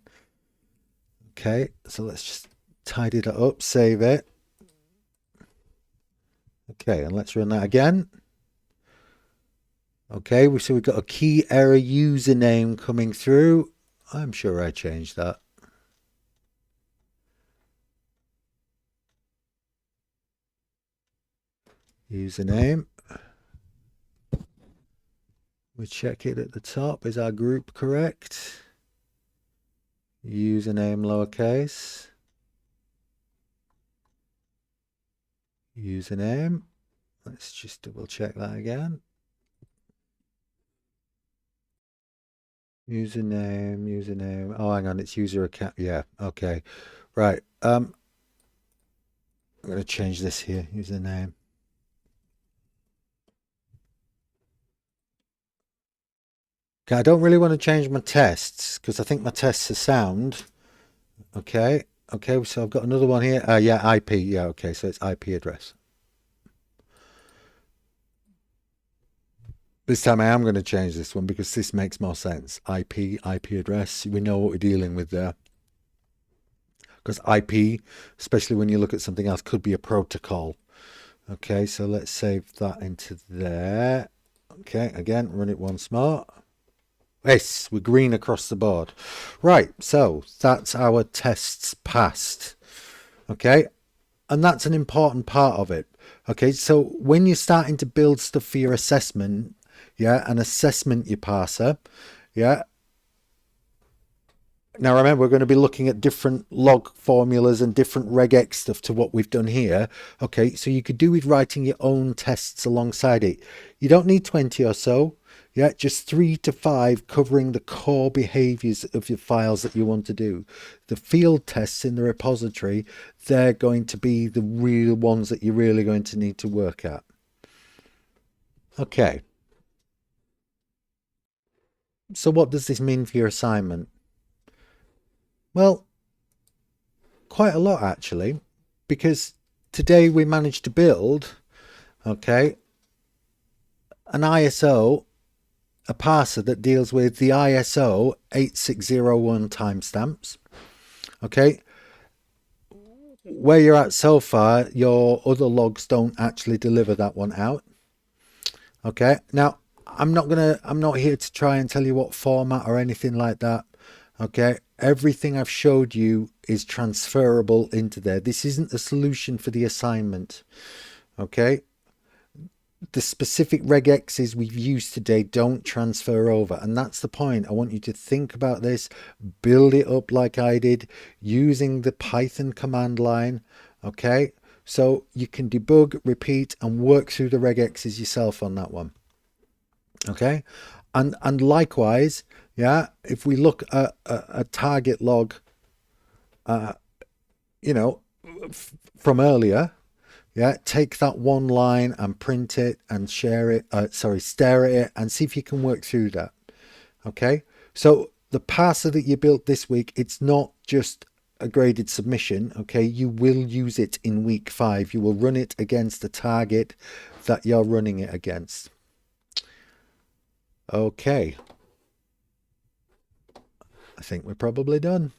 A: Okay, so let's just tidy that up, save it. Okay, and let's run that again. Okay, so we've got a key error username coming through. I'm sure I changed that. Username. We check it at the top. Is our group correct? Username lowercase. Username. Let's just double check that again. Username. Oh, hang on, it's user account. Yeah, okay. Right. I'm going to change this here. Username. Okay, I don't really want to change my tests because I think my tests are sound. Okay. Okay, so I've got another one here. Yeah, IP. Yeah, okay, so it's IP address. This time I am going to change this one because this makes more sense. IP address. We know what we're dealing with there. Because IP, especially when you look at something else, could be a protocol. Okay, so let's save that into there. Okay, again, run it once more. Yes, we're green across the board. Right, so that's our tests passed. Okay, and that's an important part of it. Okay, so when you're starting to build stuff for your assessment, yeah, an assessment your parser, yeah. Now remember, we're going to be looking at different log formulas and different regex stuff to what we've done here. Okay, so you could do with writing your own tests alongside it. You don't need 20 or so. Yeah, just 3 to 5 covering the core behaviors of your files that you want to do. The field tests in the repository, they're going to be the real ones that you're really going to need to work at. Okay. So what does this mean for your assignment? Well, quite a lot actually, because today we managed to build, okay, an ISO, a parser that deals with the ISO 8601 timestamps. Okay, where you're at so far, your other logs don't actually deliver that one out. Okay, now I'm not here to try and tell you what format or anything like that. Okay, everything I've showed you is transferable into there. This isn't a solution for the assignment. Okay, the specific regexes we've used today don't transfer over, and that's the point. I want you to think about this, build it up like I did using the Python command line. Okay, so you can debug, repeat, and work through the regexes yourself on that one. Okay, and likewise, yeah, if we look at a target log you know, from earlier. Yeah, take that one line and print it and share it, stare at it and see if you can work through that. Okay, so the parser that you built this week, it's not just a graded submission. Okay, you will use it in week 5. You will run it against the target that you're running it against. Okay, I think we're probably done.